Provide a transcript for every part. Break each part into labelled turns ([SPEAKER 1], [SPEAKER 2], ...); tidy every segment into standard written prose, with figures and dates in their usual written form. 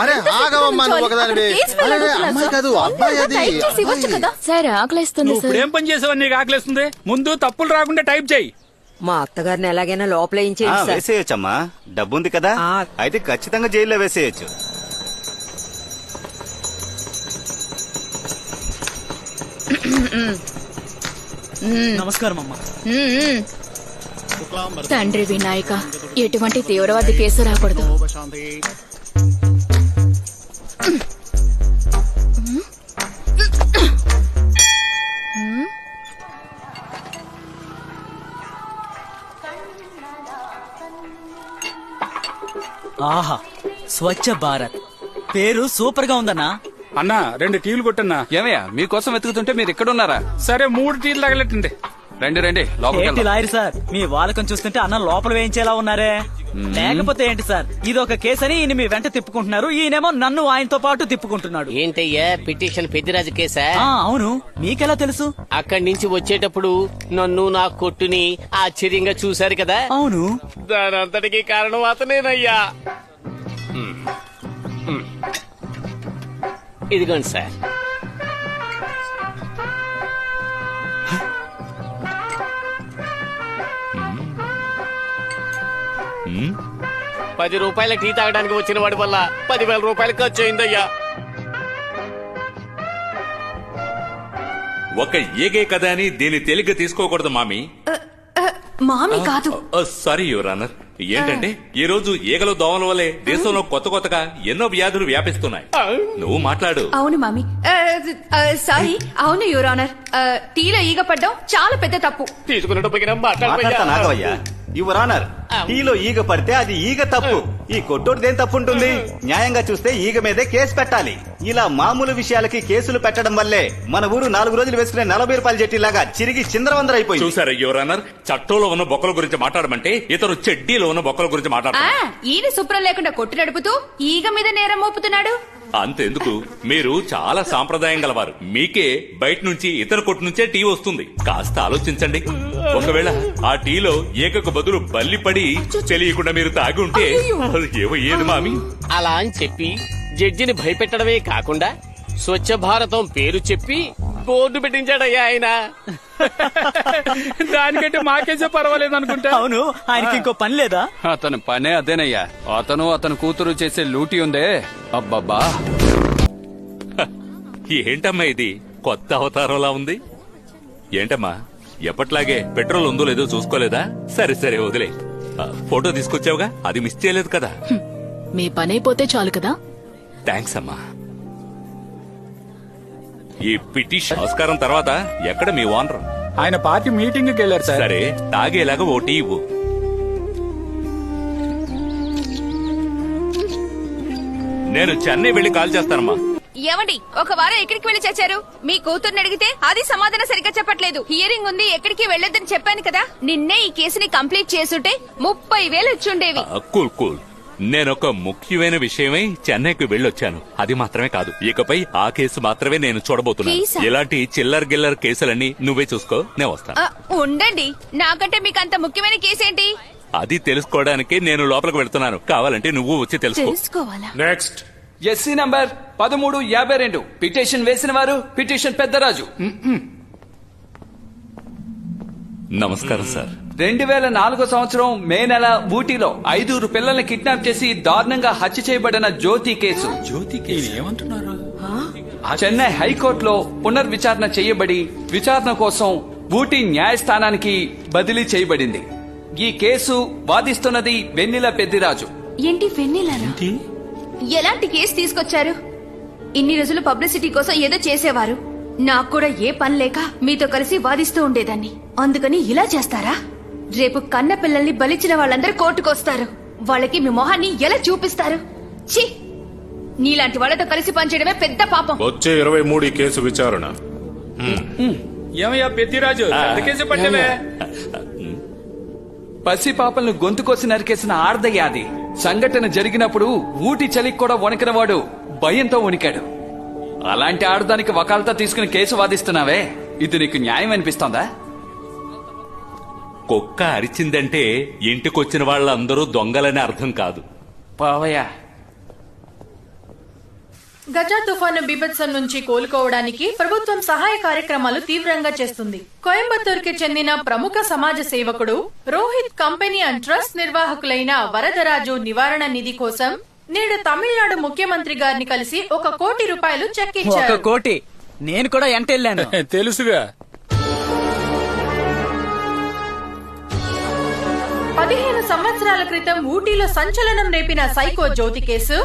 [SPEAKER 1] అరే ఆగవమ్మా నువ్వు ఒకదానివి. అరే అమ్మాయి కాదు అబ్బాయి అది.
[SPEAKER 2] సార్ ఆకలిస్తుంది
[SPEAKER 3] నువ్వు ఇప్పుడు ఏం పని చేసావని నీకు ఆకలిస్తుంది? ముందు తప్పులు రాకుండా టైప్ చేయి.
[SPEAKER 4] మా అత్తగారిని ఎలాగైనా లోపల
[SPEAKER 5] వేసేయచ్చమ్మా, డబ్బుంది కదా, అయితే ఖచ్చితంగా జైల్లో వేసేయచ్చు.
[SPEAKER 6] నమస్కారం అమ్మా.
[SPEAKER 2] తండ్రి వినాయక, ఎటువంటి తీవ్రవాది కేసు రాకూడదు.
[SPEAKER 6] ఆహా, స్వచ్ఛ భారత్ పేరు సూపర్ గా ఉందన్నా.
[SPEAKER 3] అన్నా 2 టీలు కొట్టన్నా.
[SPEAKER 7] ఏమయ్యా మీకోసం వెతుకుతుంటే మీరు ఎక్కడున్నారా?
[SPEAKER 3] సరే 3 టీలు తగలెట్టండి.
[SPEAKER 7] రండి
[SPEAKER 6] ఏంటి లాయర్ సార్, మీ వాళ్ళకం చూస్తుంటే అన్న లోపల వేయించేలా ఉన్నారే. లేకపోతే ఏంటి సార్, ఇది ఒక కేసు అని ఈయన మీ వెంట తిప్పుకుంటున్నారు, ఈయనేమో నన్ను ఆయనతో పాటు తిప్పుకుంటున్నాడు.
[SPEAKER 8] ఏంటయ్యా పిటిషన్ పెద్దిరాజు కేసా?
[SPEAKER 6] అవును, మీకెలా తెలుసు?
[SPEAKER 8] అక్కడి నుంచి వచ్చేటప్పుడు నన్ను నా కొట్టుని ఆశ్చర్యంగా చూశారు కదా.
[SPEAKER 6] అవును,
[SPEAKER 8] దానంతటికి కారణం అతనేనయ్యా. ఇదిగోండి సార్. ₹10 టీ తాగడానికి వచ్చిన వాడి వల్ల 10,000 రూపాయలు ఖర్చు అయిందయ్యా.
[SPEAKER 9] ఒక ఈగే కదా అని దీన్ని తేలిగ్గా తీసుకోకూడదు మామీ.
[SPEAKER 2] మామి కాదు.
[SPEAKER 9] Sorry your honour. ఏంటంటే ఈ రోజు ఈగలు దోమల వల్లే దేశంలో కొత్తగా ఎన్నో వ్యాధులు వ్యాపిస్తున్నాయి. నువ్వు మాట్లాడు.
[SPEAKER 2] అవును మామి, సారీ. అవును యువర్ ఆనర్, టీలో ఈగ పడ్డం చాలా పెద్ద తప్పు.
[SPEAKER 5] తీసుకున్నట్టుగా యువర్ ఆనర్, టీలో ఈగ పడితే అది ఈగ తప్పు, ఈ కొట్టోడిదేం తప్పు ఉంటుంది? న్యాయంగా చూస్తే ఈగ మీదే కేసు పెట్టాలి. ఇలా మామూలు విషయాలకి కేసులు పెట్టడం వల్లే మన ఊరు 4 రోజులు వేసుకునే 40 రూపాయల జట్టిలాగా చిరిగి చిందరవందరైపోయి.
[SPEAKER 9] చూసారా యువర్ ఆనర్, చట్టంలో ఉన్న బొక్కల గురించి మాట్లాడమంటే ఇతరు చెడ్డీలో ఉన్న బొక్కల గురించి మాట్లాడతారు.
[SPEAKER 2] ఈయన శుభ్రం లేకుండా కొట్టు నడుపుతూ ఈగ మీద నేరం మోపుతున్నాడు.
[SPEAKER 9] అంతెందుకు, మీరు చాలా సాంప్రదాయం గలవారు. మీకే బయట నుంచి ఇతర కొట్టు నుంచే టీ వస్తుంది. కాస్త ఆలోచించండి. ఒకవేళ ఆ టీలో ఏకకు బదులు బల్లి పడి తెలియకుండా మీరు తాగి ఉంటే ఏది మామి?
[SPEAKER 8] అలా అని చెప్పి జడ్జిని భయపెట్టడమే కాకుండా స్వచ్ఛ భారతం పేరు చెప్పి బోర్డు పెట్టించాడయ్యా ఆయన.
[SPEAKER 3] దానికంటే మాకేసే పర్వాలేదు అనుకుంటా.
[SPEAKER 6] అవును, ఆయనకి ఇంకో పని లేదా?
[SPEAKER 7] అతని పనే అదేనయ్యా. అతను కూతురు చేసే లూటీ ఉందే, అబ్బబ్బా.
[SPEAKER 9] ఏంటమ్మా ఇది కొత్త అవతారంలా ఉంది? ఏంటమ్మా ఎప్పట్లాగే పెట్రోల్ ఉందో లేదో చూసుకోలేదా? సరే వదిలే. ఫోటో తీసుకొచ్చావుగా, అది మిస్ చేయలేదు కదా?
[SPEAKER 2] మీ పని అయిపోతే చాలు కదా.
[SPEAKER 9] థ్యాంక్స్ అమ్మా. ఈ పిటిషన్ ఆస్కారం తర్వాత ఎక్కడ మీ ఓనర్?
[SPEAKER 3] ఆయన పార్టీ మీటింగ్ కి వెళ్ళారు సార్.
[SPEAKER 9] సరే, తాగేలాగా ఓ టీ ఇవ్వు. నేను చెన్నై వెళ్లి కాల్ చేస్తానమ్మా.
[SPEAKER 2] ఏమండి, ఒక వారం ఎక్కడికి వెళ్లి చచ్చారు? మీ కూతుర్ని అడిగితే అది సమాధానం సరిగ్గా చెప్పట్లేదు. హియరింగ్ ఉంది, ఎక్కడికి వెళ్లొద్దని చెప్పాను కదా. నిన్నే ఈ కేసుని కంప్లీట్ చేసుంటే 30,000 ఇచ్చుండేవి.
[SPEAKER 9] కూల్. నేనొక ముఖ్యమైన విషయమై చెన్నైకి వెళ్ళొచ్చాను. అది మాత్రమే కాదు, ఇకపై ఆ కేసు మాత్రమే నేను చూడబోతున్నాను. ఇలాంటి చిల్లర్ గిల్లర్ కేసులన్నీ నువ్వే చూసుకో, నేను వస్తాను.
[SPEAKER 2] ఉండండి, నాకంటే మీకు అంత ముఖ్యమైన కేసేంటి?
[SPEAKER 9] అది తెలుసుకోవడానికి నేను లోపలికి వెళ్తున్నాను. కావాలంటే నువ్వు వచ్చి
[SPEAKER 2] తెలుసుకోవాలా?
[SPEAKER 7] నెక్స్ట్ ఎస్సీ నంబర్ 1352 పిటిషన్ వేసిన వారు పిటిషన్ పెద్దరాజు.
[SPEAKER 9] నమస్కారం సార్.
[SPEAKER 7] 2004 సంవత్సరం మే నెల ఊటీలో 5 పిల్లల్ని కిడ్నాప్ చేసి దారుణంగా హత్య చేయబడిన జ్యోతి కేసు.
[SPEAKER 3] జ్యోతి కేసు ఏమంటున్నారు?
[SPEAKER 7] చెన్నై హైకోర్టులో పునర్విచారణ చేయబడి విచారణ కోసం ఊటీ న్యాయస్థానానికి బదిలీ చేయబడింది. ఈ కేసు వాదిస్తున్నది వెన్నెల పెద్దిరాజు.
[SPEAKER 2] ఏంటి వెన్నెలనా? ఎలాంటి కేసు తీసుకొచ్చారు? ఇన్ని రోజులు పబ్లిసిటీ కోసం ఏదో చేసేవారు. నాకు కూడా ఏ పని లేక మీతో కలిసి వాదిస్తూ ఉండేదాన్ని. అందుకని ఇలా చేస్తారా? రేపు కన్న పిల్లల్ని బలిచిన వాళ్ళందరూ కోర్టుకొస్తారు. వాళ్ళకి మీ మొహాన్ని ఎలా చూపిస్తారు? ఛీ, నీలాంటి వాళ్ళతో కలిసి పనిచేయడమే పెద్ద పాపం.
[SPEAKER 1] వచ్చే 23 కేసు విచారణ.
[SPEAKER 3] ఏమయ్యా పెద్దిరాజు, కేసు పట్టవే.
[SPEAKER 7] పసి పాపలను గొంతు కోసి నరికేసిన ఆర్దయ్యాది. సంఘటన జరిగినప్పుడు ఊటి చలికి కూడా వణికినవాడు భయంతో వణికాడు. అలాంటి ఆడదానికి వకాల్తా తీసుకుని కేసు వాదిస్తున్నావే, ఇది నీకు న్యాయం అనిపిస్తోందా?
[SPEAKER 9] కుక్క అరిచిందంటే ఇంటికొచ్చిన వాళ్ళందరూ దొంగలని అర్థం కాదు.
[SPEAKER 7] పావయ్యా,
[SPEAKER 10] గజా తుఫాను బీభత్సం నుంచి కోలుకోవడానికి ప్రభుత్వం సహాయ కార్యక్రమాలు తీవ్రంగా చేస్తుంది. కోయంబత్తూరుకి చెందిన ప్రముఖ సమాజ సేవకుడు రోహిత్ కంపెనీ అండ్ ట్రస్ట్ నిర్వాహకులైన వరదరాజు నివారణ నిధి కోసం నేడు తమిళనాడు ముఖ్యమంత్రి గారిని కలిసి 1 కోటి రూపాయలు చెక్ ఇచ్చారు.
[SPEAKER 6] 1 కోటి? నేను కూడా ఎంట వెళ్ళాను.
[SPEAKER 3] తెలుసుగా.
[SPEAKER 10] 15 సంవత్సరాల క్రితం ఊటీలో సంచలనం రేపిన సైకో జ్యోతి కేసు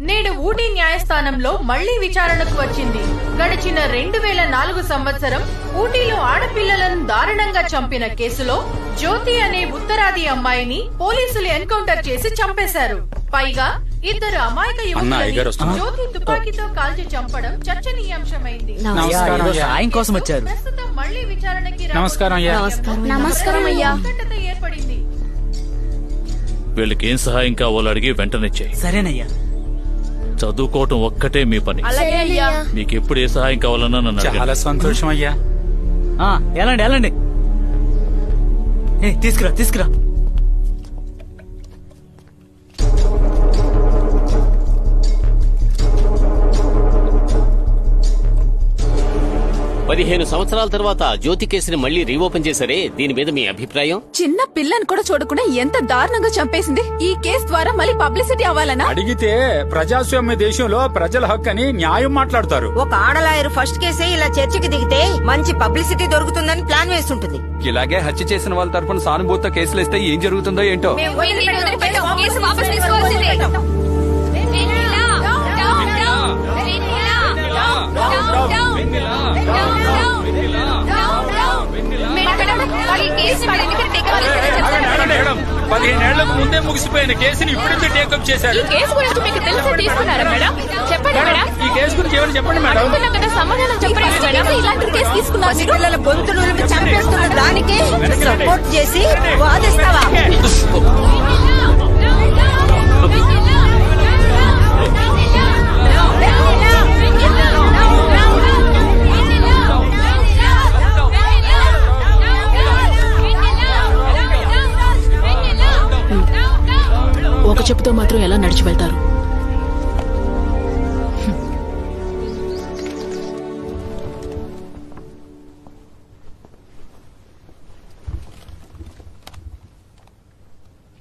[SPEAKER 10] నేడు ఊటీ న్యాయస్థానంలో మళ్లీ విచారణకు వచ్చింది. గడిచిన 2004 సంవత్సరం ఊటీలో ఆడపిల్లలను దారుణంగా చంపిన కేసులో జ్యోతి అనే ఉత్తరాది అమ్మాయిని పోలీసులు ఎన్కౌంటర్ చేసి చంపేశారు. పైగా 2 అమాయక యువకులను జ్యోతి తుపాకీతో కాల్చి చంపడం చర్చనీయాంశమైంది.
[SPEAKER 6] సాయం కోసం వచ్చారు.
[SPEAKER 10] ప్రస్తుతం మళ్లీ విచారణకి
[SPEAKER 2] నమస్కారం అయ్యా.
[SPEAKER 10] ఉత్కంఠత ఏర్పడింది.
[SPEAKER 11] వీళ్ళకి ఏం సహాయం కావాలో అడిగి వెంటనే చేయి.
[SPEAKER 6] సరేనయ్యా.
[SPEAKER 11] చదువుకోవటం ఒక్కటే మీ పని. మీకు ఎప్పుడు ఏ సహాయం కావాలన్నా నన్ను
[SPEAKER 3] చాలా
[SPEAKER 11] అడగండి.
[SPEAKER 3] సంతోషం అయ్యా.
[SPEAKER 6] వెళ్ళండి. తీసుకురా.
[SPEAKER 8] 15 సంవత్సరాల తర్వాత జ్యోతి కేసుని మళ్ళీ రీఓపెన్ చేశారే, దీని మీద మీ అభిప్రాయం?
[SPEAKER 2] చిన్న పిల్లని కూడా చూడకుండా ఎంత దారుణంగా చంపేసింది. ఈ కేసు ద్వారా మళ్ళీ పబ్లిసిటీ అవ్వాలనా?
[SPEAKER 3] అడిగితే ప్రజాస్వామ్య దేశంలో ప్రజల హక్కు అని న్యాయం మాట్లాడతారు.
[SPEAKER 4] ఒక ఆడలాయరు ఫస్ట్ కేసే ఇలా చర్చకి దిగితే మంచి పబ్లిసిటీ దొరుకుతుందని ప్లాన్ వేస్తుంటుంది.
[SPEAKER 7] ఇలాగే హత్య చేసిన వాళ్ళ తరపున సానుభూతితో కేసులు ఇస్తే ఏం జరుగుతుందో ఏంటో.
[SPEAKER 2] కేసు వాపస్ తీసుకోవాల్సిందే.
[SPEAKER 3] మేడం, 15 ఏళ్లకు ముందే ముగిసిపోయిన కేసుని ఇప్పుడు టేకప్ చేశారు.
[SPEAKER 2] ఈ కేసు గురించి మీకు తెలిసి తీసుకున్నారా మేడం? చెప్పండి మేడం.
[SPEAKER 3] ఈ కేసు గురించి ఏమైనా చెప్పండి మేడం.
[SPEAKER 2] సమాధానం చెప్పండి మేడం. ఇలాంటి కేసు తీసుకున్నారు.
[SPEAKER 4] పిల్లల గొంతులు చంపేస్తున్న దానికి సపోర్ట్ చేసి వాదిస్తావా?
[SPEAKER 2] ఒక చెప్పుతో మాత్రం ఎలా నడిచి వెళ్తారు?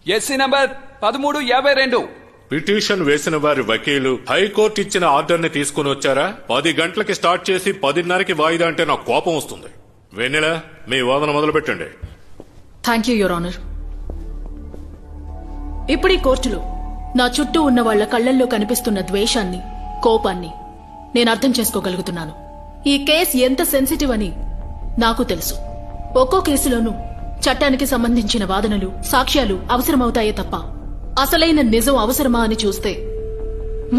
[SPEAKER 7] SC number 1352.
[SPEAKER 9] పిటిషన్ వేసిన వారి వకీలు హైకోర్టు ఇచ్చిన ఆర్డర్ ని తీసుకుని వచ్చారా? 10 గంటలకి స్టార్ట్ చేసి 10:30కి వాయిదా అంటే నాకు కోపం వస్తుంది. వెన్నెల, మీ వాదన మొదలు పెట్టండి.
[SPEAKER 2] Thank you your honour. ఇప్పుడు ఈ కోర్టులో నా చుట్టూ ఉన్న వాళ్ల కళ్లల్లో కనిపిస్తున్న ద్వేషాన్ని, కోపాన్ని నేను అర్థం చేసుకోగలుగుతున్నాను. ఈ కేసు ఎంత సెన్సిటివ్ అని నాకు తెలుసు. ఒక్కో కేసులోనూ చట్టానికి సంబంధించిన వాదనలు, సాక్ష్యాలు అవసరమవుతాయే తప్ప అసలైన నిజం అవసరమా అని చూస్తే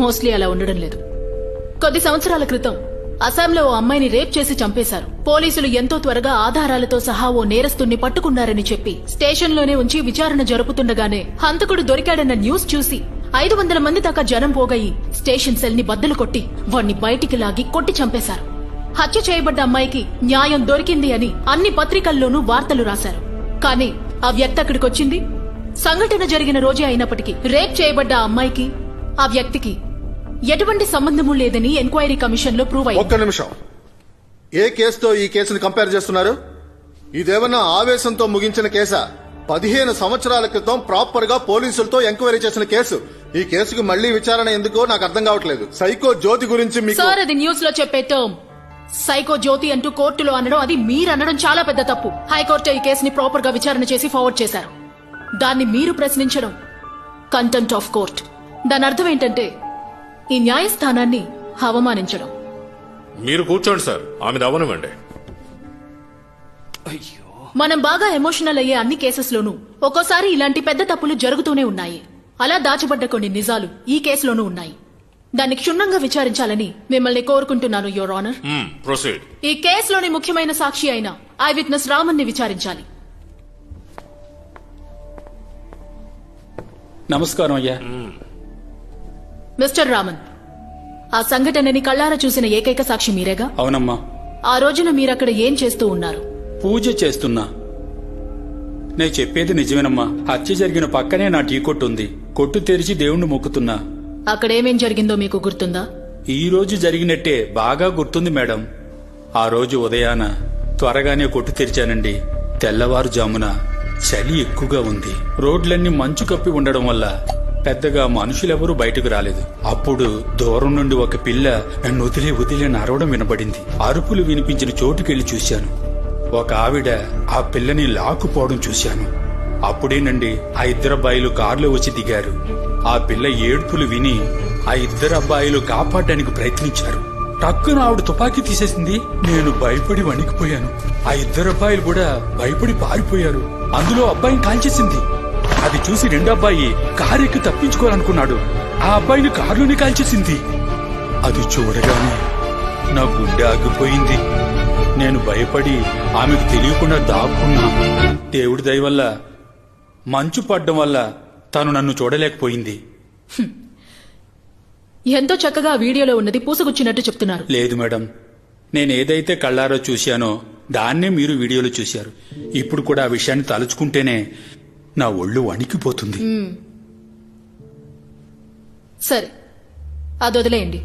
[SPEAKER 2] మోస్ట్లీ అలా ఉండడం లేదు. కొద్ది సంవత్సరాల క్రితం అస్సాంలో ఓ అమ్మాయిని రేప్ చేసి చంపేశారు. పోలీసులు ఎంతో త్వరగా ఆధారాలతో సహా ఓ నేరస్తుణ్ణి పట్టుకున్నారని చెప్పి స్టేషన్లోనే ఉంచి విచారణ జరుపుతుండగానే హంతకుడు దొరికాడన్న న్యూస్ చూసి 500 మంది దాకా జనం పోగయి స్టేషన్ సెల్ ని బద్దలు కొట్టి వాణ్ణి బయటికి లాగి కొట్టి చంపేశారు. హత్య చేయబడ్డ అమ్మాయికి న్యాయం దొరికింది అని అన్ని పత్రికల్లోనూ వార్తలు రాశారు. కానీ ఆ వ్యక్తి అక్కడికొచ్చింది సంఘటన జరిగిన రోజే అయినప్పటికీ రేప్ చేయబడ్డ ఆ అమ్మాయికి, ఆ వ్యక్తికి ఎటువంటి సంబంధము లేదని ఎంక్వైరీ కమిషన్ లో ప్రూవ్ అయింది.
[SPEAKER 1] ఒక్క నిమిషం. ఏ కేసుతో ఈ కేసును కంపేర్ చేస్తున్నారు? ఇదేమన్నా ఆవేశంతో ముగించిన కేసా? 15 సంవత్సరాల క్రితం ప్రాపర్ గా పోలీసులతో ఎంక్వైరీ చేసిన కేసు. ఈ కేసుకు మళ్లీ విచారణ ఎందుకో నాకు అర్థం కావట్లేదు. సైకో జ్యోతి గురించి మీకు
[SPEAKER 2] సార్, అది న్యూస్ లో చెప్పే టర్మ్. సైకో జ్యోతి అంటూ కోర్టులో అనడం, అది మీరనడం చాలా పెద్ద తప్పు. హైకోర్టు ఈ కేసుని ప్రాపర్ గా విచారణ చేసి ఫార్వర్డ్ చేశారు. దాన్ని మీరు ప్రశ్నించడం కంటెంప్ట్ ఆఫ్ కోర్ట్. దాని అర్థం ఏంటంటే ఈ న్యాయస్థానాన్ని అవమానించడం.
[SPEAKER 9] మీరు కూర్చోండి సార్, ఆమె అవనివ్వండి.
[SPEAKER 2] మనం బాగా ఎమోషనల్ అయ్యే అన్ని కేసెస్లోనూ ఒక్కోసారి ఇలాంటి పెద్ద తప్పులు జరుగుతూనే ఉన్నాయి. అలా దాచబడ్డ కొన్ని నిజాలు ఈ కేసులోనూ ఉన్నాయి. దాన్ని క్షుణ్ణంగా విచారించాలని మిమ్మల్ని కోరుకుంటున్నాను యువర్ ఆనర్.
[SPEAKER 9] ప్రొసీడ్.
[SPEAKER 2] ఈ కేసులోని ముఖ్యమైన సాక్షి అయిన ఐ విట్నెస్ రామన్ ని విచారించాలి.
[SPEAKER 3] నమస్కారం అయ్యా.
[SPEAKER 2] మిస్టర్ రామన్, ఆ సంఘటనని కళ్ళారా చూసిన ఏకైక సాక్షి మీరేగా?
[SPEAKER 3] అవునమ్మా.
[SPEAKER 2] ఆ రోజున మీరక్కడ ఏం చేస్తూ ఉన్నారు?
[SPEAKER 3] పూజ చేస్తున్నా. నేను చెప్పేది నిజమేనమ్మా. హత్య జరిగిన పక్కనే నా టీ కొట్టు ఉంది. కొట్టు తెరిచి దేవుణ్ణి మొక్కుతున్నా.
[SPEAKER 2] అక్కడేమేం జరిగిందో మీకు గుర్తుందా?
[SPEAKER 3] ఈ రోజు జరిగినట్టే బాగా గుర్తుంది మేడం. ఆ రోజు ఉదయాన త్వరగానే కొట్టు తెరిచానండి. తెల్లవారుజామున చలి ఎక్కువగా ఉంది. రోడ్లన్నీ మంచు కప్పి ఉండడం వల్ల పెద్దగా మనుషులెవరూ బయటకు రాలేదు. అప్పుడు దూరం నుండి ఒక పిల్ల నన్ను వదిలే నరవడం వినబడింది. అరుపులు వినిపించిన చోటుకెళ్లి చూశాను. ఒక ఆవిడ ఆ పిల్లని లాక్కుపోవడం చూశాను. అప్పుడేనండి ఆ ఇద్దరు అబ్బాయిలు కారులో వచ్చి దిగారు. ఆ పిల్ల ఏడ్పులు విని ఆ ఇద్దరు అబ్బాయిలు కాపాడడానికి ప్రయత్నించారు. టక్కున ఆవిడ తుపాకీ తీసేసింది. నేను భయపడి వణికిపోయాను. ఆ ఇద్దరు అబ్బాయిలు కూడా భయపడి పారిపోయారు. అందులో అబ్బాయిని కాల్చేసింది. అది చూసి రెండో అబ్బాయి కారెక్కి తప్పించుకోవాలనుకున్నాడు. ఆ అబ్బాయిని కారులోనే కాల్చేసింది. అది చూడగానే నా గుండె ఆగిపోయింది. నేను భయపడి ఆమెకు తెలియకుండా దాక్కున్నా. దేవుడి దయ వల్ల మంచు పడ్డం వల్ల తను నన్ను చూడలేకపోయింది.
[SPEAKER 10] ఎంతో చక్కగా ఆ వీడియోలో ఉన్నది పూసగుచ్చినట్టు చెప్తున్నారు.
[SPEAKER 3] లేదు మేడం, నేనేదైతే కళ్ళారో చూశానో దాన్నే మీరు వీడియోలో చూశారు. ఇప్పుడు కూడా ఆ విషయాన్ని తలుచుకుంటేనే నా ఒళ్ళు వణికిపోతుంది.
[SPEAKER 10] సరే, అది వదిలేయండి.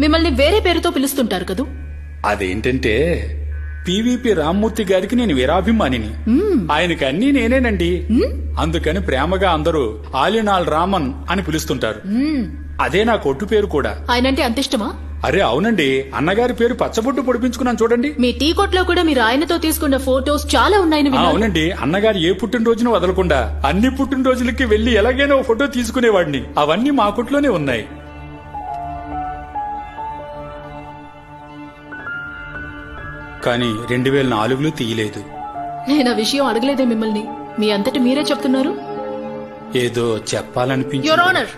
[SPEAKER 10] మిమ్మల్ని వేరే పేరుతో పిలుస్తుంటారు కదూ?
[SPEAKER 3] అదేంటంటే పివిపి రామ్మూర్తి గారికి నేను వీరాభిమానిని. ఆయనకి అన్నీ నేనేనండి. అందుకని ప్రేమగా అందరూ ఆలినాల్ రామన్ అని పిలుస్తుంటారు. అదే నా కొట్టు పేరు కూడా.
[SPEAKER 10] ఆయనంటే అంత ఇష్టమా?
[SPEAKER 3] అరే అవునండి, అన్నగారి పేరు పచ్చబొట్టు పొడిపించుకున్నాను చూడండి.
[SPEAKER 10] మీ టీ కొట్లో కూడా మీరు ఆయనతో తీసుకున్న ఫోటోస్ చాలా ఉన్నాయని విన్నాను.
[SPEAKER 3] అవునండి, అన్నగారు ఏ పుట్టినరోజును వదలకుండా అన్ని పుట్టినరోజులకి వెళ్లి ఎలాగైనా ఓ ఫోటో తీసుకునేవాడిని. అవన్నీ మా కొట్లోనే ఉన్నాయి. కానీ 2004లో తీయలేదు.
[SPEAKER 10] నేను ఆ విషయం అడగలేదే మిమ్మల్ని. మీ అంతటి మీరే చెప్తున్నారు.
[SPEAKER 3] ఏదో చెప్పాలనిపించి.
[SPEAKER 10] యువర్ ఆనర్,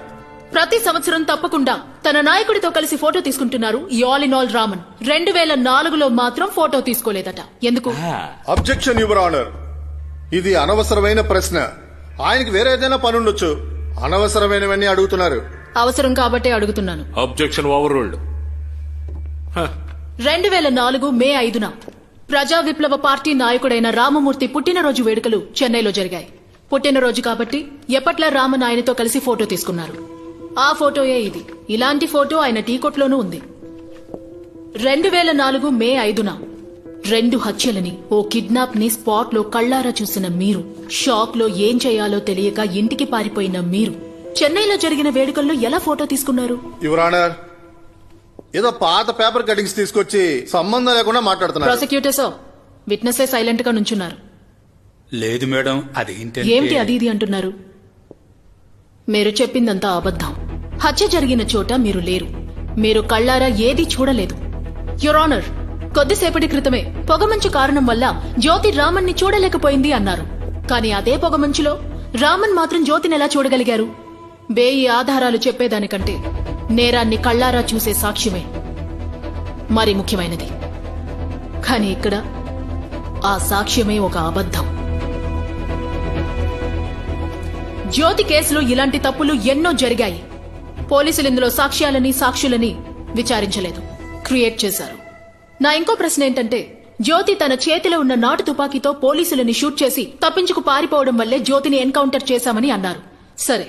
[SPEAKER 10] ప్రతి సంవత్సరం తప్పకుండా తన నాయకుడితో కలిసి ఫోటో తీసుకుంటున్నారు ఈ ఆల్ ఇన్ ఆల్ రామన్. 2004లో మాత్రం ఫోటో తీసుకోలేదట. ఎందుకు?
[SPEAKER 1] Objection your honour. ఇది అనవసరమైన ప్రశ్న. ఆయనకి వేరే ఏదైనా పని ఉండొచ్చు. అనవసరమైనవన్నీ అడుగుతున్నారు.
[SPEAKER 10] అవసరం కాబట్టే అడుగుతున్నాను.
[SPEAKER 8] Objection over ruled.
[SPEAKER 10] 2004 మే 5న ప్రజా విప్లవ పార్టీ నాయకుడైన రామమూర్తి పుట్టినరోజు వేడుకలు చెన్నైలో జరిగాయి. పుట్టినరోజు కాబట్టి ఎప్పట్లా రామన్ ఆయనతో కలిసి ఫోటో తీసుకున్నారు. ఆ ఫోటోయే ఇది. ఇలాంటి ఫోటో ఆయన టీకొట్లోనూ ఉంది. 2004 మే 5న 2 హత్యలని, ఓ కిడ్నాప్ ని స్పాట్ లో కళ్లారా చూసిన మీరు, షాక్ లో ఏం చేయాలో తెలియక ఇంటికి పారిపోయిన మీరు, చెన్నైలో జరిగిన వేడుకల్లో ఎలా ఫోటో తీసుకున్నారు?
[SPEAKER 1] యువర్ ఆనర్, ఏదో పాత పేపర్ కటింగ్స్ తీసుకొచ్చి సంబంధం లేకుండా మాట్లాడుతున్నారు.
[SPEAKER 10] ప్రాసిక్యూటర్ సార్, విట్నెసే సైలెంట్ గా నుంచున్నారు.
[SPEAKER 3] లేదు మేడం, అదేంటంటే.
[SPEAKER 10] ఏమిటి అది ఇది అంటున్నారు? మీరు చెప్పిందంతా అబద్ధం. హత్య జరిగిన చోట మీరు లేరు. మీరు కళ్లారా ఏదీ చూడలేదు. యువర్ ఆనర్, కొద్దిసేపటి క్రితమే పొగమంచు కారణం వల్ల జ్యోతి రామన్ ని చూడలేకపోయింది అన్నారు. కానీ అదే పొగమంచులో రామన్ మాత్రం జ్యోతిని ఎలా చూడగలిగారు? 1000 ఆధారాలు చెప్పేదానికంటే నేరాన్ని కళ్లారా చూసే సాక్ష్యమే మరి ముఖ్యమైనది. కానీ ఇక్కడ ఆ సాక్ష్యమే ఒక అబద్ధం. జ్యోతి కేసులో ఇలాంటి తప్పులు ఎన్నో జరిగాయి. పోలీసులు ఇందులో సాక్ష్యాలని, సాక్షులని విచారించలేదు, క్రియేట్ చేశారు. నా ఇంకో ప్రశ్న ఏంటంటే, జ్యోతి తన చేతిలో ఉన్న నాటు తుపాకీతో పోలీసులని షూట్ చేసి తప్పించుకు పారిపోవడం వల్లే జ్యోతిని ఎన్కౌంటర్ చేశామని అన్నారు. సరే,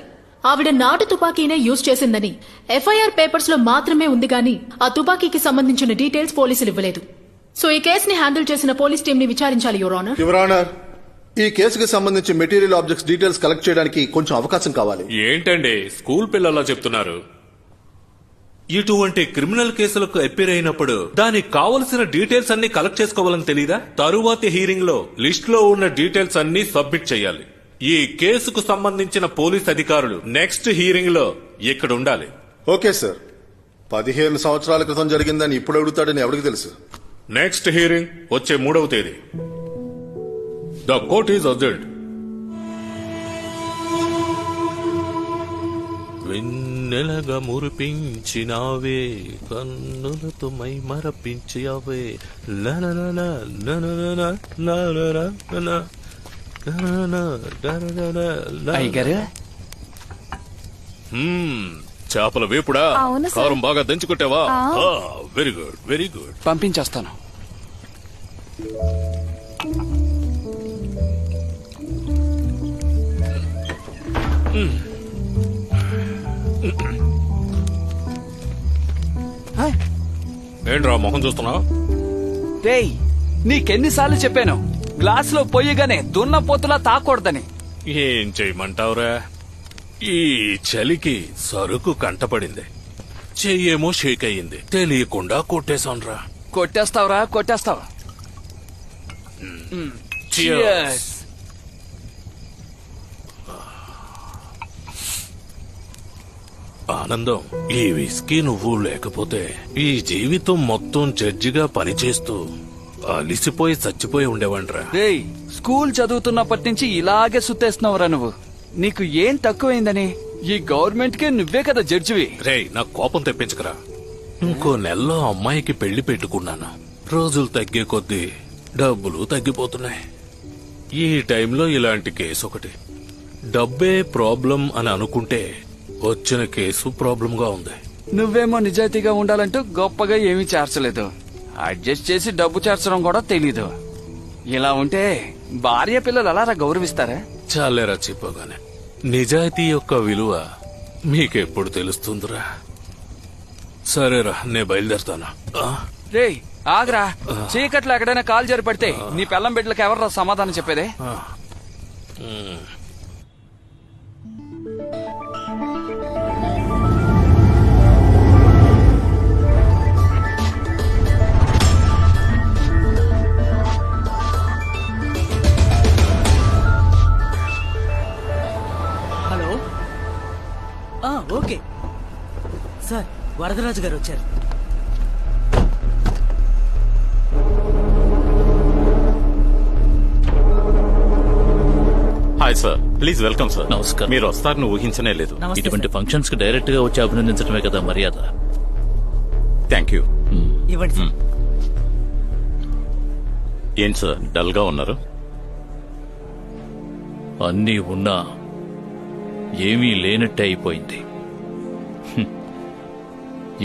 [SPEAKER 10] ఆవిడ నాటు తుపాకీనే యూజ్ చేసిందని ఎఫ్ఐఆర్ పేపర్స్ లో మాత్రమే ఉంది గాని ఆ తుపాకీకి సంబంధించిన డీటెయిల్స్ పోలీసులు ఇవ్వలేదు. సో ఈ కేసుని హ్యాండిల్ చేసిన పోలీస్ టీం ని విచారించాలి యువర్ ఆనర్.
[SPEAKER 1] యువర్ ఆనర్, ఈ కేసుకి సంబంధించి మెటీరియల్ ఆబ్జెక్ట్స్ డీటెయిల్స్ కలెక్ట్ చేయడానికి కొంచెం అవకాశం కావాలి.
[SPEAKER 9] ఏంటండి స్కూల్ పిల్లలా చెప్తున్నారు? ఇటువంటి క్రిమినల్ కేసులకు అపీర్ అయినప్పుడు దానికి కావలసిన డీటెయిల్స్ అన్ని కలెక్ట్ చేసుకోవాలని తెలీదా? తరువాతి హీరింగ్ లో లిస్ట్ లో ఉన్న డీటెయిల్స్ అన్ని సబ్మిట్ చేయాలి. ఈ కేసుకు సంబంధించిన పోలీస్ అధికారులు నెక్స్ట్ హీరింగ్ లో ఇక్కడ ఉండాలి.
[SPEAKER 1] Okay sir. 15 సంవత్సరాల క్రితం జరిగిందని ఇప్పుడు అడుగుతాడని ఎవరికి తెలుసు?
[SPEAKER 9] నెక్స్ట్ హీరింగ్ వచ్చే 3వ తేదీ. The court is adjourned. వెన్నెలగా మురిపించినావే, కన్నులతో మై మరపించావే, చేపల వేపుడా? కారం బాగా దంచుకుంటావా? Very good, very good.
[SPEAKER 7] పంపించేస్తాను.
[SPEAKER 12] ఏంట్రా మొహం చూస్తున్నావు?
[SPEAKER 7] రేయ్ నీకెన్నిసార్లు చెప్పాను గ్లాసులో పొయ్యగానే దున్నపోతులా తాకూడదని.
[SPEAKER 12] ఏం చేయమంటావురా, ఈ చలికి సరుకు కంటపడింది, చెయ్యేమో షేక్ అయ్యింది, తెలియకుండా కొట్టేశాన్రా.
[SPEAKER 7] కొట్టేస్తావురా కొట్టేస్తావు.
[SPEAKER 12] Cheers. ఆనందం, ఈ విస్కీ నువ్వు లేకపోతే ఈ జీవితం మొత్తం జడ్జిగా పనిచేస్తూ అలిసిపోయి చచ్చిపోయి ఉండేవాడ్రా.
[SPEAKER 7] రేయ్ స్కూల్ చదువుతున్నప్పటి నుంచి ఇలాగే సుత్తేస్తున్నావురా నువ్వు. నీకు ఏం తక్కువైందని? ఈ గవర్నమెంట్ కే నువ్వే కదా జడ్జివి.
[SPEAKER 12] రేయ్ నాకు కోపం తెప్పించకరా. ఇంకో నెలలో అమ్మాయికి పెళ్లి పెట్టుకున్నాను. రోజులు తగ్గే కొద్దీ డబ్బులు తగ్గిపోతున్నాయి. ఈ టైంలో ఇలాంటి కేసు ఒకటి. డబ్బే ప్రాబ్లం అని అనుకుంటే వచ్చిన కేసు ప్రాబ్లంగా ఉంది.
[SPEAKER 7] నువ్వేమో నిజాయితీగా ఉండాలంటూ గొప్పగా ఏమీ చేర్చలేదు. అడ్జస్ట్ చేసి డబ్బు చేర్చడం కూడా తెలీదు. ఇలా ఉంటే భార్య పిల్లలు అలారా గౌరవిస్తారా?
[SPEAKER 12] చాలేరా చెప్పగానే. నిజాయితీ యొక్క విలువ మీకెప్పుడు తెలుస్తుందిరా? సరేరా, నేను బయలుదేరుతాను.
[SPEAKER 7] రేయ్ ఆగ్రా, చీకట్లో ఎక్కడైనా కాలు జారి పడితే నీ పెళ్ళం బిడ్డలకు ఎవర్రా సమాధానం చెప్పేదే?
[SPEAKER 6] హలో. ఓకే సార్, వరదరాజు గారు వచ్చారు.
[SPEAKER 9] Hi sir, please welcome sir.
[SPEAKER 11] నమస్కారం.
[SPEAKER 9] మీరు వస్తారని ఊహించనే లేదు.
[SPEAKER 6] నమస్తే
[SPEAKER 11] ఇటువంటి ఫంక్షన్స్ కి డైరెక్ట్ గా వచ్చి అభినందించడమే కదా మర్యాద.
[SPEAKER 9] Thank you.
[SPEAKER 6] ఇవ్వండి సార్.
[SPEAKER 9] ఏంటి సార్ డల్ గా ఉన్నారు?
[SPEAKER 11] అన్నీ ఉన్నా ఏమీ లేనట్టే అయిపోయింది.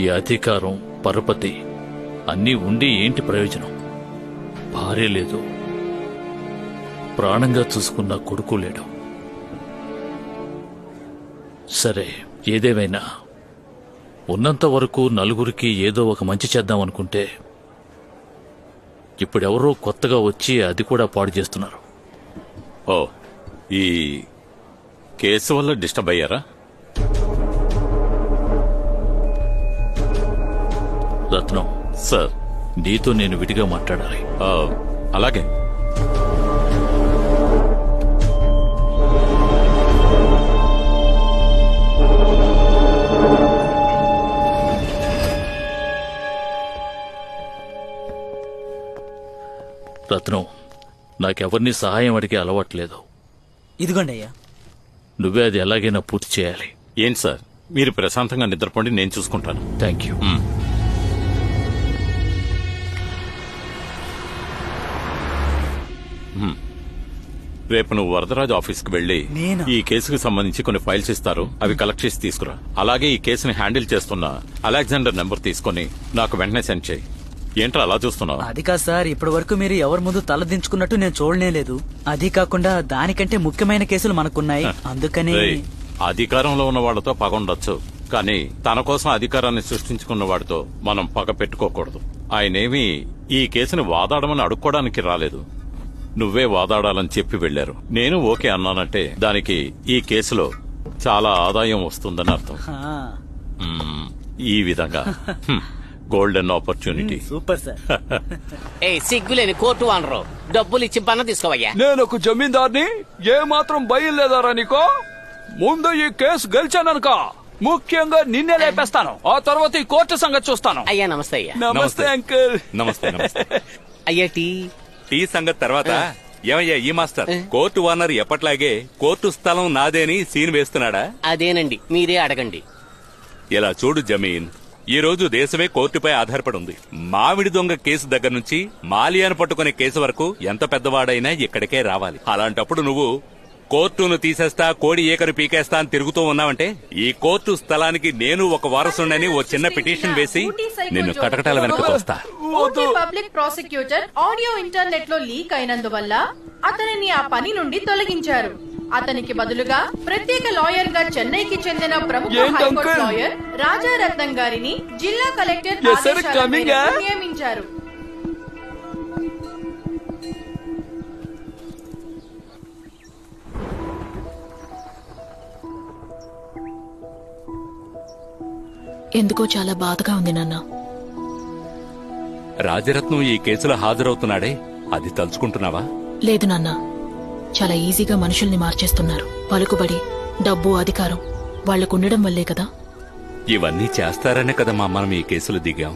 [SPEAKER 11] ఈ అధికారం, పరపతి అన్నీ ఉండి ఏంటి ప్రయోజనం? భార్య లేదు, ప్రాణంగా చూసుకున్న కొడుకు లేడు. సరే, ఏదేమైనా ఉన్నంత వరకు నలుగురికి ఏదో ఒక మంచి చేద్దాం అనుకుంటే ఇప్పుడెవరో కొత్తగా వచ్చి అది కూడా పాడు చేస్తున్నారు.
[SPEAKER 9] ఓ, ఈ కేసు వల్ల డిస్టర్బ్ అయ్యారా?
[SPEAKER 11] రత్నం
[SPEAKER 9] సార్,
[SPEAKER 11] నీతో నేను విడిగా మాట్లాడాలి.
[SPEAKER 9] అలాగే.
[SPEAKER 11] రత్నం, నాకెవరిని సహాయం అడిగే అలవాట్లేదు.
[SPEAKER 6] ఇదిగోండి అయ్యా.
[SPEAKER 11] నువ్వే అది ఎలాగైనా పూర్తి చేయాలి.
[SPEAKER 9] ఏంటి సార్, మీరు ప్రశాంతంగా నిద్రపోండి, నేను చూసుకుంటాను.
[SPEAKER 11] Thank you.
[SPEAKER 9] రేపు నువ్వు వరదరాజు ఆఫీస్కి వెళ్లి
[SPEAKER 6] నేనా?
[SPEAKER 9] ఈ కేసుకు సంబంధించి కొన్ని ఫైల్స్ ఇస్తారు, అవి కలెక్ట్ చేసి తీసుకురా. అలాగే ఈ కేసుని హ్యాండిల్ చేస్తున్న అలెగ్జాండర్ నెంబర్ తీసుకుని నాకు వెంటనే సెండ్ చేయి. ఏంట్రా అలా చూస్తున్నావు?
[SPEAKER 6] అది కాదు సార్, ఇప్పటి వరకు మీరు ఎవరి ముందు తలదించుకున్నట్టు నేను చూడనే లేదు. అది కాకుండా దానికంటే ముఖ్యమైన కేసులు మనకున్నాయి, అందుకని.
[SPEAKER 9] రేయ్, అధికారంలో ఉన్న వాళ్లతో పగ ఉండొచ్చు, కానీ తన కోసం అధికారాన్ని సృష్టించుకున్న వాడితో మనం పగ పెట్టుకోకూడదు. ఆయనేమి ఈ కేసుని వాదాడమని అడుక్కోవడానికి రాలేదు, నువ్వే వాదాడాలని చెప్పి వెళ్లారు. నేను ఓకే అన్నానంటే దానికి ఈ కేసులో చాలా ఆదాయం వస్తుందని అర్థం. ఈ విధంగా గోల్డెన్ ఆపర్చునిటీ.
[SPEAKER 6] Super sir.
[SPEAKER 8] ఏ సిగ్గులేని కోర్టు వానరు, డబ్బులు ఇచ్చి పన్న తీసుకోవయ్యా.
[SPEAKER 7] నేను ఒక జమీందార్ని, ఏ మాత్రం భయం లేదారా నీకో? ముందు ఈ కేసు గెలిచాననుక ముఖ్యంగా నిన్నే లేపేస్తాను, ఆ తర్వాత ఈ కోర్టు సంగతి చూస్తాను.
[SPEAKER 8] అయ్యా నమస్తే అయ్యా.
[SPEAKER 7] నమస్తే అంకుల్.
[SPEAKER 9] నమస్తే. నమస్తే.
[SPEAKER 8] అయ్యా టీ
[SPEAKER 9] సంగతి తర్వాత. ఏమయ్యా ఈ మాస్టర్, కోర్టు ఓనర్ ఎప్పట్లాగే కోర్టు స్థలం నాదేని సీన్ వేస్తున్నాడా?
[SPEAKER 8] అదేనండి, మీరే అడగండి.
[SPEAKER 9] ఇలా చూడు జమీన్, ఈ రోజు దేశమే కోర్టుపై ఆధారపడి ఉంది. మామిడి దొంగ కేసు దగ్గర నుంచి మాలియాను పట్టుకునే కేసు వరకు ఎంత పెద్దవాడైనా ఇక్కడికే రావాలి. అలాంటప్పుడు నువ్వు కోర్టును తీసేస్తా, కోడి ఏకరు పీకేస్తా అని తిరుగుతూ ఉన్నావంటే ఈ కోర్టు స్థలానికి నేను ఒక వారసుండని ఓ చిన్న పిటిషన్ వేసి నిన్ను కటకటాల వెనక తోస్తా.
[SPEAKER 10] Ooty public prosecutor audio internet లో లీక్ అయినందువల్ల అతనిని ఆ పని నుండి తొలగించారు. అతనికి బదులుగా ప్రత్యేక లాయర్ గా చెన్నైకి చెందిన ప్రముఖ హైకోర్టు లాయర్ రాజారత్నం గారిని జిల్లా కలెక్టర్ ఆదేశాల మేరకు నియమించారు.
[SPEAKER 13] ఎందుకో చాలా బాధగా ఉంది నాన్న.
[SPEAKER 9] రాజరత్నం ఈ కేసులో హాజరవుతున్నాడే, అది తలుచుకుంటున్నావా?
[SPEAKER 13] లేదు నాన్న, చాలా ఈజీగా మనుషుల్ని మార్చేస్తున్నారు. పలుకుబడి, డబ్బు, అధికారం వాళ్లకుండడం వల్లే కదా.
[SPEAKER 9] ఇవన్నీ చేస్తారనే కదమ్మా మనం ఈ కేసులు దిగాం.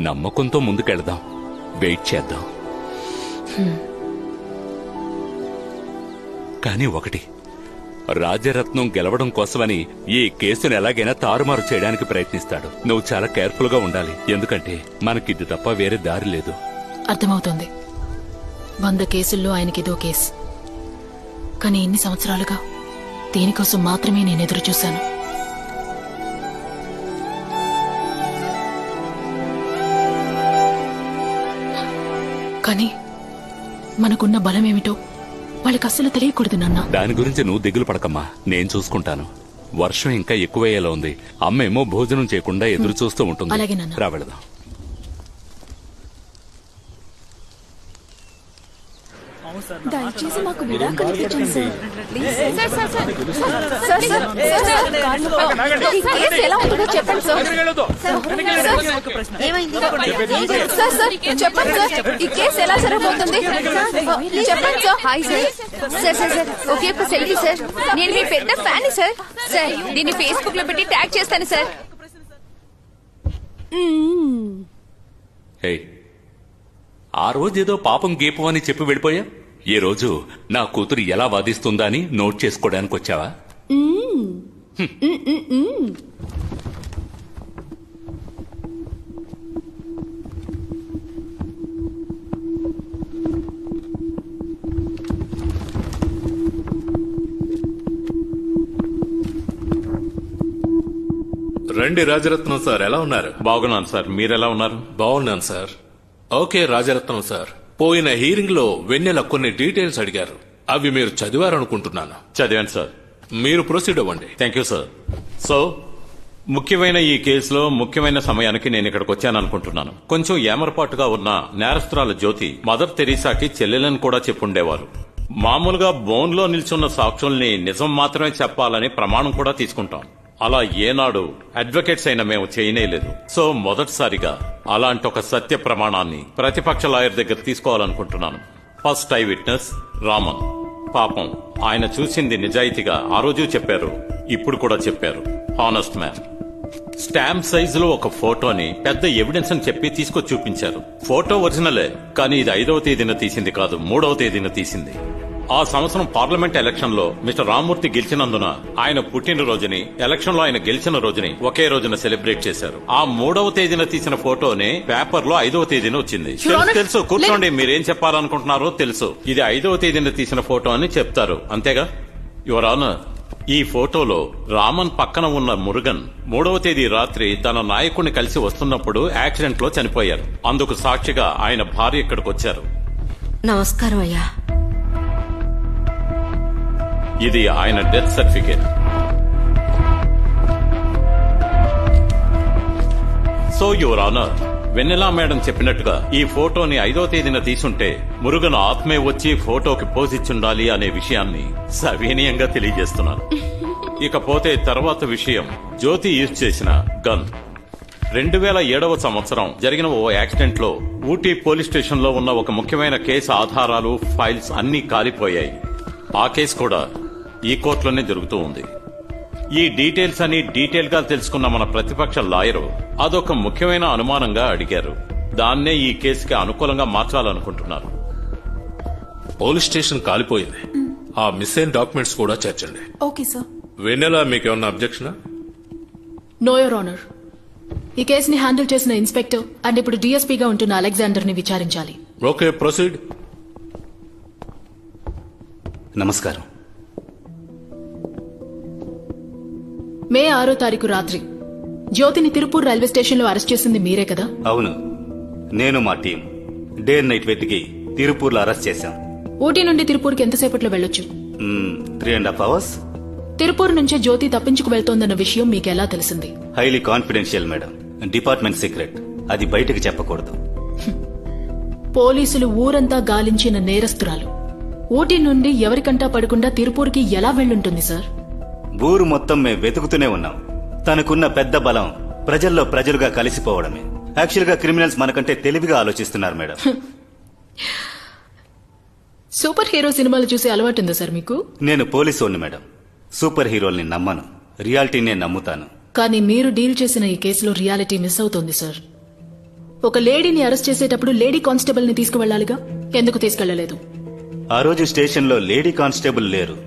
[SPEAKER 9] నమ్మకంతో ముందుకెళ్దాం, వెయిట్ చేద్దాం. కానీ ఒకటి, రాజరత్నం గెలవడం కోసమని ఈ కేసును ఎలాగైనా తారుమారు చేయడానికి ప్రయత్నిస్తాడు. నువ్వు చాలా కేర్ఫుల్ గా ఉండాలి, ఎందుకంటే మనకిది తప్ప వేరే దారి లేదు.
[SPEAKER 13] అర్థమవుతోంది. 100 కేసుల్లో ఆయనకిదో కేసు. కానీ ఇన్ని సంవత్సరాలుగా దీనికోసం మాత్రమే నేను ఎదురు చూశాను. కానీ మనకున్న బలమేమిటో వాళ్ళకి అస్సలు తెలియకూడదు నాన్న.
[SPEAKER 9] దాని గురించి నువ్వు దిగులు పడకమ్మా, నేను చూసుకుంటాను. వర్షం ఇంకా ఎక్కువయ్యేలా ఉంది. అమ్మేమో భోజనం చేయకుండా ఎదురు చూస్తూ ఉంటుంది.
[SPEAKER 13] అలాగే నాన్న.
[SPEAKER 9] రా వెళదాం.
[SPEAKER 2] దయచేసి మాకు విడాకులు ఇప్పించండి సార్. Please sir. సార్ ఈ కేసు ఎలా ఉంటుందో చెప్పండి సార్. సార్ చెప్పండి సార్, ఈ కేసు ఎలా జరగబోతుంది చెప్పండి సార్. Hi sir. ఓకే ఒక సెల్ఫీ సార్. నేను మీ పెద్ద ఫ్యాన్ సార్. సార్ దీన్ని ఫేస్బుక్ లో పెట్టి ట్యాగ్ చేస్తాను సార్.
[SPEAKER 9] హే, ఆ రోజు ఏదో పాపం గీపం అని చెప్పి వెళ్ళిపోయా. ఈ రోజు నా కూతురు ఎలా వాదిస్తుందా అని నోట్ చేసుకోవడానికి వచ్చావా?
[SPEAKER 12] రండి రాజరత్నం సార్, ఎలా ఉన్నారు?
[SPEAKER 14] బాగున్నాను సార్, మీరెలా ఉన్నారు?
[SPEAKER 12] బాగున్నాను సార్. ఓకే రాజరత్నం సార్, పోయిన హీరింగ్ లో వెన్నెల కొన్ని డీటెయిల్స్ అడిగారు. అవి మీరు చదివారనుకుంటున్నాను.
[SPEAKER 14] చదివాను సార్.
[SPEAKER 12] మీరు ప్రొసీడ్ అవ్వండి.
[SPEAKER 14] Thank you sir. సో ముఖ్యమైన ఈ కేసులో ముఖ్యమైన సమయానికి నేను ఇక్కడికి వచ్చాననుకుంటున్నాను. కొంచెం ఏమరపాటుగా ఉన్న నేరస్తురాలు జ్యోతి మదర్ తెరీసాకి చెల్లెలని కూడా చెప్పుండేవారు. మామూలుగా బోన్లో నిల్చున్న సాక్షుల్ని నిజం మాత్రమే చెప్పాలని ప్రమాణం కూడా తీసుకుంటాం. అలా ఏనాడు అడ్వకేట్స్ అయినా మేము చేయనేలేదు. సో మొదటిసారిగా అలాంటి ఒక సత్య ప్రమాణాన్ని ప్రతిపక్ష లాయర్ దగ్గర తీసుకోవాలనుకుంటున్నాను. First eye witness Raman. పాపం ఆయన చూసింది నిజాయితీగా ఆ రోజు చెప్పారు, ఇప్పుడు కూడా చెప్పారు. Honest man. స్టాంప్ సైజులో ఒక ఫోటోని పెద్ద ఎవిడెన్స్ అని చెప్పి తీసుకొచ్చి చూపించారు. ఫోటో ఒరిజినలే, కానీ ఇది 5వ తేదీన తీసింది కాదు, 3వ తేదీన తీసింది. ఆ సంవత్సరం పార్లమెంట్ ఎలక్షన్ లో మిస్టర్ రామ్మూర్తి గెలిచినందున ఆయన పుట్టినరోజుని, ఎలక్షన్ లో ఆయన గెలిచిన రోజుని ఒకే రోజున సెలబ్రేట్ చేశారు. ఆ 3వ తేదీన తీసిన ఫోటోనే పేపర్ లో 5వ తేదీన వచ్చింది. తెలుసు, కూర్చోండి. మీరేం చెప్పాలనుకుంటున్నారో తెలుసు. ఇది 5వ తేదీన తీసిన ఫోటో అని చెప్తారు, అంతేగా? యువర్ ఆనర్, ఈ ఫోటోలో రామన్ పక్కన ఉన్న మురుగన్ 3వ తేదీ రాత్రి తన నాయకుడిని కలిసి వస్తున్నప్పుడు యాక్సిడెంట్ లో చనిపోయారు. అందుకు సాక్షిగా ఆయన భార్య ఇక్కడికి వచ్చారు.
[SPEAKER 4] నమస్కారం అయ్యా.
[SPEAKER 14] ఇది ఆయన death certificate. So your honour, Vennela madam చెప్పినట్టుగా ఈ ఫోటోని 5వ తేదీన తీసుంటే మురుగన్ ఆత్మే వచ్చి ఫోటోకి పోజ్ ఇచ్చుండాలి అనే విషయాన్ని సవినీయంగా తెలియజేస్తున్నాను. ఇకపోతే తర్వాత విషయం, జ్యోతి యూజ్ చేసిన గన్. 2007వ సంవత్సరం జరిగిన ఓ యాక్సిడెంట్ లో ఊటీ పోలీస్ స్టేషన్ లో ఉన్న ఒక ముఖ్యమైన కేసు ఆధారాలు, ఫైల్స్ అన్నీ కాలిపోయాయి. ఆ కేసు కూడా ఈ కోర్టులోనే జరుగుతూ ఉంది. ఈ డీటెయిల్స్ అని డీటెయిల్ గా తెలుసుకున్న మన ప్రతిపక్ష లాయరు అదొక ముఖ్యమైన అనుమానంగా అడిగారు. దాన్నే ఈ కేసుకి అనుకూలంగా మార్చాలనుకుంటున్నారు.
[SPEAKER 12] పోలీస్ స్టేషన్ కాలిపోయింది. ఆ మిస్ అయిన డాక్యుమెంట్స్ కూడా చేర్చండి.
[SPEAKER 13] Okay sir.
[SPEAKER 12] వెన్నెల, మీకేమన్నా అబ్జెక్షనా?
[SPEAKER 13] No your honour. ఈ కేసుని హ్యాండిల్ చేసిన ఇన్స్పెక్టర్ అండ్ ఇప్పుడు డీఎస్పీగా ఉంటున్న అలెగ్జాండర్ ని విచారించాలి.
[SPEAKER 12] Okay, proceed.
[SPEAKER 5] నమస్కారం.
[SPEAKER 13] మే 6వ తారీఖు రాత్రి జ్యోతిని తిరుపూర్ రైల్వే స్టేషన్ లో అరెస్ట్ చేసింది మీరే కదా?
[SPEAKER 5] అవును, నేను మా టీం డే అండ్ నైట్ వెతికి తిరుపూర్లో అరెస్ట్ చేశాం.
[SPEAKER 13] ఊటీ నుండి తిరుపూర్కి ఎంతసేపట్లో వెళ్ళొచ్చు?
[SPEAKER 5] 3.5 hours.
[SPEAKER 13] తిరుపూర్ నుంచే జ్యోతి తప్పించుకు వెళ్తోందన్న విషయం మీకెలా తెలిసింది?
[SPEAKER 5] Highly confidential madam, department secret. అది బయటకు చెప్పకూడదు.
[SPEAKER 13] పోలీసులు ఊరంతా గాలించిన నేరస్తురాలు ఊటీ నుండి ఎవరికంటా పడకుండా తిరుపూర్కి ఎలా వెళ్ళుంటుంది సార్?
[SPEAKER 5] ఊరు మొత్తం మేము వెతుకుతూనే ఉన్నాం. తనకున్న పెద్ద బలం ప్రజల్లో ప్రజలుగా కలిసిపోవడమే. యాక్చువల్ గా క్రిమినల్స్ మనకంటే తెలివిగా ఆలోచిస్తున్నారు మేడం.
[SPEAKER 13] సూపర్ హీరో సినిమాలు చూసే అలవాటుందా సార్ మీకు?
[SPEAKER 5] నేను పోలీసోని మేడం. సూపర్ హీరోల్ని నమ్మను, రియాలిటీనే నమ్ముతాను.
[SPEAKER 13] కానీ మీరు డీల్ చేసిన ఈ కేసులో రియాలిటీ మిస్ అవుతోంది సార్. ఒక లేడీని అరెస్ట్ చేసేటప్పుడు లేడీ కానిస్టేబుల్ ని తీసుకువెళ్లాలిగా, ఎందుకు తీసుకెళ్లలేదు?
[SPEAKER 5] ఆ రోజు స్టేషన్ లో లేడీ కానిస్టేబుల్ లేరు.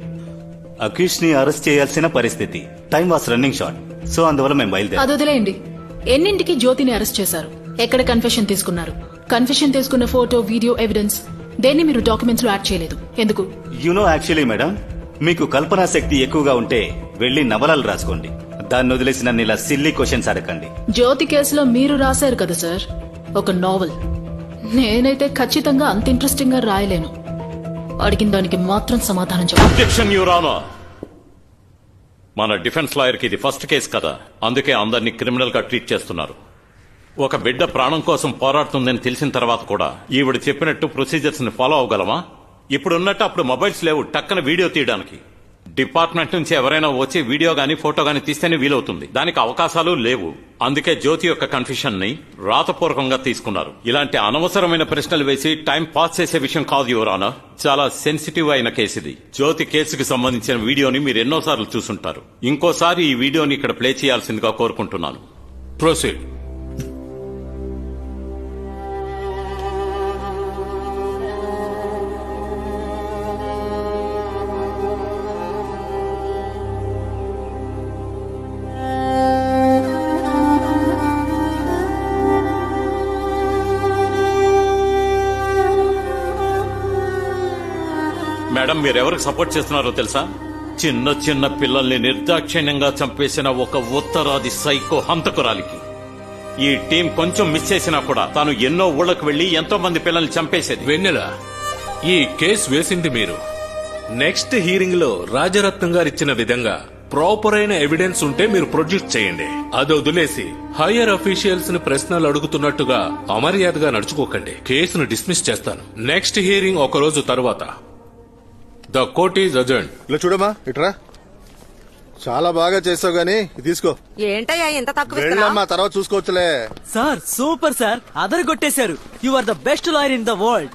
[SPEAKER 5] అక్యూజ్ ని అరెస్ట్ చేయాల్సిన పరిస్థితి. Time was running short. So అందువల్ల మేము బయలుదేరాం.
[SPEAKER 13] అది వదిలేయండి. ఎన్నింటికి జ్యోతిని అరెస్ట్ చేశారు? ఎక్కడ కన్ఫెషన్ తీసుకున్నారు? కన్ఫెషన్ తీసుకున్న ఫోటో, వీడియో ఎవిడెన్స్ దేన్ని మీరు డాక్యుమెంట్స్ లో యాడ్ చేయలేదు, ఎందుకు?
[SPEAKER 5] యాక్చువల్లీ మేడం, మీకు కల్పనా శక్తి ఎక్కువగా ఉంటే వెళ్లి నవలాలు రాసుకోండి. దాన్ని వదిలేసి నన్ను ఇలా సిల్లీ క్వశ్చన్స్ అడగండి.
[SPEAKER 13] జ్యోతి కేసులో మీరు రాశారు కదా సార్ ఒక నావెల్. నేనైతే ఖచ్చితంగా అంత ఇంట్రెస్టింగ్ గా రాయలేను. అడిగిన దానికి మాత్రం సమాధానం చెప్పండి.
[SPEAKER 14] Objection your honour. మన డిఫెన్స్ లాయర్ కి ఇది ఫస్ట్ కేసు కదా, అందుకే అందరినీ క్రిమినల్ గా ట్రీట్ చేస్తున్నారు. ఒక బిడ్డ ప్రాణం కోసం పోరాడుతుందని తెలిసిన తర్వాత కూడా ఈవిడ చెప్పినట్టు ప్రొసీజర్స్ ని ఫాలో అవగలమా? ఇప్పుడున్నట్టు అప్పుడు మొబైల్స్ లేవు టక్కన వీడియో తీయడానికి. డిపార్ట్మెంట్ నుంచి ఎవరైనా వచ్చి వీడియో గానీ ఫోటో గానీ తీస్తేనే వీలవుతుంది. దానికి అవకాశాలు లేవు. అందుకే జ్యోతి యొక్క కన్ఫ్యూషన్ ని రాతపూర్వకంగా తీసుకున్నారు. ఇలాంటి అనవసరమైన ప్రశ్నలు వేసి టైం పాస్ చేసే విషయం కాదు యువర్ ఆనర్. చాలా సెన్సిటివ్ అయిన కేసు ఇది. జ్యోతి కేసుకి సంబంధించిన వీడియోని మీరు ఎన్నోసార్లు చూసుంటారు. ఇంకోసారి ఈ వీడియోని ఇక్కడ ప్లే చేయాల్సిందిగా కోరుకుంటున్నాను.
[SPEAKER 12] ప్రొసీడ్.
[SPEAKER 14] మేడం, మీరెవరికి సపోర్ట్ చేస్తున్నారో తెలుసా? చిన్న చిన్న పిల్లల్ని నిర్దాక్షిణ్యంగా చంపేసిన ఒక ఉత్తరాది సైకో హంతకురాలికి. ఈ టీం కొంచెం మిస్ చేసినా కూడా తాను ఎన్నో ఊళ్ళకు వెళ్లి ఎంతో మంది పిల్లల్ని చంపేసేది.
[SPEAKER 12] వెన్నెల, ఈ కేసు వేసింది మీరు. నెక్స్ట్ హీరింగ్ లో రాజరత్నం గారు ఇచ్చిన విధంగా ప్రాపర్ అయిన ఎవిడెన్స్ ఉంటే మీరు ప్రొడ్యూస్ చేయండి. అది వదిలేసి హైయర్ అఫీషియల్స్ ని ప్రశ్నలు అడుగుతున్నట్టుగా అమర్యాదగా నడుచుకోకండి. కేసును డిస్మిస్ చేస్తాను. నెక్స్ట్ హీరింగ్ ఒక రోజు తర్వాత. The court is adjourned.
[SPEAKER 1] ఇలా చూడమ్మా, ఇట్రా. చాలా బాగా చేసావు గానీ తీసుకో.
[SPEAKER 4] ఏంటయ్యా ఇంత తక్కువ
[SPEAKER 1] వెళ్ళమ్మా, తర్వాత చూసుకోవచ్చులే.
[SPEAKER 6] సార్ సూపర్ సార్, అదరగొట్టేశారు. You are the best lawyer in the world.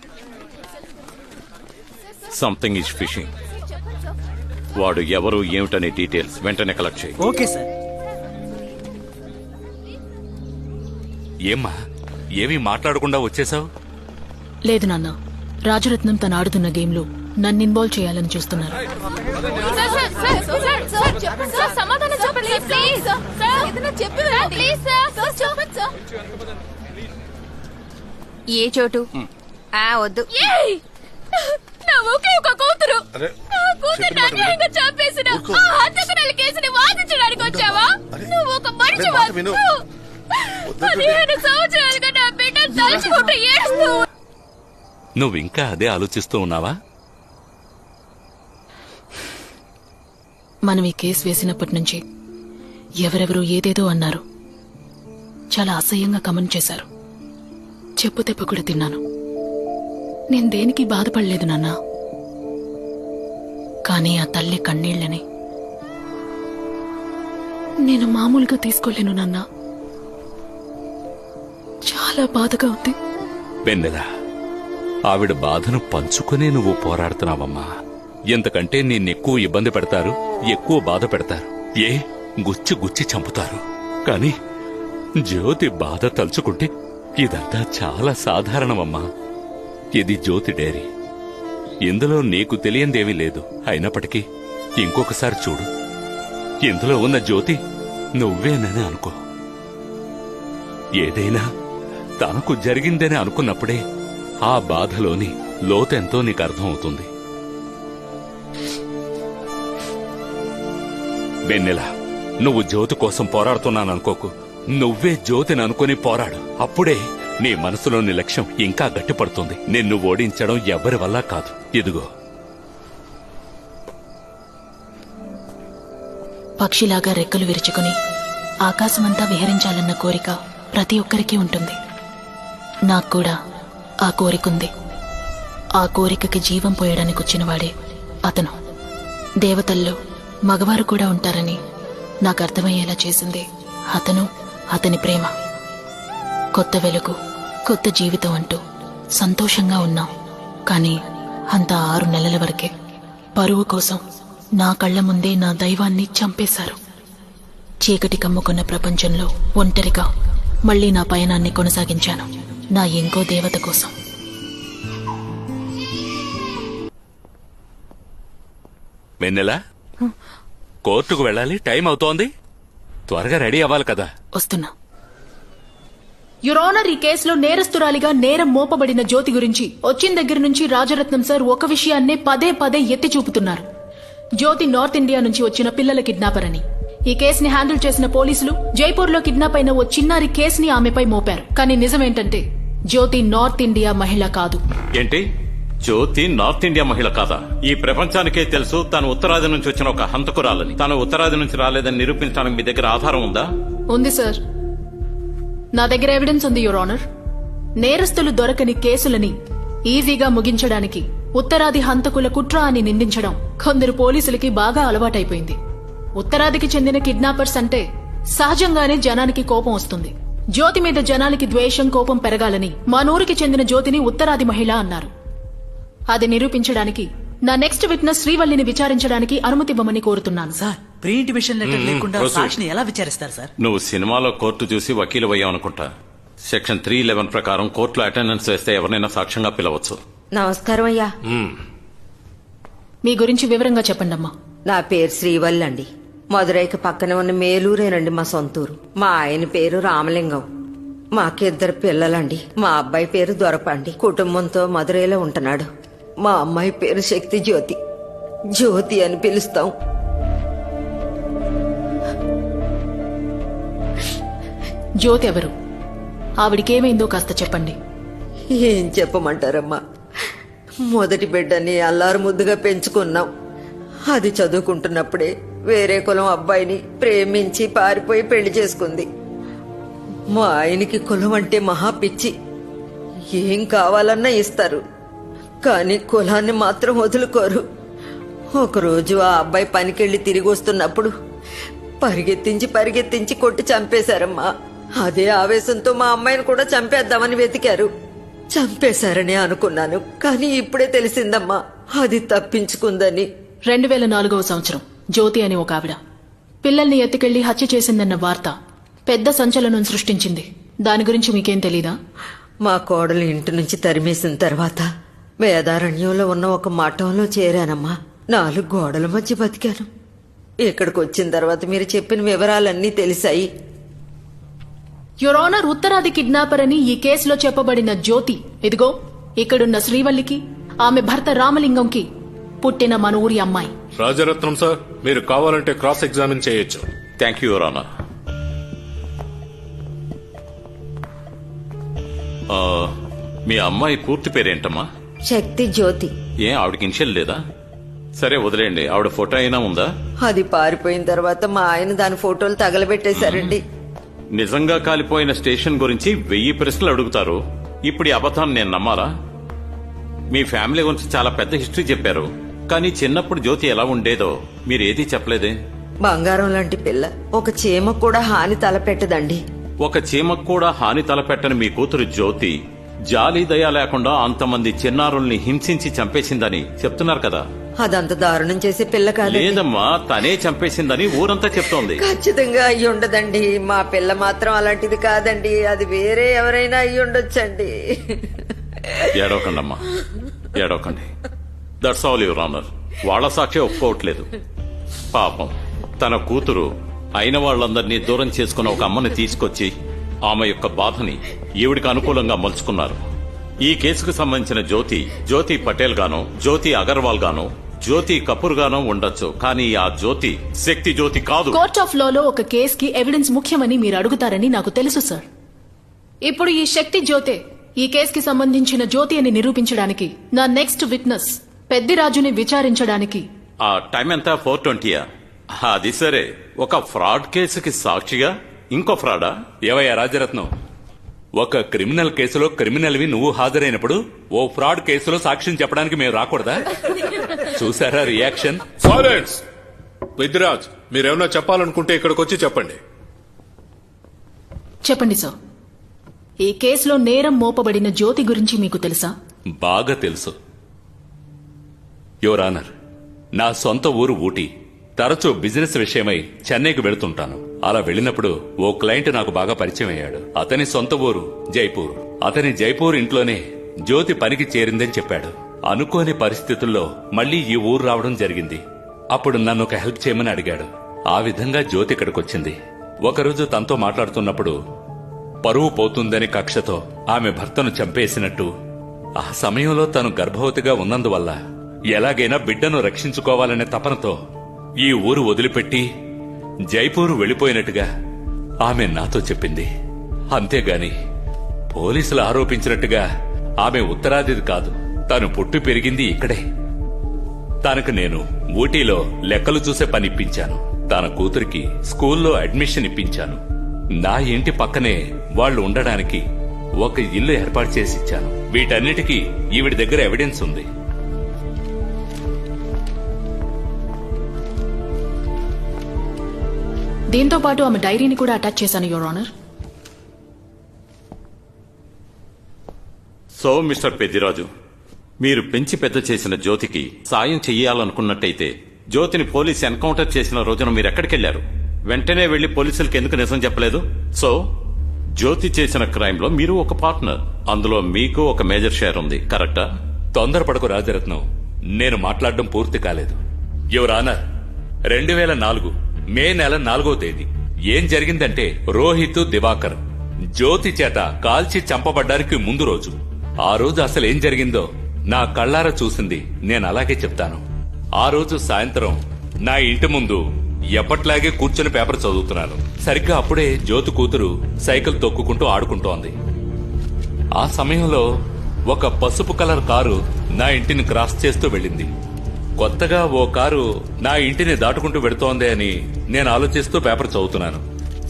[SPEAKER 14] Something is fishing. వాడు ఎవరు ఏమిటనే డీటెయిల్స్ వెంటనే కలెక్ట్ చేయి.
[SPEAKER 6] Okay sir.
[SPEAKER 9] ఏమ్మా, ఏమీ మాట్లాడకుండా వచ్చేసావు?
[SPEAKER 13] లేదు నాన్న, రాజరత్నం తను ఆడుతున్న గేమ్ లో నన్ను ఇన్వాల్వ్ చేయాలని చూస్తున్నారు.
[SPEAKER 2] ఏ చోటు? వద్దు. ఒకే ఒక కూతురు. నా కూతురు అన్యాయంగా చంపేసిన ఆ హత్యకురాలి కేసుని వాదించడానికి వచ్చావా? నువ్వు ఒక మనిషివా? 15 సంవత్సరాలుగా నా బిడ్డ తలుచుకుంటూ ఏడుస్తూ.
[SPEAKER 9] నువ్వు ఇంకా అదే ఆలోచిస్తూ ఉన్నావా?
[SPEAKER 13] మనం ఈ కేసు వేసినప్పటి నుంచి ఎవరెవరో ఏదేదో అన్నారు. చాలా అసహ్యంగా కమెంట్ చేశారు. చెప్పు దెబ్బ కూడా తిన్నాను. నేను దేనికి బాధపడలేదు నాన్నా. కానీ ఆ తల్లి కన్నీళ్లని నేను మామూలుగా తీసుకోలేను నాన్నా. చాలా బాధగా ఉంది.
[SPEAKER 9] వెన్నెల, ఆవిడ బాధను పంచుకునే నువ్వు పోరాడుతున్నావమ్మా. ఎంతకంటే నిన్నెక్కువ ఇబ్బంది పెడతారు, ఎక్కువ బాధ పెడతారు, గుచ్చి గుచ్చి చంపుతారు. కాని జ్యోతి బాధ తలుచుకుంటే ఇదంతా చాలా సాధారణమమ్మా. ఇది జ్యోతి డైరీ. ఇందులో నీకు తెలియందేమీ లేదు. అయినప్పటికీ ఇంకొకసారి చూడు. ఇందులో ఉన్న జ్యోతి నువ్వేనని అనుకో. ఏదైనా తనకు జరిగిందని అనుకున్నప్పుడే ఆ బాధలోని లోతెంతో నీకు అర్థమవుతుంది. వెన్నెల, నువ్వు జ్యోతి కోసం పోరాడుతున్నాననుకోకు. నువ్వే జ్యోతిని అనుకుని పోరాడు. అప్పుడే నీ మనసులోని లక్ష్యం ఇంకా గట్టిపడుతుంది. నిన్ను ఓడించడం ఎవరి వల్ల కాదు. ఇదిగో
[SPEAKER 13] పక్షిలాగా రెక్కలు విరుచుకుని ఆకాశమంతా విహరించాలన్న కోరిక ప్రతి ఒక్కరికి ఉంటుంది. నాకు కూడా ఆ కోరికుంది. ఆ కోరికకి జీవం పోయడానికి వచ్చినవాడే అతను. దేవతల్లో మగవారు కూడా ఉంటారని నాకు అర్థమయ్యేలా చేసింది అతను, అతని ప్రేమ. కొత్త వెలుగు, కొత్త జీవితం అంటూ సంతోషంగా ఉన్నాం. కానీ అంతా 6 నెలల వరకే. పరువు కోసం నా కళ్ల ముందే నా దైవాన్ని చంపేశారు. చీకటి కమ్ముకున్న ప్రపంచంలో ఒంటరిగా మళ్లీ నా పయనాన్ని కొనసాగించాను, నా ఇంకో దేవత కోసం.
[SPEAKER 9] వెన్నెల, కోర్టుకు వెళ్ళాలి, టైం అవుతోంది. త్వరగా రెడీ అవ్వాలి కదా.
[SPEAKER 13] వస్తున్నా.
[SPEAKER 2] యువర్ ఆనర్, ఈ కేసులో నేరస్తురాలిగా నేరం మోపబడిన జ్యోతి గురించి వచ్చిన దగ్గర నుంచి రాజరత్నం సార్ ఒక విషయాన్నే పదే పదే ఎత్తి చూపుతున్నారు. జ్యోతి నార్త్ ఇండియా నుంచి వచ్చిన పిల్లల కిడ్నాపర్ అని. ఈ కేసుని హ్యాండిల్ చేసిన పోలీసులు జైపూర్లో కిడ్నాప్ అయిన ఓ చిన్నారి కేసుని ఆమెపై మోపారు. కానీ నిజమేంటంటే జ్యోతి నార్త్ ఇండియా మహిళ కాదు.
[SPEAKER 14] ఏంటి? జ్యోతి నార్త్ ఇండియా మహిళ కాదా? ఈ ప్రపంచానికే తెలుసు తను ఉత్తరాది నుంచి వచ్చిన ఒక హంతకురాలని. తను ఉత్తరాది నుంచి రాలేదని నిరూపించడానికి మీ దగ్గర ఆధారం ఉందా?
[SPEAKER 2] ఉంది సార్, నా దగ్గర ఎవిడెన్స్ ఉంది యువర్ ఆనర్. నేరస్తులు దొరకని కేసులని ఈజీగా ముగించడానికి ఉత్తరాది హంతకుల కుట్ర అని నిందించడం కొందరు పోలీసులకి బాగా అలవాటైపోయింది. ఉత్తరాదికి చెందిన కిడ్నాపర్స్ అంటే సహజంగానే జనానికి కోపం వస్తుంది. జ్యోతి మీద జనానికి ద్వేషం, కోపం పెరగాలని మా నూరికి చెందిన జ్యోతిని ఉత్తరాది మహిళ అన్నారు. అది నిరూపించడానికి నా నెక్స్ట్ విట్నెస్ శ్రీవల్లిని విచారించడానికి అనుమతివ్వమని కోరుతున్నాను.
[SPEAKER 6] సార్, ప్రీ ఇంటిమేషన్ లెటర్ లేకుండా సాక్షిని ఎలా విచారిస్తారు సార్?
[SPEAKER 14] నువ్వు సినిమాలో కోర్టు చూసి వకీలు అయ్యావనుకుంటా. సెక్షన్ 311 ప్రకారం కోర్టులో అటెండెన్స్ వేస్తే ఎవరినైనా సాక్ష్యంగా పిలవచ్చు.
[SPEAKER 4] నమస్కారం అయ్యా.
[SPEAKER 2] మీ గురించి వివరంగా చెప్పండమ్మా.
[SPEAKER 4] నా పేరు శ్రీవల్లి అండి. మదురైకి పక్కనే ఉన్న మేలూరేనండి మా సొంతూరు. మా ఆయన పేరు రామలింగం. మాకిద్దరు పిల్లలండి. మా అబ్బాయి పేరు దొరపండి. కుటుంబంతో మదురైలో ఉంటున్నాడు. మా అమ్మాయి పేరు శక్తి జ్యోతి. జ్యోతి అని పిలుస్తాం.
[SPEAKER 2] జ్యోతి ఎవరు? ఆవిడికేమైందో కాస్త చెప్పండి.
[SPEAKER 4] ఏం చెప్పమంటారమ్మా, మొదటి బిడ్డని అల్లారు ముద్దుగా పెంచుకున్నాం. అది చదువుకుంటున్నప్పుడే వేరే కులం అబ్బాయిని ప్రేమించి పారిపోయి పెళ్లి చేసుకుంది. మా ఆయనకి కులం అంటే మహా పిచ్చి. ఏం కావాలన్నా ఇస్తారు, కానీ కులాన్ని మాత్రం వదులుకోరు. ఒకరోజు ఆ అబ్బాయి పనికెళ్లి తిరిగి వస్తున్నప్పుడు పరిగెత్తించి కొట్టి చంపేశారమ్మా. అదే ఆవేశంతో మా అమ్మాయిని కూడా చంపేద్దామని వెతికారు. చంపేశారని అనుకున్నాను, కానీ ఇప్పుడే తెలిసిందమ్మా అది తప్పించుకుందని.
[SPEAKER 2] 2004వ సంవత్సరం జ్యోతి అని ఒక ఆవిడ పిల్లల్ని ఎత్తుకెళ్లి హత్య చేసిందన్న వార్త పెద్ద సంచలనం సృష్టించింది. దాని గురించి మీకేం తెలీదా?
[SPEAKER 4] మా కోడలు ఇంటి నుంచి తరిమేసిన తర్వాత వేదారణ్యంలో ఉన్న ఒక మఠంలో చేరానమ్మా. 4 గోడల మధ్య బతికాను. ఇక్కడికి వచ్చిన తర్వాత మీరు చెప్పిన వివరాలన్నీ తెలిసాయి.
[SPEAKER 2] యువర్ ఆనర్, ఉత్తరాది కిడ్నాపర్ అని ఈ కేసులో చెప్పబడిన జ్యోతి ఇదిగో ఇక్కడున్న శ్రీవల్లికి, ఆమె భర్త రామలింగంకి పుట్టిన మన ఊరి అమ్మాయి.
[SPEAKER 12] రాజరత్నం సార్, మీరు కావాలంటే క్రాస్ ఎగ్జామిన్ చేయొచ్చు.
[SPEAKER 14] Thank you your honour. మీ అమ్మాయి పూర్తి పేరేంటమ్మా?
[SPEAKER 4] శక్తి జ్యోతి.
[SPEAKER 14] ఏ ఆవిడకి ఇన్షియల్ లేదా? సరే వదిలేండి. ఆవిడ ఫోటో అయినా ఉందా?
[SPEAKER 4] అది పారిపోయిన తర్వాత మా ఆయన దాని ఫోటోలు తగలబెట్టేశారండి.
[SPEAKER 14] నిజంగా కాలిపోయిన స్టేషన్ గురించి 1000 ప్రశ్నలు అడుగుతారు. ఇప్పుడు ఈ అబద్ధాన్ని నేను నమ్మాలా? మీ ఫ్యామిలీ గురించి చాలా పెద్ద హిస్టరీ చెప్పారు, కానీ చిన్నప్పుడు జ్యోతి ఎలా ఉండేదో మీరు ఏదీ చెప్పలేదే.
[SPEAKER 4] బంగారం లాంటి పిల్ల. ఒక చీమ కూడా హాని తలపెట్టదండి.
[SPEAKER 14] ఒక చీమకు కూడా హాని తలపెట్టని మీ కూతురు జ్యోతి జాలి దయ లేకుండా అంతమంది చిన్నారుల్ని హింసించి చంపేసిందని చెప్తున్నారు కదా.
[SPEAKER 4] అదంత దారుణం చేసే పిల్ల కాదు.
[SPEAKER 14] లేదమ్మా, తనే చంపేసిందని ఊరంతా చెప్తోంది.
[SPEAKER 4] ఖచ్చితంగా అయ్యి ఉండదండి. మా పిల్ల మాత్రం అలాంటిది కాదండి. అది వేరే ఎవరైనా అయ్యి ఉండొచ్చండి.
[SPEAKER 14] ఏడవకండమ్మా, ఏడవకండి. That's all your honour. వాళ్ల సాక్షి ఒప్పుకోవట్లేదు. పాపం తన కూతురు అయిన వాళ్లందరినీ దూరం చేసుకున్న ఒక అమ్మని తీసుకొచ్చి ఆమె యొక్క బాధని ఈవిడికి అనుకూలంగా మలుచుకున్నారు. ఈ కేసుకు సంబంధించిన జ్యోతి పటేల్ గానో, జ్యోతి అగర్వాల్ గానో, జ్యోతి కపూర్ గానో ఉండొచ్చు, కానీ ఆ జ్యోతి శక్తి జ్యోతి కాదు.
[SPEAKER 2] కోర్ట్ ఆఫ్ లాలో ఒక కేసుకి ఎవిడెన్స్ ముఖ్యమని మీరు అడుగుతారని నాకు తెలుసు సార్. ఇప్పుడు ఈ శక్తి జ్యోతే ఈ కేసుకి సంబంధించిన జ్యోతి అని నిరూపించడానికి నా నెక్స్ట్ విట్నెస్ పెద్దిరాజుని విచారించడానికి
[SPEAKER 14] ఆ టైం ఎంత? 4:20. అది సరే, ఒక ఫ్రాడ్ కేసుకి సాక్షిగా ఇంకో ఫ్రాడా?
[SPEAKER 9] ఏవయ్యా రాజరత్నం, ఒక క్రిమినల్ కేసులో క్రిమినల్వి నువ్వు హాజరైనప్పుడు ఓ ఫ్రాడ్ కేసులో సాక్ష్యం చెప్పడానికి మేము రాకూడదా? చూసారా రియాక్షన్?
[SPEAKER 12] సైలెన్స్. పెద్దిరాజ్, మీరేమన్నా చెప్పాలనుకుంటే ఇక్కడికి వచ్చి చెప్పండి.
[SPEAKER 13] చెప్పండి సార్, ఈ కేసులో నేరం మోపబడిన జ్యోతి గురించి మీకు తెలుసా?
[SPEAKER 9] బాగా తెలుసు యువర్ ఆనర్. నా సొంత ఊరు ఊటీ. తరచూ బిజినెస్ విషయమై చెన్నైకి వెళుతుంటాను. అలా వెళ్ళినప్పుడు ఓ క్లయింట్ నాకు బాగా పరిచయం అయ్యాడు. అతని సొంత ఊరు జైపూర్. అతని జైపూర్ ఇంట్లోనే జ్యోతి పనికి చేరిందని చెప్పాడు. అనుకోని పరిస్థితుల్లో మళ్లీ ఈ ఊరు రావడం జరిగింది. అప్పుడు నన్ను ఒక హెల్ప్ చేయమని అడిగాడు. ఆ విధంగా జ్యోతి ఇక్కడికొచ్చింది. ఒకరోజు తనతో మాట్లాడుతున్నప్పుడు పరువు పోతుందని కక్షతో ఆమె భర్తను చంపేసినట్టు, ఆ సమయంలో తను గర్భవతిగా ఉన్నందువల్ల ఎలాగైనా బిడ్డను రక్షించుకోవాలనే తపనతో ఈ ఊరు వదిలిపెట్టి జైపూరు వెళ్లిపోయినట్టుగా ఆమె నాతో చెప్పింది. అంతేగాని పోలీసులు ఆరోపించినట్టుగా ఆమె ఉత్తరాదిది కాదు. తాను పుట్టి పెరిగింది ఇక్కడే. తనకు నేను ఊటీలో లెక్కలు చూసే పని ఇప్పించాను. తన కూతురికి స్కూల్లో అడ్మిషన్ ఇప్పించాను. నా ఇంటి పక్కనే వాళ్లు ఉండడానికి ఒక ఇల్లు ఏర్పాటు చేసి ఇచ్చాను. వీటన్నిటికీ ఈవిడి దగ్గర ఎవిడెన్స్ ఉంది.
[SPEAKER 13] దీంతో పాటు ఆమె డైరీని కూడా అటాచ్ చేశాను your honour.
[SPEAKER 14] So mister Peddiraju, మీరు పెంచి పెద్ద చేసిన జ్యోతికి సాయం చెయ్యాలనుకున్నట్టయితే జ్యోతిని పోలీస్ ఎన్కౌంటర్ చేసిన రోజున మీరు ఎక్కడికెళ్లారు? వెంటనే వెళ్లి పోలీసులకు ఎందుకు నిజం చెప్పలేదు? సో జ్యోతి చేసిన క్రైమ్ లో మీరు ఒక పార్ట్నర్. అందులో మీకు ఒక మేజర్ షేర్ ఉంది, కరెక్టా?
[SPEAKER 9] తొందరపడకు రాజరత్నం, నేను మాట్లాడడం పూర్తి కాలేదు. యువర్ ఆనర్, 2004 మే నెల 4వ తేదీ ఏం జరిగిందంటే, రోహిత్ దివాకర్ జ్యోతి చేత కాల్చి చంపబడ్డానికి ముందు రోజు. ఆ రోజు అసలు ఏం జరిగిందో నా కళ్ళారా చూసింది నేను అలాగే చెప్తాను. ఆ రోజు సాయంత్రం నా ఇంటి ముందు ఎప్పట్లాగే కూర్చొని పేపర్ చదువుతున్నాను. సరిగ్గా అప్పుడే జ్యోతి కూతురు సైకిల్ తొక్కుకుంటూ ఆడుకుంటోంది. ఆ సమయంలో ఒక పసుపు కలర్ కారు నా ఇంటిని క్రాస్ చేస్తూ వెళ్ళింది. కొత్తగా ఓ కారు నా ఇంటిని దాటుకుంటూ వెడుతోంది అని నేను ఆలోచిస్తూ పేపర్ చదువుతున్నాను.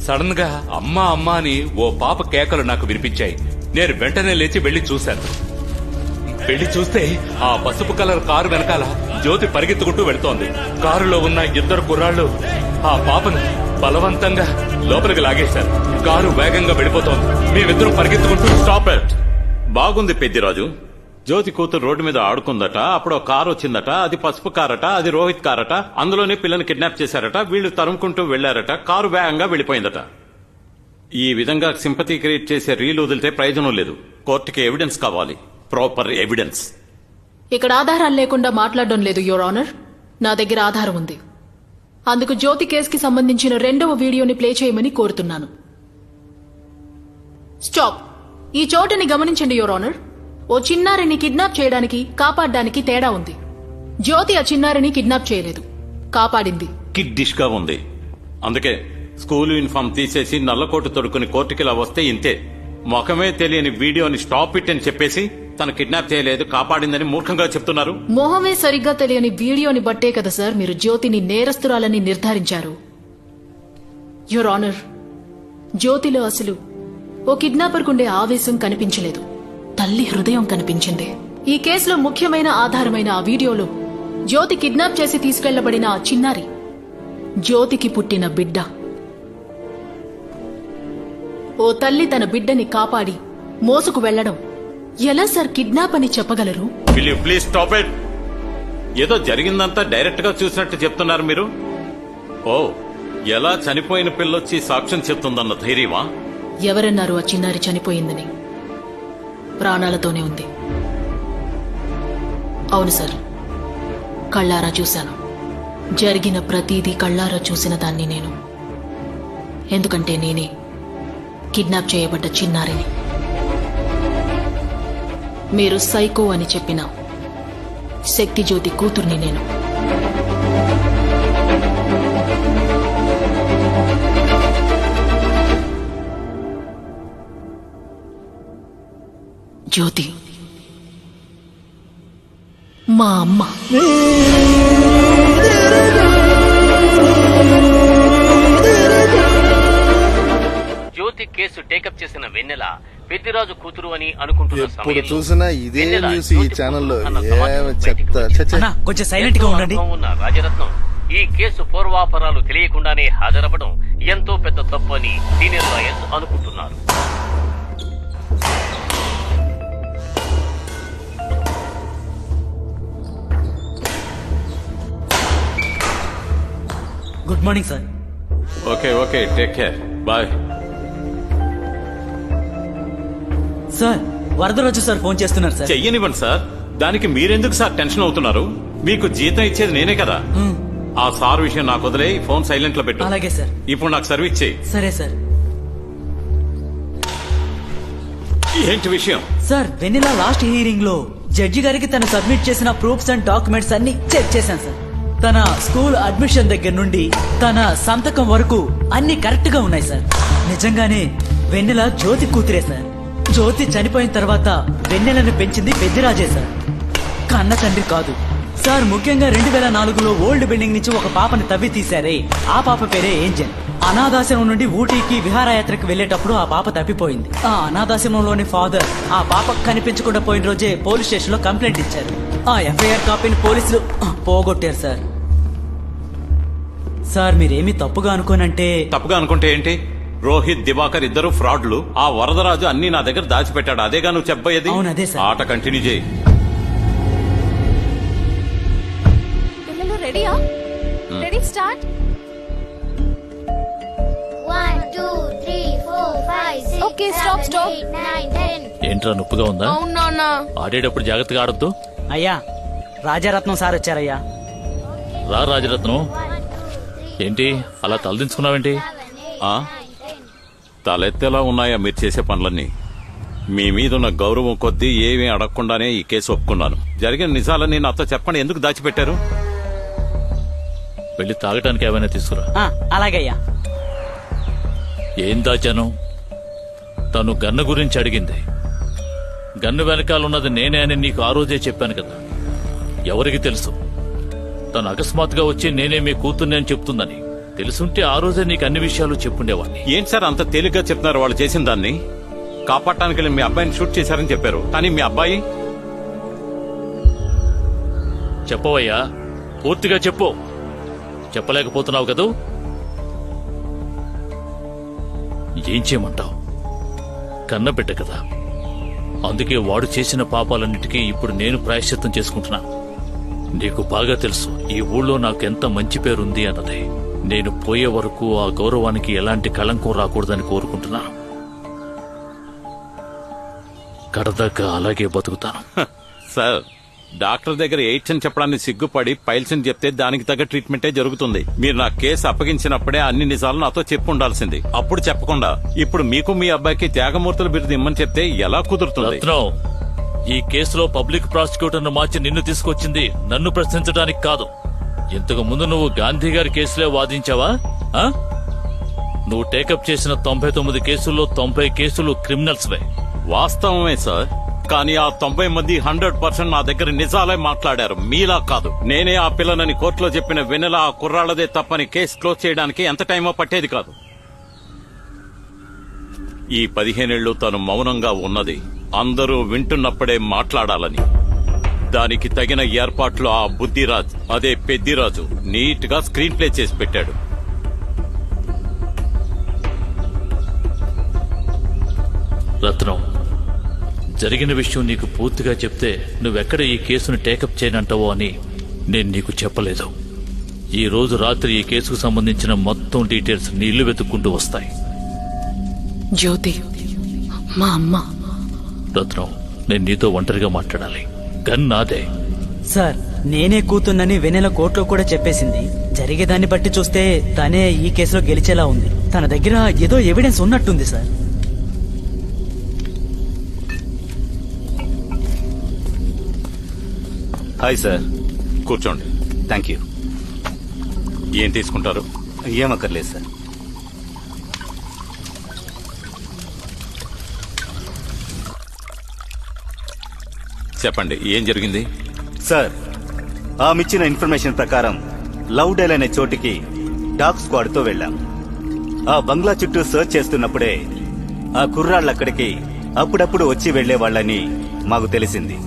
[SPEAKER 9] సడన్ గా అమ్మా అమ్మా అని ఓ పాప కేకలు నాకు వినిపించాయి. నేను వెంటనే లేచి వెళ్లి చూశాను. వెళ్లి చూస్తే ఆ పసుపు కలర్ కారు వెనకాల జ్యోతి పరిగెత్తుకుంటూ వెళుతోంది. కారులో ఉన్న 2 కుర్రాళ్లు ఆ పాపను బలవంతంగా లోపలికి లాగేశారు. కారు వేగంగా వెళ్ళిపోతోంది. మేమిద్దరం పరిగెత్తుకుంటూ
[SPEAKER 14] స్టాప్ ఇట్. బాగుంది పెద్దిరాజు. జ్యోతి కూతురు రోడ్డు మీద ఆడుకుందట, అప్పుడు కారు వచ్చిందట, అది పసుపు కారట, అది రోహిత్ కారట, అందులోనే పిల్లని కిడ్నాప్ చేశారట, వీళ్లు తరుముకుంటూ వెళ్లారట, కారు వేగంగా వెళ్లిపోయిందట. ఈ విధంగా సింపతి క్రియేట్ చేసే రీల్ వదిలితే ప్రయోజనం లేదు. కోర్టుకి ఎవిడెన్స్ కావాలి, ప్రాపర్ ఎవిడెన్స్.
[SPEAKER 13] ఇక్కడ ఆధారాలు లేకుండా మాట్లాడడం లేదు యువర్ ఆనర్. నా దగ్గర ఆధారం ఉంది. అందుకు జ్యోతి కేసుకి సంబంధించిన 2వ వీడియోని ప్లే చేయమని కోరుతున్నాను. స్టాప్. ఈ చోటని గమనించండి యువర్ ఆనర్. ఓ చిన్నారిని కిడ్నాప్ చేయడానికి కాపాడడానికి తేడా ఉంది. జ్యోతి ఆ చిన్నారిని కిడ్నాప్ చేయలేదు, కాపాడింది.
[SPEAKER 14] కిడ్ డిష్ గా ఉంది. అందుకే స్కూల్ యూనిఫామ్ తీసేసి నల్లకోటు తొడుక్కుని కోర్టుకిలా వస్తే ఇంతే. ముఖమే తెలియని వీడియోని స్టాప్ ఇట్ అని చెప్పేసి తను కిడ్నాప్ చేయలేదు, కాపాడిందని మూర్ఖంగా చెప్తున్నారు.
[SPEAKER 13] మొహమే సరిగ్గా తెలియని వీడియోని బట్టే కదా సార్ మీరు జ్యోతిని నేరస్తురాలని నిర్ధారించారు. యువర్ ఆనర్, జ్యోతిలో అసలు ఓ కిడ్నాపర్ కుండే ఆవేశం కనిపించలేదు, తల్లి హృదయం కనిపించింది. ఈ కేసులో ముఖ్యమైన ఆధారమైన ఆ వీడియోలో జ్యోతి కిడ్నాప్ చేసి తీసుకెళ్లబడిన ఆ చిన్నారి జ్యోతికి పుట్టిన బిడ్డ. ఓ తల్లి తన బిడ్డని కాపాడి మోసుకు వెళ్లడం ఎలా సార్ కిడ్నాప్ అని చెప్పగలరు?
[SPEAKER 14] Will you please stop it. ఏదో జరిగిందంతా డైరెక్ట్ గా చూసినట్టు చెప్తున్నారు మీరు. ఓ, ఎలా చనిపోయిన పిల్లొచ్చి సాక్ష్యం చెప్తుందన్న ధైర్యమా?
[SPEAKER 13] ఎవరన్నారు ఆ చిన్నారి చనిపోయిందని? ప్రాణాలతోనే ఉంది. అవును సార్, కళ్ళారా చూశాను. జరిగిన ప్రతీదీ కళ్ళారా చూసిన దాన్ని నేను. ఎందుకంటే నేనే కిడ్నాప్ చేయబడ్డ చిన్నారిని. మీరు సైకో అని చెప్పిన శక్తి జ్యోతి కూతుర్ని నేను. జ్యోతి మా అమ్మ.
[SPEAKER 8] వెన్నెల పెద్దిరాజు కూతురు అని అనుకుంటున్న
[SPEAKER 1] ఎప్పుడు
[SPEAKER 8] సమయంలో
[SPEAKER 1] చూసినా ఇదే
[SPEAKER 8] వెన్నెల
[SPEAKER 1] న్యూస్ ఈ
[SPEAKER 8] జ్యోతి
[SPEAKER 1] ఛానల్లో
[SPEAKER 8] కూతురు అన్న సమాచారం బయటికి వచ్చింది.
[SPEAKER 6] కొంచెం సైలెంట్ గా ఉండండి.
[SPEAKER 8] ఎంతో అనుభవం ఉన్న రాజరత్నం ఈ కేసు పూర్వాపరాలు తెలియకుండానే హాజరవ్వడం ఎంతో పెద్ద తప్పు అని సీనియర్ లాయర్స్ అనుకుంటున్నారు.
[SPEAKER 6] Good morning sir.
[SPEAKER 14] Okay okay take care bye.
[SPEAKER 6] Sir Varadaraju sir phone చేస్తున్నారు సార్.
[SPEAKER 14] చెయ్యనివ్వండి సార్. దానికి మీరెందుకు సార్ టెన్షన్ అవుతున్నారు? మీకు జీతం ఇచ్చేది నేనే కదా. ఆ సార్ విషయం నాకు వదిలే, ఫోన్ సైలెంట్ లో పెట్టు.
[SPEAKER 6] అలాగే సార్.
[SPEAKER 14] ఇప్పుడు నాకు సర్వీస్ చేయి.
[SPEAKER 6] సరే సార్.
[SPEAKER 14] ఏంటి విషయం?
[SPEAKER 6] సార్ వెన్నెల లాస్ట్ హియరింగ్ లో జడ్జి గారికి తను సబ్మిట్ చేసిన ప్రూఫ్స్ అండ్ డాక్యుమెంట్స్ అన్ని చెక్ చేశాను సార్. తన స్కూల్ అడ్మిషన్ దగ్గర నుండి తన సంతకం వరకు అన్ని కరెక్ట్ గా ఉన్నాయి సార్. నిజంగానే వెన్నెల జ్యోతి కూతురే సార్. జ్యోతి చనిపోయిన తర్వాత వెన్నెలను పెంచింది పెద్దిరాజే సార్, కన్న తండ్రి కాదు సార్. ముఖ్యంగా 2004లో ఓల్డ్ బిల్డింగ్ నుంచి ఒక పాపని తవ్వి తీశారే, ఆ పాప పేరే ఏంజెల్. అనాథాశ్రమం నుండి ఊటీకి విహారయాత్రకు వెళ్లేటప్పుడు ఆ పాప తప్పిపోయింది. ఆ అనాథాశ్రమంలోని ఫాదర్ ఆ పాప కనిపించకుండా పోయిన రోజే పోలీస్ స్టేషన్ లో కంప్లైంట్ ఇచ్చారు. ఆ ఎఫ్ఐఆర్ కాపీని పోలీసులు పోగొట్టారు సార్. సార్ మీరేమీ తప్పుగా అనుకోనంటే.
[SPEAKER 14] తప్పుగా అనుకుంటే ఏంటి? రోహిత్, దివాకర్ ఇద్దరు ఫ్రాడ్లు. ఆ వరదరాజు అన్ని నా దగ్గర దాచిపెట్టాడు. అదేగా నువ్వు చెప్పబోయేది?
[SPEAKER 6] అవును, అదే సార్.
[SPEAKER 14] ఆట కంటిన్యూ చేయి.
[SPEAKER 2] పిల్లలు రెడీయా? Ready start.
[SPEAKER 15] 1 2 3 4 5 6
[SPEAKER 2] okay stop stop.
[SPEAKER 15] 8 9 10.
[SPEAKER 11] ఏంట్రా నొప్పిగా ఉందా?
[SPEAKER 2] అవునా?
[SPEAKER 11] ఆడేటప్పుడు జాగ్రత్తగా ఆడొద్దు.
[SPEAKER 6] అయ్యా రాజారత్నం సార్ వచ్చారయ్యా.
[SPEAKER 11] రా రాజరత్నం. ఏంటి అలా తలదించుకున్నావేంటి?
[SPEAKER 14] తలెత్తేలా ఉన్నాయా మీరు చేసే పనులన్నీ? మీ మీదున్న గౌరవం కొద్దీ ఏమీ అడగకుండానే ఈ కేసు ఒప్పుకున్నాను. జరిగిన నిజాలన్నీ నాతో చెప్పండి. ఎందుకు దాచిపెట్టారు?
[SPEAKER 11] వెళ్ళి తాగటానికి ఏమైనా తీసుకురా.
[SPEAKER 6] అలాగయ్యా.
[SPEAKER 11] ఏం దాచాను? తను గన్ను గురించి అడిగింది. గన్ను వెనకాలన్నది నేనే అని నీకు ఆ రోజే చెప్పాను కదా. ఎవరికి తెలుసు? తను అకస్మాత్తుగా వచ్చి నేనే మీ కూతుర్ని అని చెప్తుందని తెలుసుంటే ఆ రోజే నీకు అన్ని విషయాలు చెప్పుండేవాడిని.
[SPEAKER 14] ఏంటి సార్ అంత తేలిగ్గా చెప్తున్నారు? వాళ్ళు చేసిన దాన్ని కాపాడటానికి వెళ్ళి మీ అబ్బాయిని షూట్ చేశారని చెప్పారు. కానీ మీ అబ్బాయి
[SPEAKER 11] చెప్పవయ్యా, పూర్తిగా చెప్పు. చెప్పలేకపోతున్నావు కదూ? ఏం చేయమంటావు? కన్నబిడ్డ కదా. అందుకే వాడు చేసిన పాపాలన్నిటికీ ఇప్పుడు నేను ప్రాయశ్చిత్తం చేసుకుంటున్నా. నీకు బాగా తెలుసు ఈ ఊళ్ళో నాకు ఎంత మంచి పేరుంది అన్నది. నేను పోయే వరకు ఆ గౌరవానికి ఎలాంటి కళంకం రాకూడదని కోరుకుంటున్నాను. కడదాకా అలాగే బతుకుతాను.
[SPEAKER 14] సార్, డాక్టర్ దగ్గర ఎయిడ్స్ అని చెప్పడానికి సిగ్గుపడి పైల్స్ అని చెప్తే దానికి తగ్గ ట్రీట్మెంటే జరుగుతుంది. మీరు నా కేసు అప్పగించినప్పుడే అన్ని నిజాలు నాతో చెప్పు ఉండాల్సింది. అప్పుడు చెప్పకుండా ఇప్పుడు మీకు మీ అబ్బాయికి త్యాగమూర్తుల బిరుదు ఇమ్మని చెప్తే ఎలా కుదురుతుంది?
[SPEAKER 11] రత్నం, ఈ కేసులో పబ్లిక్ ప్రాసిక్యూటర్ను మార్చి నిన్ను తీసుకొచ్చింది నన్ను ప్రశ్నించడానికి కాదు. ఇంతకు ముందు నువ్వు గాంధీ గారి కేసులే వాదించావా? నువ్వు టేకప్ చేసిన 99 కేసుల్లో 90 కేసులు క్రిమినల్స్వే.
[SPEAKER 14] వాస్తవమే సార్. కానీ ఆ 90 మంది 100% నా దగ్గర నిజాలే మాట్లాడారు, మీలా కాదు. నేనే ఆ పిల్లనని కోర్టులో చెప్పిన వెన్నెల ఆ కుర్రాళ్లదే తప్పని కేసు క్లోజ్ చేయడానికి ఎంత టైమో పట్టేది కాదు. ఈ 15 ఏళ్లు తను మౌనంగా ఉన్నది అందరూ వింటున్నప్పుడే మాట్లాడాలని. దానికి తగిన ఏర్పాట్లు ఆ బుద్ధిరాజ్, అదే పెద్దిరాజు నీట్ గా స్క్రీన్ ప్లే చేసి పెట్టాడు.
[SPEAKER 11] రత్నం, జరిగిన విషయం నీకు పూర్తిగా చెప్తే నువ్వెక్కడ ఈ కేసును టేకప్ చేయనంటావో అని నేను నీకు చెప్పలేదు. ఈ రోజు రాత్రి ఈ కేసుకు సంబంధించిన మొత్తం డీటెయిల్స్ నీ ఇల్లు వెతుక్కుంటూ వస్తాయి.
[SPEAKER 13] జ్యోతి మా అమ్మ.
[SPEAKER 11] రత్నం, నేను నీతో ఒంటరిగా మాట్లాడాలి. గన్ నాదే.
[SPEAKER 6] సార్ నేనే కూతున్నని వెన్నెల కోర్టులో కూడా చెప్పేసింది. జరిగేదాన్ని బట్టి చూస్తే తనే ఈ కేసులో గెలిచేలా ఉంది. తన దగ్గర ఏదో ఎవిడెన్స్ ఉన్నట్టుంది సార్.
[SPEAKER 5] Hi sir.
[SPEAKER 14] కూర్చోండి.
[SPEAKER 5] Thank you.
[SPEAKER 14] ఏం తీసుకుంటారు?
[SPEAKER 5] ఏమక్కర్లేదు సార్.
[SPEAKER 14] చెప్పండి, ఏం జరిగింది?
[SPEAKER 5] సార్, ఆమెచ్చిన ఇన్ఫర్మేషన్ ప్రకారం లౌడెల్ అనే చోటికి డాగ్ స్క్వాడ్ తో వెళ్ళాం. ఆ బంగ్లా చుట్టూ సర్చ్ చేస్తున్నప్పుడే ఆ కుర్రాళ్ళక్కడికి అప్పుడప్పుడు వచ్చి వెళ్లేవాళ్లని మాకు తెలిసింది.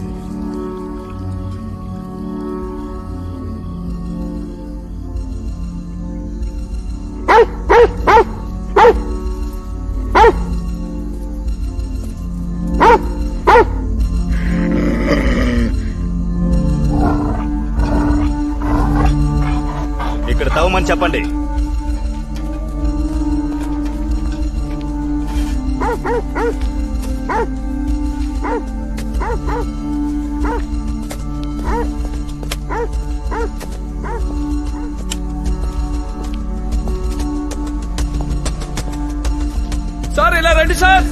[SPEAKER 5] ఇక్కడ తవ్వమని చెప్పండి.
[SPEAKER 7] సార్ ఇలా రండి సార్.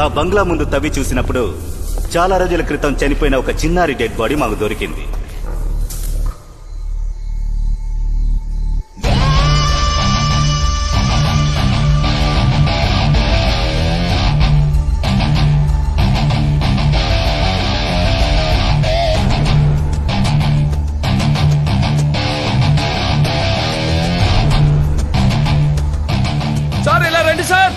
[SPEAKER 5] ఆ బంగ్లా ముందు తవ్వి చూసినప్పుడు చాలా రోజుల క్రితం చనిపోయిన ఒక చిన్నారి డెడ్ బాడీ మాకు దొరికింది.
[SPEAKER 7] సార్ ఇలా రండి సార్.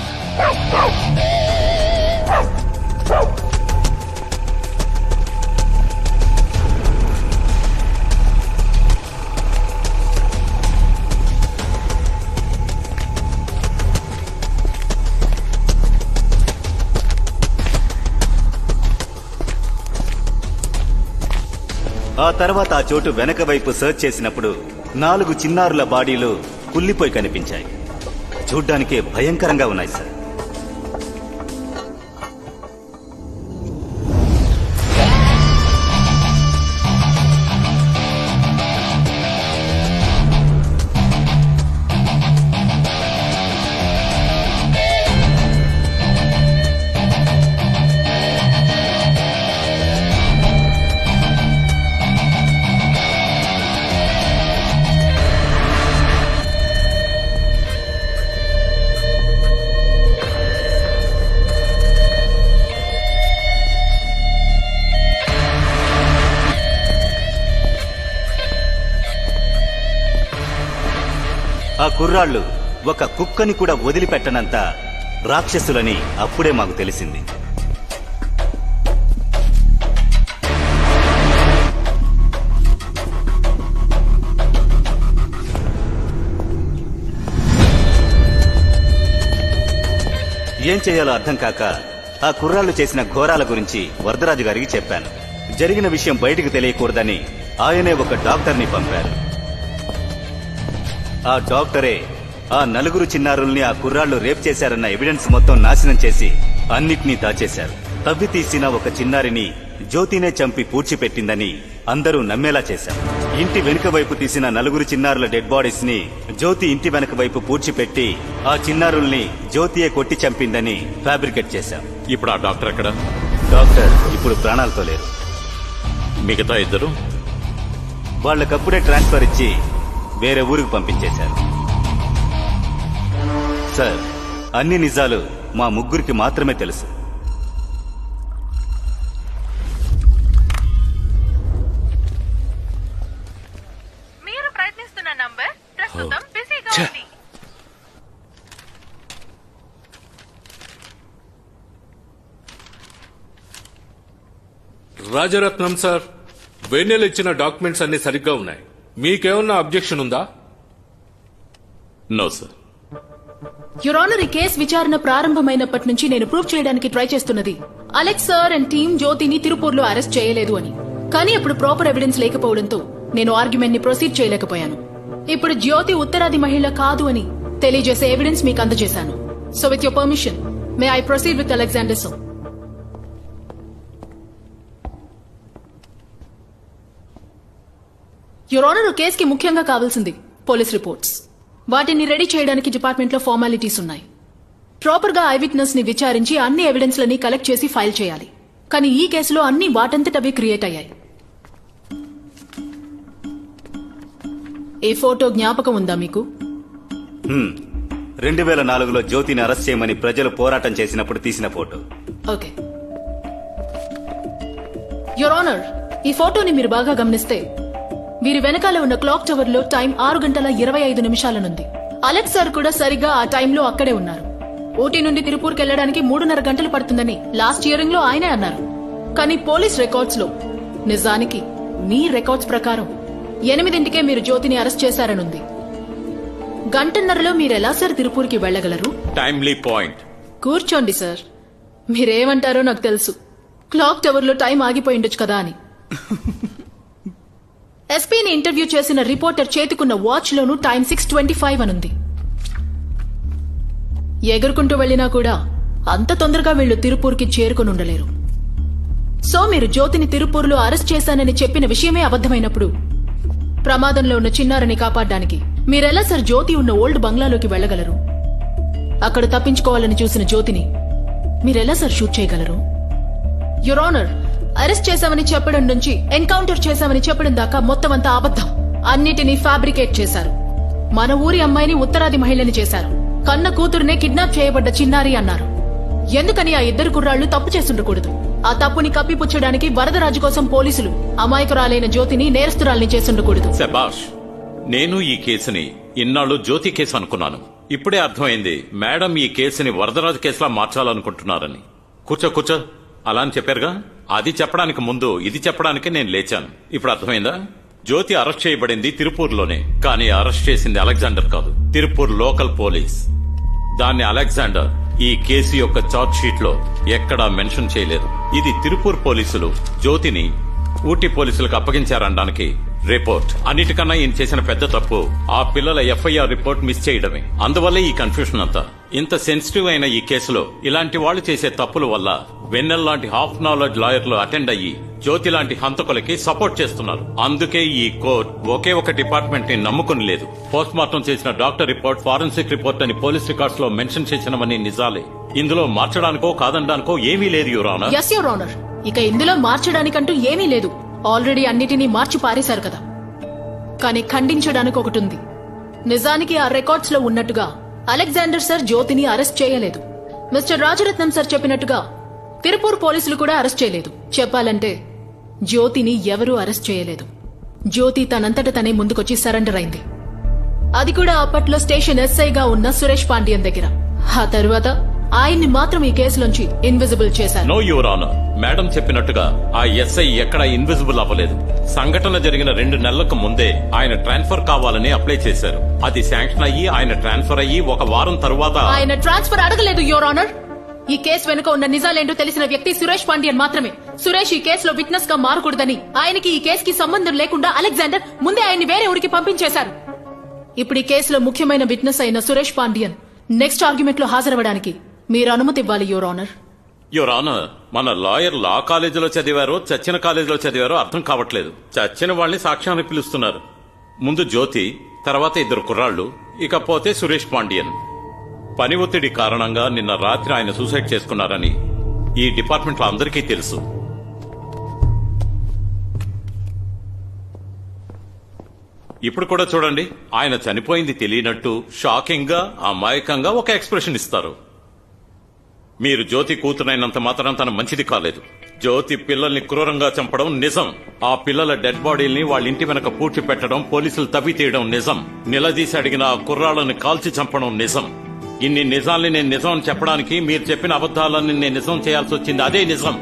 [SPEAKER 5] ఆ తర్వాత ఆ చోటు వెనక వైపు సర్చ్ చేసినప్పుడు 4 చిన్నారుల బాడీలు కుళ్ళిపోయి కనిపించాయి. చూడ్డానికే భయంకరంగా ఉన్నాయి సార్. ఆ కుర్రాళ్ళు ఒక కుక్కని కూడా వదిలిపెట్టనంత రాక్షసులని అప్పుడే మాకు తెలిసింది. ఏం చేయాలో అర్థం కాక ఆ కుర్రాళ్ళు చేసిన ఘోరాల గురించి వరదరాజు గారికి చెప్పాను. జరిగిన విషయం బయటికి తెలియకూడదని ఆయనే ఒక డాక్టర్ని పంపారు. ఆ డాక్టరే ఆ 4 చిన్నారుల్ని ఆ కుర్రాళ్లు రేప్ చేశారన్న ఎవిడెన్స్ మొత్తం నాశనం చేసి అన్నిటినీ దాచేశారు. తవ్వి తీసిన ఒక చిన్నారిని జ్యోతినే చంపి పూడ్చిపెట్టిందని అందరూ నమ్మేలా చేశారు. ఇంటి వెనుక వైపు తీసిన 4 చిన్నారుల డెడ్ బాడీస్ ని జ్యోతి ఇంటి వెనక వైపు పూడ్చిపెట్టి ఆ చిన్నారుల్ని జ్యోతియే కొట్టి చంపిందని ఫ్యాబ్రికేట్ చేశాం.
[SPEAKER 14] ఇప్పుడు ఆ డాక్టర్ ఎక్కడ?
[SPEAKER 5] డాక్టర్ ఇప్పుడు ప్రాణాలతో లేరు.
[SPEAKER 14] మిగతా ఇద్దరు
[SPEAKER 5] వాళ్ళకప్పుడే ట్రాన్స్ఫర్ ఇచ్చి వేరే ఊరికి పంపించేశారు. సార్, అన్ని నిజాలు మా ముగ్గురికి మాత్రమే తెలుసు.
[SPEAKER 10] మీరు ప్రయత్నిస్తున్న నంబర్ ప్రస్తుతం బిజీగా ఉంది.
[SPEAKER 12] రాజరత్నం సార్, వెన్నెల ఇచ్చిన డాక్యుమెంట్స్ అన్ని సరిగ్గా ఉన్నాయి. మీకేమన్నా అబ్జెక్షన్ ఉందా?
[SPEAKER 14] No sir.
[SPEAKER 13] యువర్ ఆనర్, ఈ కేసు విచారణ ప్రారంభమైనప్పటి నుంచి నేను ప్రూవ్ చేయడానికి ట్రై చేస్తున్నది అలెక్స్ సార్ అండ్ టీమ్ జ్యోతిని తిరుపూర్లో అరెస్ట్ చేయలేదు అని. కానీ అప్పుడు ప్రాపర్ ఎవిడెన్స్ లేకపోవడంతో నేను ఆర్గ్యుమెంట్ ని ప్రొసీడ్ చేయలేకపోయాను. ఇప్పుడు జ్యోతి ఉత్తరాది మహిళ కాదు అని తెలియజేసే ఎవిడెన్స్ మీకు అందజేశాను. So with your permission may I proceed with Alexander so. Your honour, కేసుకి ముఖ్యంగా కావాల్సింది పోలీస్ రిపోర్ట్స్. వాటిని రెడీ చేయడానికి డిపార్ట్మెంట్ లో ఫార్మాలిటీస్ ఉన్నాయి. ప్రాపర్ గా ఐ విట్నెస్ ని విచారించి అన్ని ఎవిడెన్స్ లని కలెక్ట్ చేసి ఫైల్ చేయాలి. కానీ ఈ కేసులో అన్ని వాటంతటవే క్రియేట్ అయ్యాయి. ఏ ఫోటో జ్ఞాపకం ఉందా మీకు?
[SPEAKER 5] 2004లో జ్యోతిని అరెస్ట్ చేయమని ప్రజలు పోరాటం చేసినప్పుడు తీసిన ఫోటో.
[SPEAKER 13] ఓకే. యువర్ ఆనర్, ఈ ఫోటోని మీరు బాగా గమనిస్తే వీరి వెనకాల ఉన్న క్లాక్ టవర్ లో టైం 6:25 అలెక్స్ సార్ కూడా సరిగ్గా ఆ టైంలో అక్కడే ఉన్నారు. ఊటీ నుండి తిరుపూర్కి వెళ్లడానికి 3.5 గంటలు పడుతుందని లాస్ట్ హియరింగ్ లో ఆయనే అన్నారు. కానీ పోలీస్ రికార్డ్స్ లో నిజానికి మీ రికార్డ్స్ ప్రకారం 8 మీరు జ్యోతిని అరెస్ట్ చేశారనుంది. గంటన్నరలో మీరెలా సార్ తిరుపూర్కి వెళ్లగలరు?
[SPEAKER 14] Timely point.
[SPEAKER 13] కూర్చోండి సార్. మీరేమంటారో నాకు తెలుసు. క్లాక్ టవర్ లో టైం ఆగిపోయిండొచ్చు కదా అని. ఎస్పీని ఇంటర్వ్యూ చేసిన రిపోర్టర్ చేతికున్న వాచ్ లోనూ టైం 6:25 అనుంది. ఎగురుకుంటూ వెళ్లినా కూడా అంత తొందరగా వీళ్లు తిరుపూర్కి చేరుకుని ఉండలేరు. సో మీరు జ్యోతిని తిరుపూర్లో అరెస్ట్ చేశానని చెప్పిన విషయమే అబద్ధమైనప్పుడు ప్రమాదంలో ఉన్న చిన్నారిని కాపాడడానికి మీరెలా సార్ జ్యోతి ఉన్న ఓల్డ్ బంగ్లాలోకి వెళ్లగలరు? అక్కడ తప్పించుకోవాలని చూసిన జ్యోతిని మీరెలా సార్ షూట్ చేయగలరు? యువర్ ఆనర్, అరెస్ట్ చేశామని చెప్పడం నుంచి ఎన్కౌంటర్ చేశామని చెప్పడం దాకా మొత్తం అంతా అబద్ధం. అన్నిటినీ ఫ్యాబ్రికేట్ చేశారు. మన ఊరి అమ్మాయిని ఉత్తరాది మహిళని చేశారు. కన్న కూతురునే కిడ్నాప్ చేయబడ్డ చిన్నారి అన్నారు. ఎందుకని ఆ ఇద్దరు కుర్రాళ్లు తప్పు చేసుండకూడదు? ఆ తప్పుని కప్పిపుచ్చడానికి వరదరాజు కోసం పోలీసులు అమాయకురాలైన జ్యోతిని నేరస్తురాల్ని చేసుండకూడదు.
[SPEAKER 14] శబాష్. నేను ఈ కేసుని ఇన్నాళ్ళు జ్యోతి కేసు అనుకున్నాను. ఇప్పుడే అర్థమైంది మేడం ఈ కేసుని వరదరాజు కేసులా మార్చాలనుకుంటున్నారని. కూర్చో అలా అని చెప్పారుగా. అది చెప్పడానికి ముందు ఇది చెప్పడానికి నేను లేచాను. ఇప్పుడు అర్థమైందా? జ్యోతి అరెస్ట్ చేయబడింది తిరుపూర్లోనే, కానీ అరెస్ట్ చేసింది అలెగ్జాండర్ కాదు, తిరుపూర్ లోకల్ పోలీస్. దాన్ని అలెగ్జాండర్ ఈ కేసు యొక్క చార్జ్ షీట్ లో ఎక్కడా మెన్షన్ చేయలేదు. ఇది తిరుపూర్ పోలీసులు జ్యోతిని ఊటీ పోలీసులకు అప్పగించారనడానికి రిపోర్ట్. అన్నిటికన్నా ఈయన చేసిన పెద్ద తప్పు ఆ పిల్లల ఎఫ్ఐఆర్ రిపోర్ట్ మిస్ చేయడమే. అందువల్లే ఈ కన్ఫ్యూషన్ అంతా. ఇంత సెన్సిటివ్ అయిన ఈ కేసులో ఇలాంటి వాళ్ళు చేసే తప్పుల వల్ల వెన్నెల్ లాంటి హాఫ్ నాలెడ్జ్ లాయర్లు అటెండ్ అయ్యి జ్యోతి లాంటి హంతకులకి సపోర్ట్ చేస్తున్నారు. అందుకే ఈ కోర్ట్ ఒకే ఒక డిపార్ట్మెంట్ ని నమ్ముకుని లేదు. పోస్ట్ మార్టం చేసిన డాక్టర్ రిపోర్ట్ ఫారెన్సిక్ రిపోర్ట్ అని పోలీస్ రికార్డ్స్ లో మెన్షన్ చేసినవన్నీ నిజాలే. ఇందులో మార్చడానికో కాదనడానికో ఏమీ లేదు your honour.
[SPEAKER 13] Yes your honour. ఇక ఇందులో మార్చడానికంటూ ఏమీ లేదు. ఆల్రెడీ అన్నిటినీ మార్చి పారేశారు కదా. కానీ ఖండించడానికి ఒకటి ఉంది. నిజానికి ఆ రికార్డ్స్ లో ఉన్నట్టుగా అలెగ్జాండర్ సార్ జ్యోతిని అరెస్ట్ చేయలేదు. మిస్టర్ రాజరత్నం సార్ చెప్పినట్టుగా తిరుపూర్ పోలీసులు కూడా అరెస్ట్ చేయలేదు. చెప్పాలంటే జ్యోతిని ఎవరూ అరెస్ట్ చేయలేదు. జ్యోతి తనంతట తనే ముందుకొచ్చి సరెండర్ అయింది. అది కూడా అప్పట్లో స్టేషన్ ఎస్ఐగా ఉన్న సురేష్ పాండ్యన్ దగ్గర. ఆ తరువాత ఆయన్ని మాత్రం ఈ కేసులోంచి ఇన్విజిబుల్ చేశారు.
[SPEAKER 14] No your honour. మేడం చెప్పినట్టుగా ఆ ఎస్ఐ ఎక్కడ ఇన్విజిబుల్ అవ్వలేదు. సంఘటన జరిగిన 2 నెలలకు ముందే ఆయన ట్రాన్స్ఫర్ కావాలని అప్లై చేశారు. అది శాంక్షన్ అయ్యి ఆయన ట్రాన్స్ఫర్ అయ్యి 1 వారం తరువాత
[SPEAKER 13] ఆయన ట్రాన్స్ఫర్ అడగలేదు యువర్ ఆనర్. ఈ కేసు వెనుక ఉన్న నిజాలేంటో తెలిసిన వ్యక్తి సురేష్ పాండ్యన్ మాత్రమే. సురేష్ ఈ కేసులో విట్నెస్ గా మారకూడదని ఆయనకి ఈ కేసుకి సంబంధం లేకుండా అలెగ్జాండర్ ముందే ఆయన్ని వేరే ఊరికి పంపించేశారు. ఇప్పుడు ఈ కేసులో ముఖ్యమైన విట్నెస్ అయిన సురేష్ పాండ్యన్ నెక్స్ట్ ఆర్గ్యుమెంట్ లో హాజరవడానికి మీరు అనుమతి ఇవ్వాలి యువర్ ఆనర్.
[SPEAKER 14] యువర్ ఆనర్, మన లాయర్ లా కాలేజీలో చదివారో చచ్చిన కాలేజీలో చదివారో అర్థం కావట్లేదు. చచ్చిన వాళ్ళని సాక్ష్యాన్ని పిలుస్తున్నారు. ముందు జ్యోతి, తర్వాత 2 కుర్రాళ్లు, ఇకపోతే సురేష్ పాండ్యన్. పని ఒత్తిడి కారణంగా నిన్న రాత్రి ఆయన సూసైడ్ చేసుకున్నారని ఈ డిపార్ట్మెంట్ లో అందరికీ తెలుసు. ఇప్పుడు కూడా చూడండి, ఆయన చనిపోయింది తెలియనట్టు షాకింగ్ గా అమాయకంగా ఒక ఎక్స్ప్రెషన్ ఇస్తారు. మీరు జ్యోతి కూతురైనంత మాత్రం తన మంచిది కాలేదు. జ్యోతి పిల్లల్ని క్రూరంగా చంపడం నిజం. ఆ పిల్లల డెడ్ బాడీల్ని వాళ్ళ ఇంటి వెనక పూడ్చి పెట్టడం, పోలీసులు తవ్వి తీయడం నిజం. నిలదీసి అడిగిన ఆ కుర్రాళ్ళని కాల్చి చంపడం నిజం. ఇన్ని నిజాల్ని నేను నిజం అని చెప్పడానికి మీరు చెప్పిన అబద్ధాలన్నీ నేను నిజం చేయాల్సి వచ్చింది. అదే నిజం.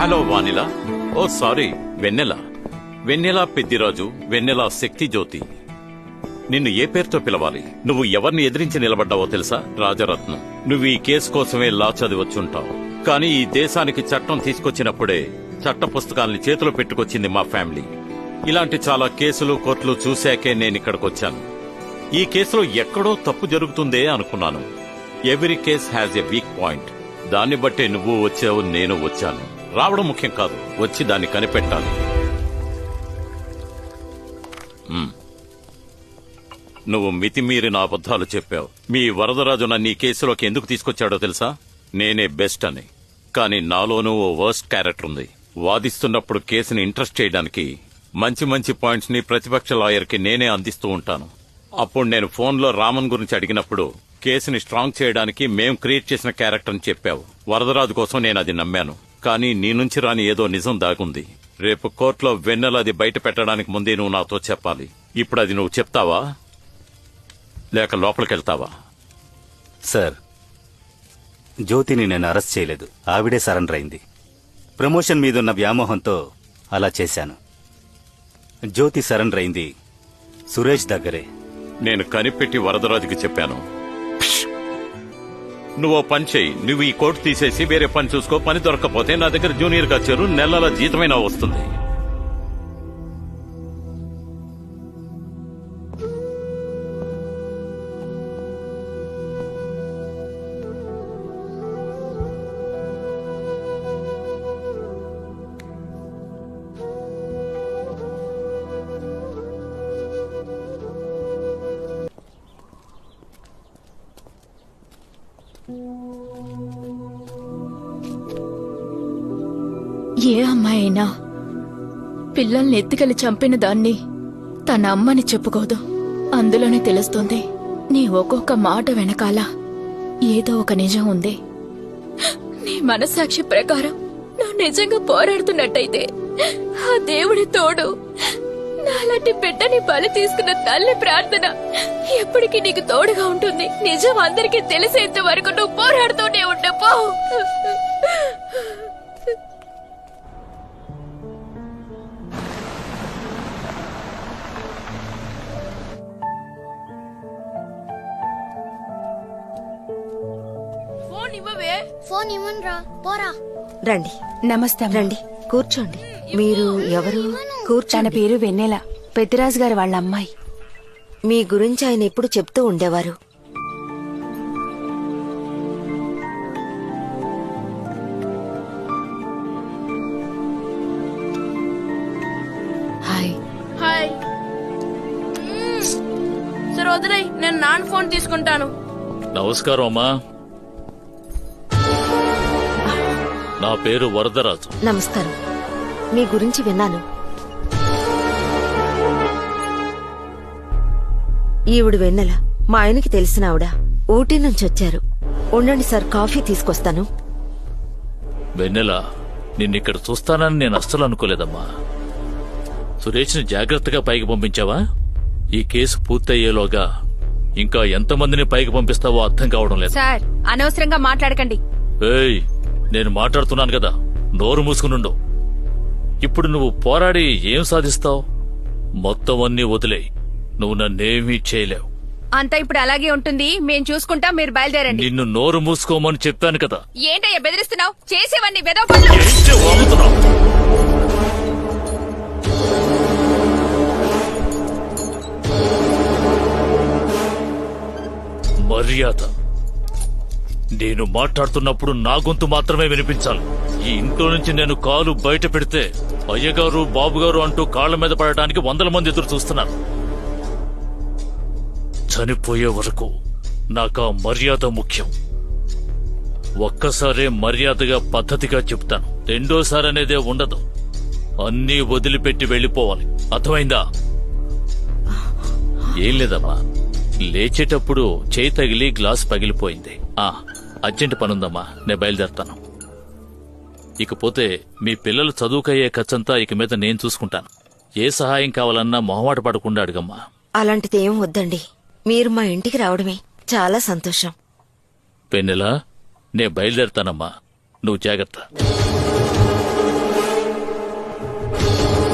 [SPEAKER 14] హలో వానిలా. ఓ సారీ, వెన్నెల. వెన్నెల పెద్దిరాజు, వెన్నెల శక్తి జ్యోతి. నిన్ను ఏ పేరుతో పిలవాలి? నువ్వు ఎవరిని ఎదిరించి నిలబడ్డావో తెలుసా? రాజరత్నం. నువ్వు ఈ కేసు కోసమే లా చదివచ్చుంటావు. కానీ ఈ దేశానికి చట్టం తీసుకొచ్చినప్పుడే చట్ట పుస్తకాల్ని చేతిలో పెట్టుకొచ్చింది మా ఫ్యామిలీ. ఇలాంటి చాలా కేసులు కోర్టులు చూశాకే నేనిక్కడికొచ్చాను. ఈ కేసులో ఎక్కడో తప్పు జరుగుతుందే అనుకున్నాను. Every case has a weak point. దాన్ని బట్టే నువ్వు వచ్చావు, నేను వచ్చాను. రావడం ముఖ్యం కాదు, వచ్చి దాన్ని కనిపెట్టాలి. నువ్వు మితిమీరిన అబద్ధాలు చెప్పావు. మీ వరదరాజు నన్ను ఈ కేసులోకి ఎందుకు తీసుకొచ్చాడో తెలుసా? నేనే బెస్ట్ అని. కానీ నాలోనూ ఓ వర్స్ట్ క్యారెక్టర్ ఉంది. వాదిస్తున్నప్పుడు కేసుని ఇంట్రెస్ట్ చేయడానికి మంచి మంచి పాయింట్స్ ని ప్రతిపక్ష లాయర్ కి నేనే అందిస్తూ ఉంటాను. అప్పుడు నేను ఫోన్లో రామన్ గురించి అడిగినప్పుడు కేసుని స్ట్రాంగ్ చేయడానికి మేం క్రియేట్ చేసిన క్యారెక్టర్ అని చెప్పావు. వరదరాజు కోసం నేను అది నమ్మాను. కానీ నీ నుంచి రాని ఏదో నిజం దాగుంది. రేపు కోర్టులో వెన్నెల అది బయట పెట్టడానికి ముందే నువ్వు నాతో చెప్పాలి. ఇప్పుడు అది నువ్వు చెప్తావా లేక లోపలికెళ్తావా?
[SPEAKER 5] సార్, జ్యోతిని నేను అరెస్ట్ చేయలేదు. ఆవిడే సరెండర్ అయింది. ప్రమోషన్ మీదున్న వ్యామోహంతో అలా చేశాను. జ్యోతి సరెండర్ అయింది సురేష్ దగ్గరే.
[SPEAKER 14] నేను కనిపెట్టి వరదరాజుకి చెప్పాను. నువ్వు పని చెయ్యి, నువ్వు ఈ కోర్టు తీసేసి వేరే పని చూసుకో. పని దొరకపోతే నా దగ్గర జూనియర్ గా చేరు, నెలల జీతమైనా వస్తుంది.
[SPEAKER 13] ఏ అమ్మాయి అయినా పిల్లల్ని ఎత్తుకెళ్లి చంపిన దాన్ని తన అమ్మని చెప్పుకోదు. అందులోనే తెలుస్తుంది నీ ఒక్కొక్క మాట వెనకాల ఏదో ఒక నిజం ఉంది. నీ మనస్సాక్షి ప్రకారం నువ్వు నిజంగా పోరాడుతున్నట్టయితే ఆ దేవుడి తోడు నాలాంటి బిడ్డని బలి తీసుకున్న తల్లి ప్రార్థన ఎప్పటికీ నీకు తోడుగా ఉంటుంది. నిజం అందరికీ తెలిసేంత వరకు నువ్వు పోరాడుతూనే ఉండు. పో.
[SPEAKER 15] ఫోన్ ఇవ్వనురా, పోరా.
[SPEAKER 4] రండి.
[SPEAKER 2] నమస్తే అమ్మా.
[SPEAKER 4] రండి, కూర్చోండి. మీరు ఎవరు?
[SPEAKER 2] తన
[SPEAKER 4] కూర్చోండి.
[SPEAKER 2] పేరు వెన్నెల, పెద్దిరాజు గారి వాళ్ళ అమ్మాయి.
[SPEAKER 4] మీ గురించి ఆయన ఎప్పుడు చెప్తూ ఉండేవారు.
[SPEAKER 13] హాయ్.
[SPEAKER 16] హాయ్. సరే వదిలేయ్, నేను నాన్న ఫోన్ తీసుకుంటాను.
[SPEAKER 11] నమస్కారం అమ్మా. నా పేరు వరదరాజు.
[SPEAKER 4] నమస్కారం. మీ గురించి విన్నాను. ఈవిడ వెన్నెల, మా ఆయనకి తెలిసిన ఆవిడ. ఊటీ నుంచి వచ్చారు. ఉండండి సార్, కాఫీ తీసుకొస్తాను.
[SPEAKER 11] వెన్నెల, నిన్నిక్కడ చూస్తానని నేను అస్సలు అనుకోలేదమ్మా. సురేష్ని జాగ్రత్తగా పైకి పంపించావా? ఈ కేసు పూర్తయ్యేలోగా ఇంకా ఎంతమందిని పైకి పంపిస్తావో అర్థం కావడం లేదు.
[SPEAKER 2] సార్, అనవసరంగా మాట్లాడకండి.
[SPEAKER 11] ఏయ్, నేను మాట్లాడుతున్నాను కదా, నోరు మూసుకునుండు. ఇప్పుడు నువ్వు పోరాడి ఏం సాధిస్తావు? మొత్తం అన్నీ వదిలేయ్. నువ్వు నన్నేమీ చేయలేవు.
[SPEAKER 2] అంతా ఇప్పుడు అలాగే ఉంటుంది. మేం చూసుకుంటాం, మీరు బయలుదేరండి.
[SPEAKER 11] నిన్ను నోరు మూసుకోమని చెప్పాను కదా.
[SPEAKER 2] ఏంటయ్యా బెదిరిస్తున్నావు? చేసేవన్నీ వెదవ పనులు.
[SPEAKER 11] ఏంటి వాగుతున్నావ్? మర్యాద. నేను మాట్లాడుతున్నప్పుడు నా గొంతు మాత్రమే వినిపించాలి. ఈ ఇంట్లో నుంచి నేను కాలు బయట పెడితే అయ్యగారు, బాబుగారు అంటూ కాళ్ల మీద పడటానికి 100 మంది ఎదురు చూస్తున్నారు. చనిపోయే వరకు నాకు ఆ మర్యాద ముఖ్యం. ఒక్కసారే మర్యాదగా పద్ధతిగా చెప్తాను. రెండోసారి అనేదే ఉండదు. అన్నీ వదిలిపెట్టి వెళ్ళిపోవాలి. అర్థమైందా? ఏం లేదమ్మా, లేచేటప్పుడు చేయి తగిలి గ్లాస్ పగిలిపోయింది. అర్జెంట్ పనుందమ్మా, నేను బయలుదేరతాను. ఇకపోతే మీ పిల్లలు చదువుకయ్యే ఖర్చంతా ఇక మీద నేను చూసుకుంటాను. ఏ సహాయం కావాలన్నా మొహమాట పడకుండా అడగమ్మా.
[SPEAKER 4] అలాంటిది ఏం వద్దండి. మీరు మా ఇంటికి రావడమే చాలా సంతోషం.
[SPEAKER 11] పెన్నెలా, నేను బయలుదేరతానమ్మా. నువ్వు జాగ్రత్త.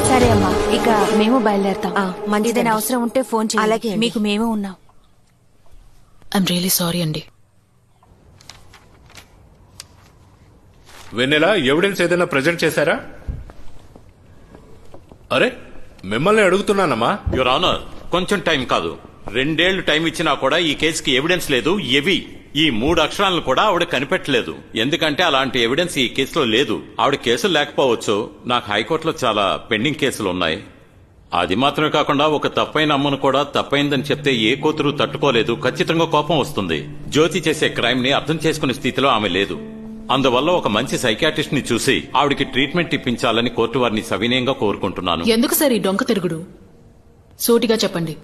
[SPEAKER 2] సరే అమ్మా, ఇక మేము బయలుదేరతాం.
[SPEAKER 4] మంచిదండి.
[SPEAKER 2] ఏదైనా అవసరం ఉంటే ఫోన్
[SPEAKER 4] అలాగే
[SPEAKER 2] చేయండి.
[SPEAKER 4] అండి.
[SPEAKER 2] మీకు మేమే ఉన్నాం.
[SPEAKER 13] ఐఎమ్ రియలీ సారీ అండి.
[SPEAKER 12] వెన్నెల, ఎవిడెన్స్ ఏదైనా ప్రజెంట్ చేశారా? అరే, మిమ్మల్ని అడుగుతున్నానమ్మా.
[SPEAKER 14] యువర్ ఆనర్, కొంచెం టైం కాదు, 2 ఏళ్లు టైం ఇచ్చినా కూడా ఈ కేసుకి ఎవిడెన్స్ లేదు. ఏవి ఈ 3 అక్షరాలను కూడా ఆవిడ కనిపెట్టలేదు. ఎందుకంటే అలాంటి ఎవిడెన్స్ ఈ కేసులో లేదు. ఆవిడ కేసులు లేకపోవచ్చు. నాకు హైకోర్టులో చాలా పెండింగ్ కేసులు ఉన్నాయి. అది మాత్రమే కాకుండా ఒక తప్పైన అమ్మను కూడా తప్పైందని చెప్తే ఏ కూతురు తట్టుకోలేదు. ఖచ్చితంగా కోపం వస్తుంది. జ్యోతి చేసే క్రైమ్ ని అర్థం చేసుకునే స్థితిలో ఆమె లేదు. అందువల్ల ఒక మంచి సైకియాట్రిస్ట్ ని చూసి ఆవిడికి ట్రీట్మెంట్ ఇప్పించాలని కోర్టు వారిని సవినయంగా కోరుకుంటున్నాను.
[SPEAKER 13] ఎందుకు సార్ ఈ డొంక తిరుగుడు? సూటిగా చెప్పండి.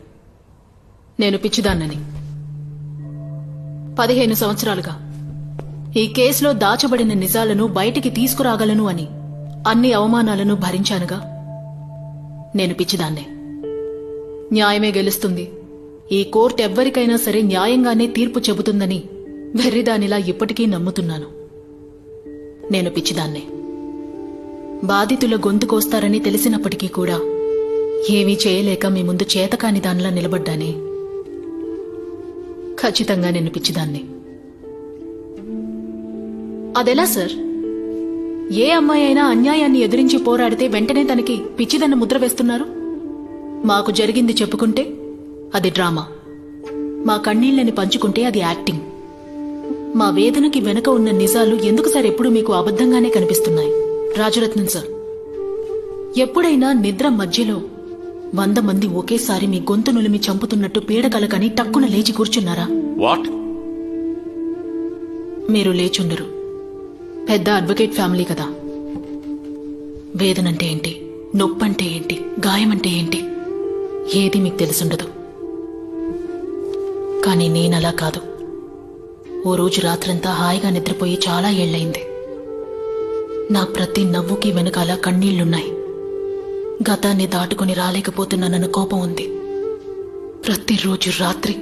[SPEAKER 13] నేను పిచ్చిదాన్నని 15 సంవత్సరాలుగా ఈ కేసులో దాచబడిన నిజాలను బయటికి తీసుకురాగలను అని అన్ని అవమానాలను భరించానుగా. నేను పిచ్చిదాన్నే. న్యాయమే గెలుస్తుంది, ఈ కోర్టు ఎవ్వరికైనా సరే న్యాయంగానే తీర్పు చెబుతుందని వెర్రిదానిలా ఇప్పటికీ నమ్ముతున్నాను. నేను పిచ్చిదాన్నే. బాధితుల గొంతు కోస్తారని తెలిసినప్పటికీ కూడా ఏమీ చేయలేక మీ ముందు చేతకాని దానిలా నిలబడ్డానే. ఖచ్చితంగా నేను పిచ్చిదాన్ని. అదెలా సార్? ఏ అమ్మాయి అయినా అన్యాయాన్ని ఎదిరించి పోరాడితే వెంటనే తనకి పిచ్చిదన్న ముద్ర వేస్తున్నారు? మాకు జరిగింది చెప్పుకుంటే అది డ్రామా, మా కన్నీళ్లని పంచుకుంటే అది యాక్టింగ్. మా వేదనకి వెనక ఉన్న నిజాలు ఎందుకు సార్ ఎప్పుడు మీకు అబద్ధంగానే కనిపిస్తున్నాయి? రాజరత్నం సార్, ఎప్పుడైనా నిద్ర మధ్యలో 100 మంది ఒకేసారి మీ గొంతు నులిమి చంపుతున్నట్టు పీడకలకని టక్కున లేచి కూర్చున్నారా?
[SPEAKER 14] వాట్?
[SPEAKER 13] మీరు లేచుండరు. పెద్ద అడ్వకేట్ ఫ్యామిలీ కదా. వేదనంటే ఏంటి, నొప్పంటే ఏంటి, గాయమంటే ఏంటి ఏది మీకు తెలుసుండదు. కానీ నేనలా కాదు. ఓ రోజు రాత్రంతా హాయిగా నిద్రపోయి చాలా ఏళ్లయింది. నా ప్రతి నవ్వుకి వెనకాల కన్నీళ్లున్నాయి. గతాన్ని దాటుకుని రాలేకపోతున్నానన్న కోపం ఉంది. ప్రతిరోజు రాత్రి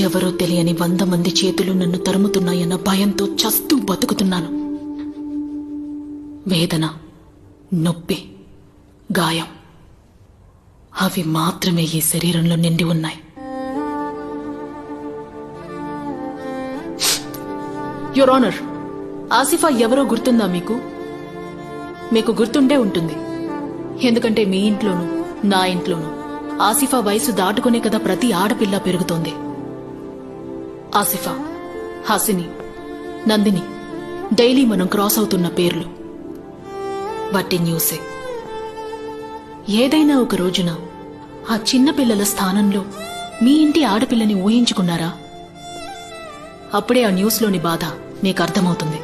[SPEAKER 13] ఎవరో తెలియని 100 మంది చేతులు నన్ను తరుముతున్నాయన్న భయంతో చస్తూ బతుకుతున్నాను. వేదన, నొప్పి, గాయం అవి మాత్రమే ఈ శరీరంలో నిండి ఉన్నాయి. యువర్ ఆనర్, ఆసిఫా ఎవరో గుర్తుందా మీకు? మీకు గుర్తుండే ఉంటుంది. ఎందుకంటే మీ ఇంట్లోనూ నా ఇంట్లోనూ ఆసిఫా వయసు దాటుకునే కదా ప్రతి ఆడపిల్ల పెరుగుతోంది. ఆసిఫా, హాసిని, నందిని డైలీ మనం క్రాస్ అవుతున్న పేర్లు. వట్టి న్యూసే. ఏదైనా ఒక రోజున ఆ చిన్న పిల్లల స్థానంలో మీ ఇంటి ఆడపిల్లని ఊహించుకున్నారా? అప్పుడే ఆ న్యూస్లోని బాధ మీకు అర్థమవుతుంది.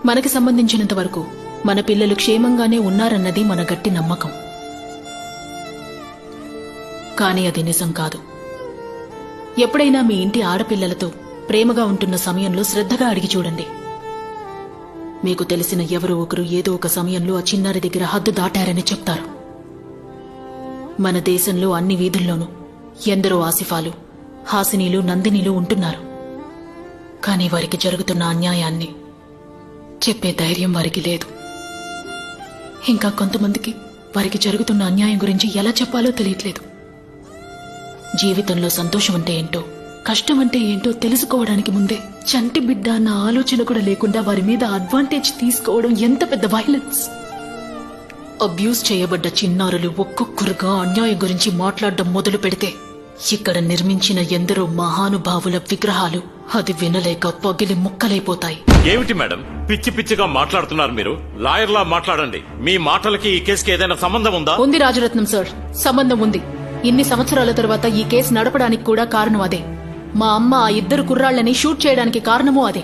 [SPEAKER 13] మనకి సంబంధించినంత వరకు మన పిల్లలు క్షేమంగానే ఉన్నారన్నది మన గట్టి నమ్మకం. కానీ అది నిజం కాదు. ఎప్పుడైనా మీ ఇంటి ఆడపిల్లలతో ప్రేమగా ఉంటున్న సమయంలో శ్రద్ధగా అడిగి చూడండి. మీకు తెలిసిన ఎవరో ఒకరు ఏదో ఒక సమయంలో ఆ చిన్నారి దగ్గర హద్దు దాటారని చెప్తారు. మన దేశంలో అన్ని వీధుల్లోనూ ఎందరో ఆసిఫాలు, హాసినీలు, నందినీలు ఉంటున్నారు. కానీ వారికి జరుగుతున్న అన్యాయాన్ని చెప్పే ధైర్యం వారికి లేదు. ఇంకా కొంతమందికి వారికి జరుగుతున్న అన్యాయం గురించి ఎలా చెప్పాలో తెలియట్లేదు. జీవితంలో సంతోషం అంటే ఏంటో, కష్టం అంటే ఏంటో తెలుసుకోవడానికి ముందే చంటి బిడ్డ అన్న ఆలోచన కూడా లేకుండా వారి మీద అడ్వాంటేజ్ తీసుకోవడం ఎంత పెద్ద వైలెన్స్. అబ్యూస్ చేయబడ్డ చిన్నారులు ఒక్కొక్కరుగా అన్యాయం గురించి మాట్లాడడం మొదలు పెడితే ఇక్కడ నిర్మించిన ఎందరో మహానుభావుల విగ్రహాలు అది వినలేక పగిలి ముక్కలైపోతాయి.
[SPEAKER 14] ఏమిటి మేడం పిచ్చి పిచ్చిగా మాట్లాడుతున్నారు మీరు? లాయర్లా మాట్లాడండి. మీ మాటలకి ఈ కేసుకి ఏదైనా సంబంధం ఉందా?
[SPEAKER 13] ఉంది రాజరత్నం సార్, సంబంధం ఉంది. ఇన్ని సంవత్సరాల తర్వాత ఈ కేసు నడపడానికి కూడా కారణం అదే. మా అమ్మ ఆ 2 కుర్రాళ్లని షూట్ చేయడానికి కారణమూ అదే.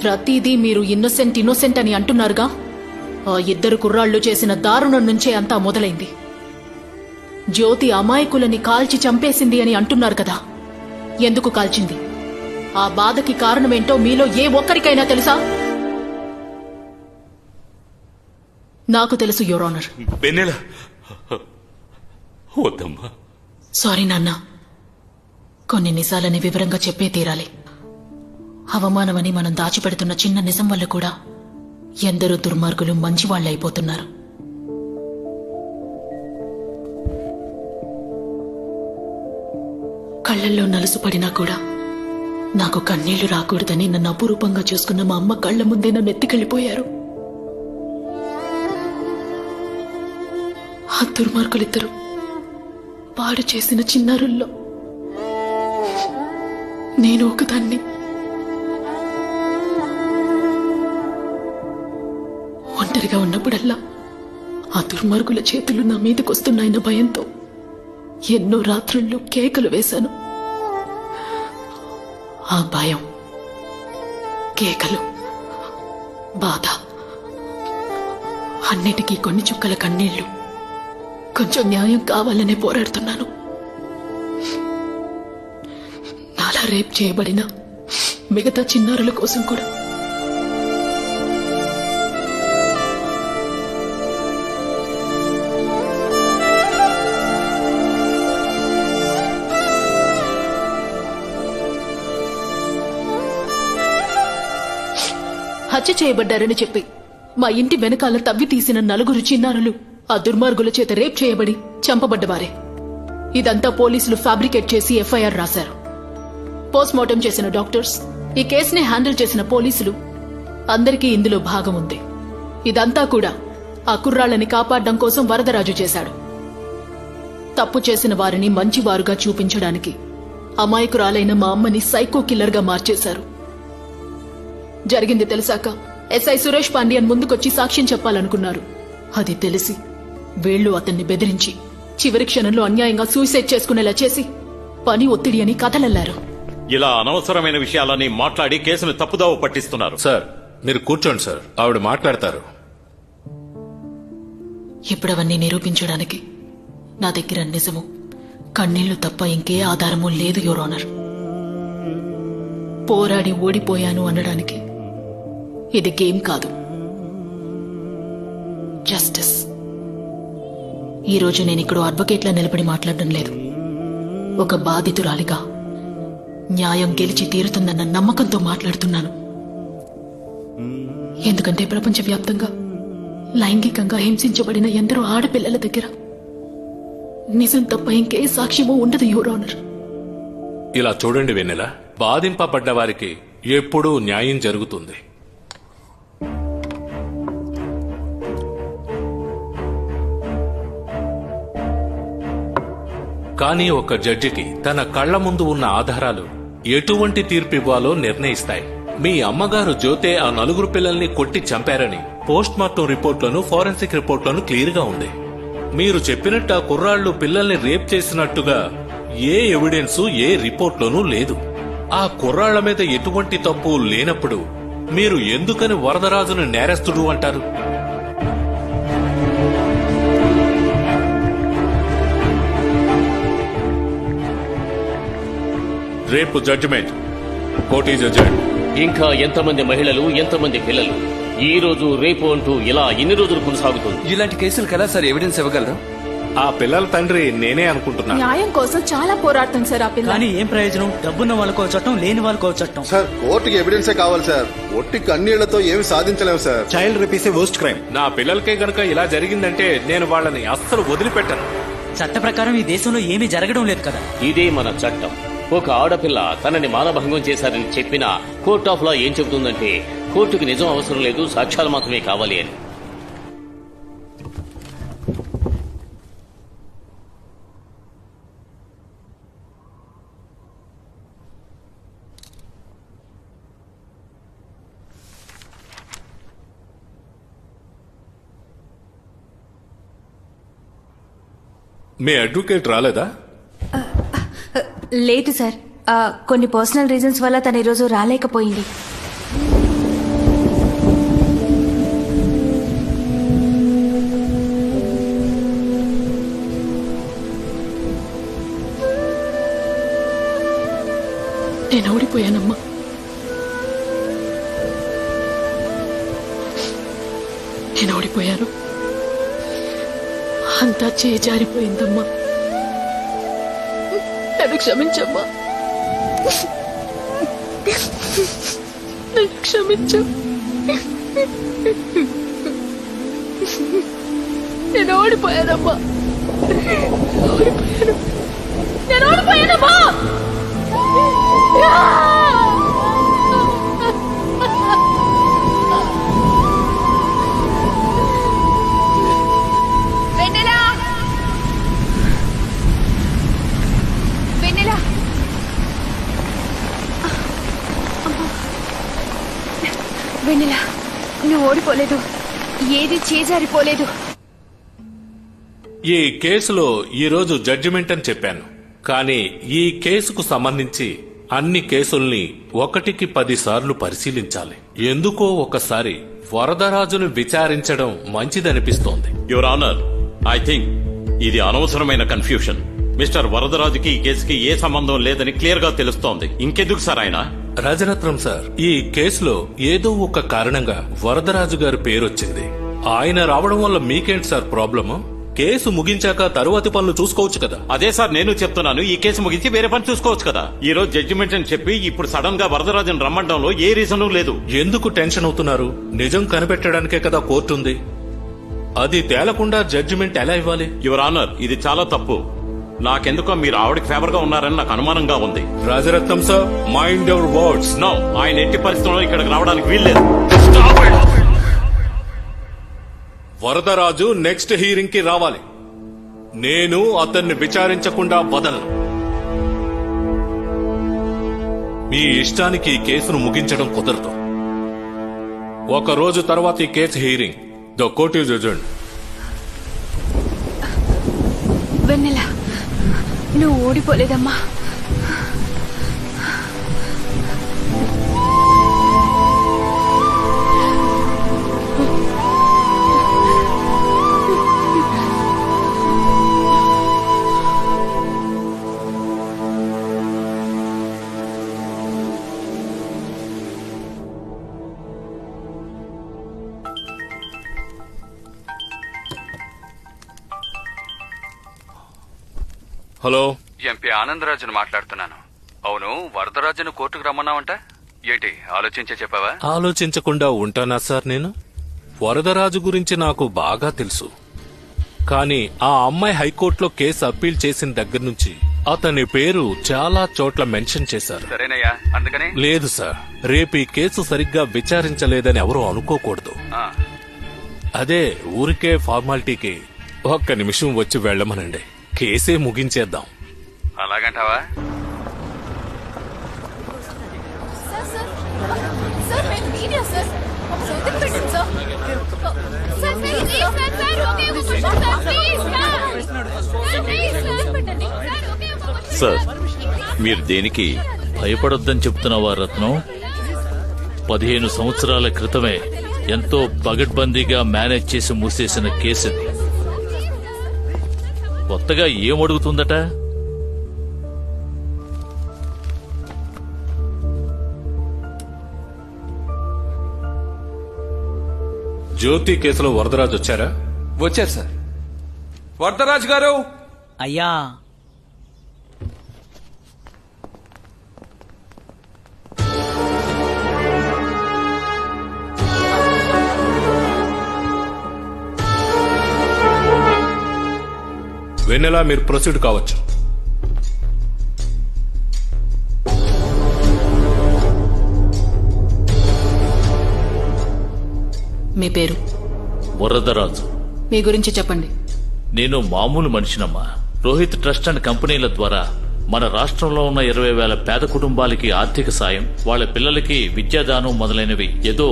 [SPEAKER 13] ప్రతిదీ మీరు ఇన్నోసెంట్ అని అంటున్నారుగా. ఆ 2 కుర్రాళ్లు చేసిన దారుణం నుంచే అంతా మొదలైంది. జ్యోతి అమాయకులని కాల్చి చంపేసింది అని అంటున్నారు కదా. ఎందుకు కాల్చింది? ఆ బాధకి కారణమేంటో మీలో ఏ ఒక్కరికైనా తెలుసా? నాకు తెలుసు యువర్ ఆనర్.
[SPEAKER 9] వెన్నెల, వద్దమ్మా.
[SPEAKER 13] సారీ నాన్న, కొన్ని నిజాలని వివరంగా చెప్పే తీరాలి. అవమానమని మనం దాచిపెడుతున్న చిన్న నిజం వల్ల కూడా ఎందరో దుర్మార్గులు మంచివాళ్లైపోతున్నారు. కళ్లల్లో నలుసుపడినా కూడా నాకు కన్నీళ్లు రాకూడదని నన్ను అపురూపంగా చూసుకున్న మా అమ్మ కళ్ల ముందే నన్ను ఎత్తికెళ్లిపోయారు. ఆ దుర్మార్గులిద్దరూ పాడు చేసిన చిన్నారుల్లో నేను ఒకదాన్ని. ఒంటరిగా ఉన్నప్పుడల్లా ఆ దుర్మార్గుల చేతులు నా మీదకొస్తున్నాయన్న భయంతో ఎన్నో రాత్రుళ్ళు కేకలు వేశాను. ఆ భయం, కేకలు, బాధ అన్నిటికీ కొన్ని చుక్కల కన్నీళ్లు, కొంచెం న్యాయం కావాలనే పోరాడుతున్నాను. అలా రేప్ చేయబడిన మిగతా చిన్నారుల కోసం కూడా. హత్య చేయబడ్డారని చెప్పి మా ఇంటి వెనకాల తవ్వి తీసిన 4 చిన్నారులు ఆ దుర్మార్గుల చేత రేప్ చేయబడి చంపబడ్డవారే. ఇదంతా పోలీసులు ఫ్యాబ్రికేట్ చేసి ఎఫ్ఐఆర్ రాశారు. పోస్ట్మార్టం చేసిన డాక్టర్స్, ఈ కేసుని హ్యాండిల్ చేసిన పోలీసులు అందరికీ ఇందులో భాగం ఉంది. ఇదంతా కూడా ఆ కుర్రాళ్ళని కాపాడడం కోసం వరదరాజు చేశాడు. తప్పు చేసిన వారిని మంచివారుగా చూపించడానికి అమాయకురాలైన మా అమ్మని సైకో కిల్లర్గా మార్చేశారు. జరిగింది తెలిసాక ఎస్ఐ సురేష్ పాండ్యన్ ముందుకొచ్చి సాక్ష్యం చెప్పాలనుకున్నారు. అది తెలిసి వీళ్లు అతన్ని బెదిరించి చివరి క్షణంలో అన్యాయంగా సూసైడ్ చేసుకునేలా చేసి పని ఒత్తిడి అని కథలల్లారు.
[SPEAKER 14] ఇలా అనవసరమైన విషయాలని మాట్లాడి కేసును తప్పుదావ పట్టిస్తున్నారు.
[SPEAKER 12] సార్ మీరు కూర్చోండి సార్, ఆవిడ మాట్లాడతారు.
[SPEAKER 13] ఇప్పుడవన్నీ నిరూపించడానికి నా దగ్గర నిజము, కన్నీళ్లు తప్ప ఇంకే ఆధారమూ లేదు యువర్ ఆనర్. పోరాడి ఓడిపోయాను అనడానికి ఇది గేమ్ కాదు, జస్టిస్. ఈరోజు నేనిక్కడ అడ్వకేట్లా నిలబడి మాట్లాడడం లేదు. ఒక బాధితురాలిగా న్యాయం గెలిచి తీరుతుందన్న నమ్మకంతో మాట్లాడుతున్నాను. ఎందుకంటే ప్రపంచవ్యాప్తంగా లైంగికంగా హింసించబడిన ఎందరో ఆడపిల్లల దగ్గర నిజం తప్ప ఇంకే సాక్ష్యమూ ఉండదు యువర్ ఆనర్.
[SPEAKER 12] ఇలా చూడండి వెన్నెల, బాధింపబడ్డ వారికి ఎప్పుడూ న్యాయం జరుగుతుంది. కానీ ఒక జడ్జికి తన కళ్ల ముందు ఉన్న ఆధారాలు ఎటువంటి తీర్పు ఇవ్వాలో నిర్ణయిస్తాయి. మీ అమ్మగారు జ్యోతే ఆ 4 పిల్లల్ని కొట్టి చంపారని పోస్ట్మార్టం రిపోర్ట్లోను ఫోరెన్సిక్ రిపోర్ట్లోను క్లియర్గా ఉంది. మీరు చెప్పినట్టు ఆ కుర్రాళ్లు పిల్లల్ని రేప్ చేసినట్టుగా ఏ ఎవిడెన్సు ఏ రిపోర్ట్లోనూ లేదు. ఆ కుర్రాళ్ల మీద ఎటువంటి తప్పు లేనప్పుడు మీరు ఎందుకని వరదరాజును నేరస్తుడు అంటారు? రేపు జడ్జిమెంట్. Court is అడ్జర్న్డ్.
[SPEAKER 8] ఇంకా ఎంతమంది మహిళలు, ఎంతమంది పిల్లలు ఈ రోజు రేపు అంటూ ఇలా ఎన్ని రోజులు కొనసాగుతుంది?
[SPEAKER 7] ఇలాంటి కేసులకు ఎలా సార్ ఎవిడెన్స్ ఇవ్వగలరు?
[SPEAKER 12] ఆ పిల్లల తండ్రి నేనే అనుకుంటున్నా.
[SPEAKER 2] న్యాయం కోసం చాలా పోరాడతాం సార్. ఆ పిల్ల
[SPEAKER 6] కానీ ఏం ప్రయోజనం? డబ్బున్న వాళ్ళకో చట్టం, లేని వాళ్ళకో చట్టం.
[SPEAKER 1] సార్ కోర్టుకి ఎవిడెన్సే కావాలి సార్. ఒట్టి కన్నీళ్లతో ఏమి సాధించలేము sir.
[SPEAKER 17] Child rape is a worst crime.
[SPEAKER 12] నా పిల్లలకే గనక ఇలా జరిగిందంటే నేను వాళ్ళని అస్సలు వదిలిపెట్టను.
[SPEAKER 6] చట్ట ప్రకారం ఈ దేశంలో ఏమీ జరగడం లేదు కదా.
[SPEAKER 8] ఇదే మన చట్టం. ఒక ఆడపిల్ల తనని మానభంగం చేశారని చెప్పినా కోర్ట్ ఆఫ్ లా ఏం చెబుతుందంటే కోర్టుకి నిజం అవసరం లేదు, సాక్ష్యాలు మాత్రమే కావాలి అని.
[SPEAKER 12] మీ అడ్వకేట్ రాలేదా?
[SPEAKER 2] లేదు సార్, కొన్ని పర్సనల్ రీజన్స్ వల్ల తను ఈరోజు రాలేకపోయింది.
[SPEAKER 13] నేను ఓడిపోయానమ్మా. నేను ఓడిపోయాను. అంతా చేజారిపోయిందమ్మా. నన్ను క్షమించమ్మా. నన్ను క్షమించు. నేను ఓడిపోయానమ్మా. ఓడిపోయాను. నేను ఓడిపోయానమ్మా.
[SPEAKER 2] వెన్నెల, వెన్నెల, వెన్నెల, నువ్వు ఓడిపోలేదు. ఏది చేజారిపోలేదు.
[SPEAKER 12] ఈ కేసులో ఈరోజు జడ్జిమెంట్ అని చెప్పాను, కానీ ఈ కేసుకు సంబంధించి అన్ని కేసుల్ని 1కి 10 సార్లు పరిశీలించాలి. ఎందుకో ఒకసారి వరదరాజును విచారించడం మంచిదనిపిస్తోంది.
[SPEAKER 14] యువర్ ఆనర్, ఐ థింక్ ఇది అనవసరమైన కన్ఫ్యూషన్. మిస్టర్ వరదరాజుకి ఈ కేసుకి ఏ సంబంధం లేదని క్లియర్ గా తెలుస్తోంది. ఇంకెందుకు సార్ ఆయన?
[SPEAKER 12] రాజరత్నం సార్, ఈ కేసులో ఏదో ఒక కారణంగా వరదరాజు గారి పేరొచ్చింది. ఆయన రావడం వల్ల మీకేంటి సార్ ప్రాబ్లము? కేసు ముగించాక తరువాతి పనులు చూసుకోవచ్చు కదా.
[SPEAKER 14] అదే సార్ నేను చెప్తున్నాను, ఈ కేసు ముగించి వేరే పని చూసుకోవచ్చు కదా. ఈ రోజు జడ్జిమెంట్ అని చెప్పి ఇప్పుడు సడన్ గా వరదరాజును రమ్మండంలో ఏ రీజను లేదు.
[SPEAKER 12] ఎందుకు టెన్షన్ అవుతున్నారు? నిజం కనిపెట్టడానికే కదా కోర్టు ఉంది. అది తేలకుండా జడ్జిమెంట్ ఎలా ఇవ్వాలి?
[SPEAKER 14] యువర్ ఆనర్, ఇది చాలా తప్పు. నాకెందుకో మీరు ఆవిడకి ఫేవర్ గా ఉన్నారని నాకు అనుమానంగా ఉంది.
[SPEAKER 12] Rajaratnam sir, mind your words.
[SPEAKER 14] No, ఆయన ఎట్టి పరిస్థితుల్లో ఇక్కడికి రావడానికి వీల్లేదు.
[SPEAKER 12] వరదరాజు నెక్స్ట్ హీరింగ్ కి రావాలి. నేను అతన్ని విచారించకుండా వదలను. మీ ఇష్టానికి ఈ కేసును ముగించడం కుదరదు. ఒక రోజు తర్వాత ఈ కేసు hearing. The court is adjourned.
[SPEAKER 2] వెన్నెల, నువ్వు ఓడిపోలేదమ్మా.
[SPEAKER 12] హలో,
[SPEAKER 7] ఎంపీ ఆనందరాజును మాట్లాడుతున్నాను. అవును, వరదరాజును కోర్టుకు రమ్మన్నావంట. ఏంటి ఆలోచించే చెప్పావా?
[SPEAKER 12] ఆలోచించకుండా ఉంటానా సార్ నేను? వరదరాజు గురించి నాకు బాగా తెలుసు. కానీ ఆ అమ్మాయి హైకోర్టులో కేసు అప్పీల్ చేసిన దగ్గర నుంచి అతని పేరు చాలా చోట్ల మెన్షన్ చేశారు.
[SPEAKER 7] సరేనయ్యా, అందుకని
[SPEAKER 12] లేదు సార్, రేపు ఈ కేసు సరిగ్గా విచారించలేదని ఎవరూ అనుకోకూడదు. అదే ఊరికే ఫార్మాలిటీకి ఒక్క నిమిషం వచ్చి వెళ్లమనండి, కేసే ముగించేద్దాం.
[SPEAKER 7] అలాగంటావా?
[SPEAKER 14] సార్, మీరు దేనికి
[SPEAKER 11] భయపడొద్దని చెప్తున్నావా రత్నం? 15 సంవత్సరాల క్రితమే ఎంతో పగడ్బందీగా మేనేజ్ చేసి మూసేసిన కేసు కొత్తగా ఏమడుగుతుందట?
[SPEAKER 12] జ్యోతి కేసులో వరదరాజు వచ్చారా?
[SPEAKER 7] వచ్చారు సార్. వరదరాజు గారు.
[SPEAKER 6] అయ్యా,
[SPEAKER 12] వెన్నెలా, మీరు ప్రొసీడ్ కావచ్చు.
[SPEAKER 13] మీ పేరు?
[SPEAKER 11] వరదరాజు.
[SPEAKER 13] మీ గురించి చెప్పండి.
[SPEAKER 11] నేను మామూలు మనిషినమ్మా. రోహిత్ ట్రస్ట్ అండ్ కంపెనీల ద్వారా మన రాష్ట్రంలో ఉన్న 20,000 పేద కుటుంబాలకి ఆర్థిక సాయం, వాళ్ళ పిల్లలకి విద్యాదానం మొదలైనవి ఏదో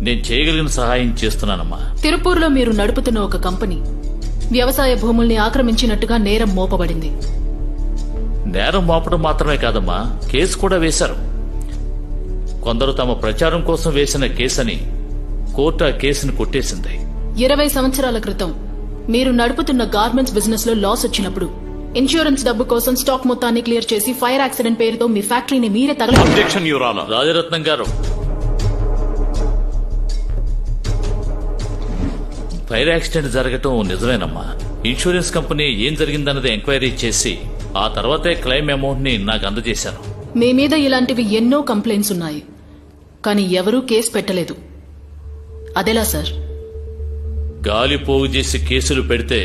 [SPEAKER 11] నేను చేయగలిగిన సహాయం చేస్తున్నానమ్మా.
[SPEAKER 13] తిరుపూర్లో మీరు నడుపుతున్న ఒక కంపెనీ వ్యవసాయ భూముల్ని ఆక్రమించినట్టుగా నేరం మోపబడింది.
[SPEAKER 11] నేరం మోపడం మాత్రమే కాదమ్మా, కేసు కూడా వేశారు. కొందరు తమ ప్రచారం కోసం వేసిన కేసని కోర్టు ఆ కేసును కొట్టేసింది.
[SPEAKER 13] 20 సంవత్సరాల క్రితం మీరు నడుపుతున్న గార్మెంట్స్ బిజినెస్ లో లాస్ వచ్చినప్పుడు ఇన్సూరెన్స్ డబ్బు కోసం స్టాక్ మొత్తాన్ని క్లియర్ చేసి ఫైర్ యాక్సిడెంట్ పేరుతో మీ ఫ్యాక్టరీని మీరే
[SPEAKER 14] తగల.
[SPEAKER 11] రాజరత్నం గారు, ఫైర్ యాక్సిడెంట్ జరగటం నిజమేనమ్మా. ఇన్సూరెన్స్ కంపెనీ ఏం జరిగిందన్నది ఎంక్వైరీ చేసి ఆ తర్వాతే క్లెయిమ్ అమౌంట్ ని నాకు అందజేశాను.
[SPEAKER 13] మీ మీద ఇలాంటివి ఎన్నో కంప్లైంట్స్ ఉన్నాయి, కానీ ఎవరూ కేసు పెట్టలేదు. అదెలా సార్?
[SPEAKER 11] గాలి పోగు చేసి కేసులు పెడితే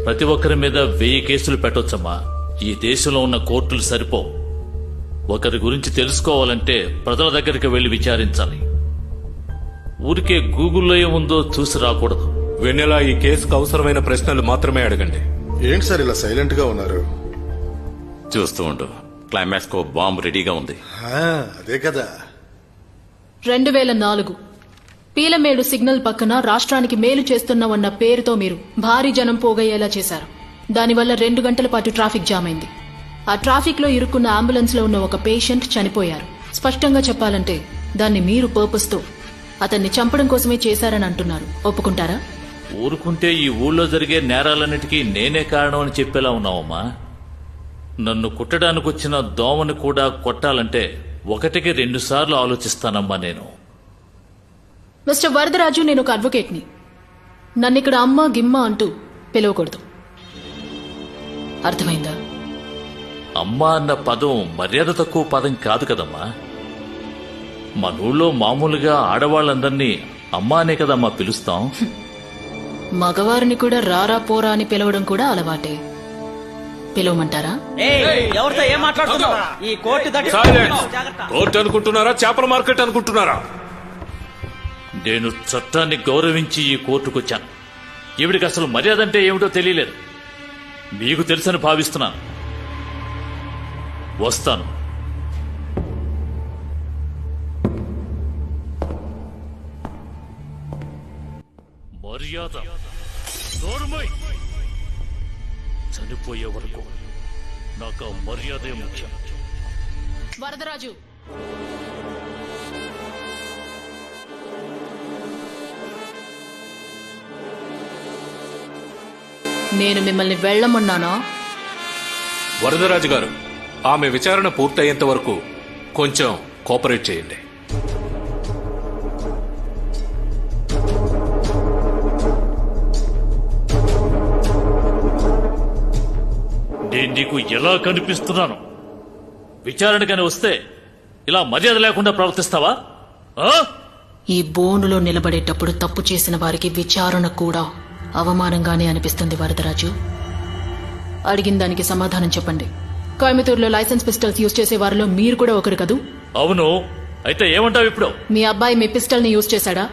[SPEAKER 11] ప్రతి ఒక్కరి మీద 1000 కేసులు పెట్టొచ్చమ్మా. ఈ దేశంలో ఉన్న కోర్టులు సరిపో. ఒకరి గురించి తెలుసుకోవాలంటే ప్రజల దగ్గరికి వెళ్లి విచారించాలి. ఊరికే గూగుల్లో ఏముందో చూసి రాకూడదు.
[SPEAKER 12] వెన్నెలా, ఈ కేసుకు అవసరమైన ప్రశ్నలు మాత్రమే అడగండి.
[SPEAKER 1] ఏంటి సార్ ఇలా సైలెంట్ గా ఉన్నారు?
[SPEAKER 14] చూస్తూ ఉండు, క్లైమాక్స్ కో బాంబు రెడీగా ఉంది.
[SPEAKER 1] అదే కదా.
[SPEAKER 13] 2004 పీలమేడు సిగ్నల్ పక్కన రాష్ట్రానికి మేలు చేస్తున్నామన్న పేరుతో మీరు భారీ జనం పోగయ్యేలా చేశారు. దానివల్ల 2 గంటల పాటు ట్రాఫిక్ జామ్ అయింది. ఆ ట్రాఫిక్ లో ఇరుక్కున్న అంబులెన్స్ లో ఉన్న ఒక పేషెంట్ చనిపోయారు. స్పష్టంగా చెప్పాలంటే దాన్ని మీరు పర్పస్ తో అతన్ని చంపడం కోసమే చేశారని అంటున్నారు. ఒప్పుకుంటారా?
[SPEAKER 11] ఊరుకుంటే ఈ ఊళ్ళో జరిగే నేరాలన్నిటికీ నేనే కారణం అని చెప్పేలా ఉన్నావమ్మా. నన్ను కుట్టడానికి వచ్చిన దోమని కూడా కొట్టాలంటే 1కి 2 సార్లు ఆలోచిస్తానమ్మా నేను.
[SPEAKER 13] మిస్టర్ వరదరాజు, నేను ఒక అడ్వకేట్ని. నన్ను ఇక్కడ అమ్మ గిమ్మ అంటూ పిలవకూడదు, అర్థమైందా?
[SPEAKER 11] అమ్మ అన్న పదం మర్యాద తక్కువ పదం కాదు కదమ్మా. మన ఊళ్ళో మామూలుగా ఆడవాళ్ళందరినీ అమ్మ అనే కదమ్మా పిలుస్తాం.
[SPEAKER 13] మగవారిని కూడా రారా పోరా అని పిలవడం కూడా అలవాటే. పిలవమంటారా?
[SPEAKER 6] ఎవరితో ఏం మాట్లాడుతున్నావు? ఈ కోర్టు
[SPEAKER 12] కోర్టు అనుకుంటున్నారా, చేపల మార్కెట్ అనుకుంటున్నారా?
[SPEAKER 11] నేను చట్టాన్ని గౌరవించి ఈ కోర్టుకొచ్చాను. ఈవిడికి అసలు మర్యాద అంటే ఏమిటో తెలియలేదు. మీకు తెలుసని భావిస్తున్నాను. వస్తాను. మర్యాద నోర్మై. చనిపోయే వరకు నాకు ఆ మర్యాదే ముఖ్యం.
[SPEAKER 13] వరదరాజు, నేను మిమ్మల్ని వెళ్ళమన్నానా?
[SPEAKER 12] వరదరాజు గారు, ఆమె విచారణ పూర్తయ్యేంత వరకు కొంచెం కోఆపరేట్ చేయండి.
[SPEAKER 11] నేను నీకు ఎలా కనిపిస్తున్నాను? విచారణకని వస్తే ఇలా మర్యాద లేకుండా ప్రవర్తిస్తావా?
[SPEAKER 13] ఈ బోనులో నిలబడేటప్పుడు తప్పు చేసిన వారికి విచారణ కూడా అవమానంగానే అనిపిస్తుంది వరదరాజు. అడిగిన దానికి సమాధానం చెప్పండి. కోయంబత్తూరులో లైసెన్స్ పిస్టల్స్ యూజ్ చేసే వారిలో మీరు కూడా ఒకరు కదూ?
[SPEAKER 11] అవును. అయితే ఏమంటావు ఇప్పుడు?
[SPEAKER 13] మీ అబ్బాయి మీ పిస్టల్ ని యూజ్ చేశాడా?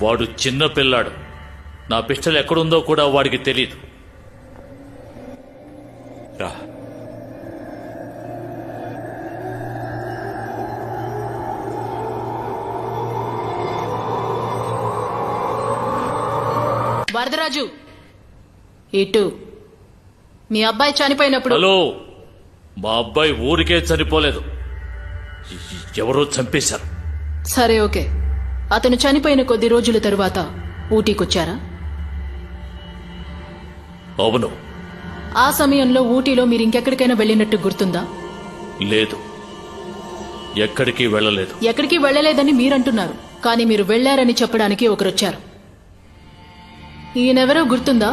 [SPEAKER 11] వాడు చిన్న పిల్లాడు. నా పిస్టల్ ఎక్కడుందో కూడా వాడికి తెలియదు.
[SPEAKER 12] రా.
[SPEAKER 13] వరదరాజు, ఇటు. మీ అబ్బాయి చనిపోయినప్పుడు...
[SPEAKER 11] హలో, మా అబ్బాయి ఊరికే చనిపోలేదు, ఎవరో చంపేశారు.
[SPEAKER 13] సరే, ఓకే. అతను చనిపోయిన కొద్ది రోజుల తరువాత ఊటీకొచ్చారా?
[SPEAKER 11] అవును.
[SPEAKER 13] ఆ సమయంలో ఊటీలో మీరు ఇంకెక్కడికైనా వెళ్ళినట్టు గుర్తుందా?
[SPEAKER 11] లేదు, ఎక్కడికి వెళ్ళలేదు.
[SPEAKER 13] ఎక్కడికి వెళ్ళలేదని మీరంటున్నారు, కానీ మీరు వెళ్లారని చెప్పడానికి ఒకరొచ్చారు. ఈయనెవరో గుర్తుందా?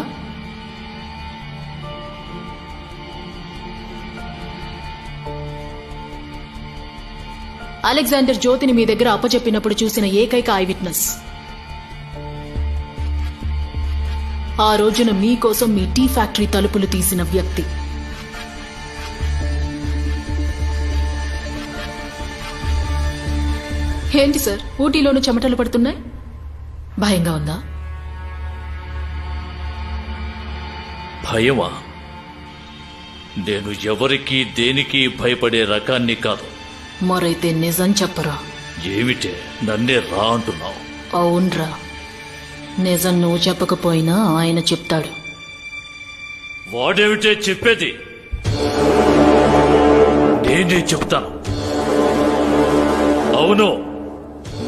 [SPEAKER 13] అలెగ్జాండర్ జ్యోతిని మీ దగ్గర అప్పచెప్పినప్పుడు చూసిన ఏకైక ఐ విట్నెస్. ఆ రోజున మీకోసం మీ టీ ఫ్యాక్టరీ తలుపులు తీసిన వ్యక్తి. ఏంటి సార్, ఊటీలోనూ చెమటలు పడుతున్నాయి? భయంగా ఉందా?
[SPEAKER 11] భయమా? నేను ఎవరికి దేనికి భయపడే రకాన్ని కాదు.
[SPEAKER 13] మరైతే నిజం చెప్పరా?
[SPEAKER 11] ఏమిటే నన్నే రా అంటున్నావు?
[SPEAKER 13] అవునరా, నిజం నువ్వు చెప్పకపోయినా ఆయన చెప్తాడు.
[SPEAKER 11] వాడేమిటే చెప్పేది? నేనే చెప్తాను. అవును,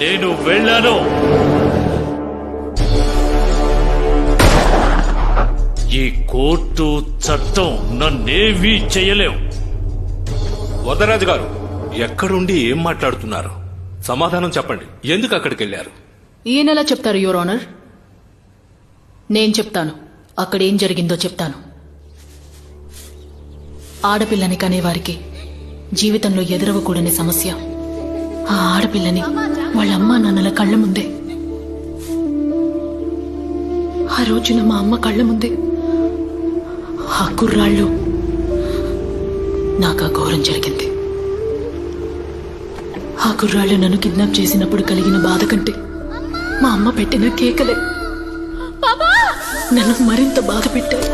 [SPEAKER 11] నేను వెళ్ళాను. ఈ కోర్టు చట్టం నన్నేమీ చేయలేవు.
[SPEAKER 12] వరదరాజు గారు, ఎక్కడుండి ఏం మాట్లాడుతున్నారు? సమాధానం చెప్పండి. ఎందుకు అక్కడికి వెళ్ళారు?
[SPEAKER 13] ఈయనెలా చెప్తారు యువర్ ఆనర్? నేను చెప్తాను. అక్కడేం జరిగిందో చెప్తాను. ఆడపిల్లని కనేవారికి జీవితంలో ఎదురవకూడని సమస్య ఆ ఆడపిల్లని వాళ్ళ అమ్మా నాన్నల కళ్ళ ముందే, ఆ రోజున మా అమ్మ కళ్ళ ముందే ఆ కుర్రాళ్ళు నాకు ఆ ఘోరం జరిగింది. ఆ కుర్రాళ్ళు నన్ను కిడ్నాప్ చేసినప్పుడు కలిగిన బాధ కంటే మా అమ్మ పెట్టిన కేకలే నన్ను మరింత బాధ పెట్టాయి.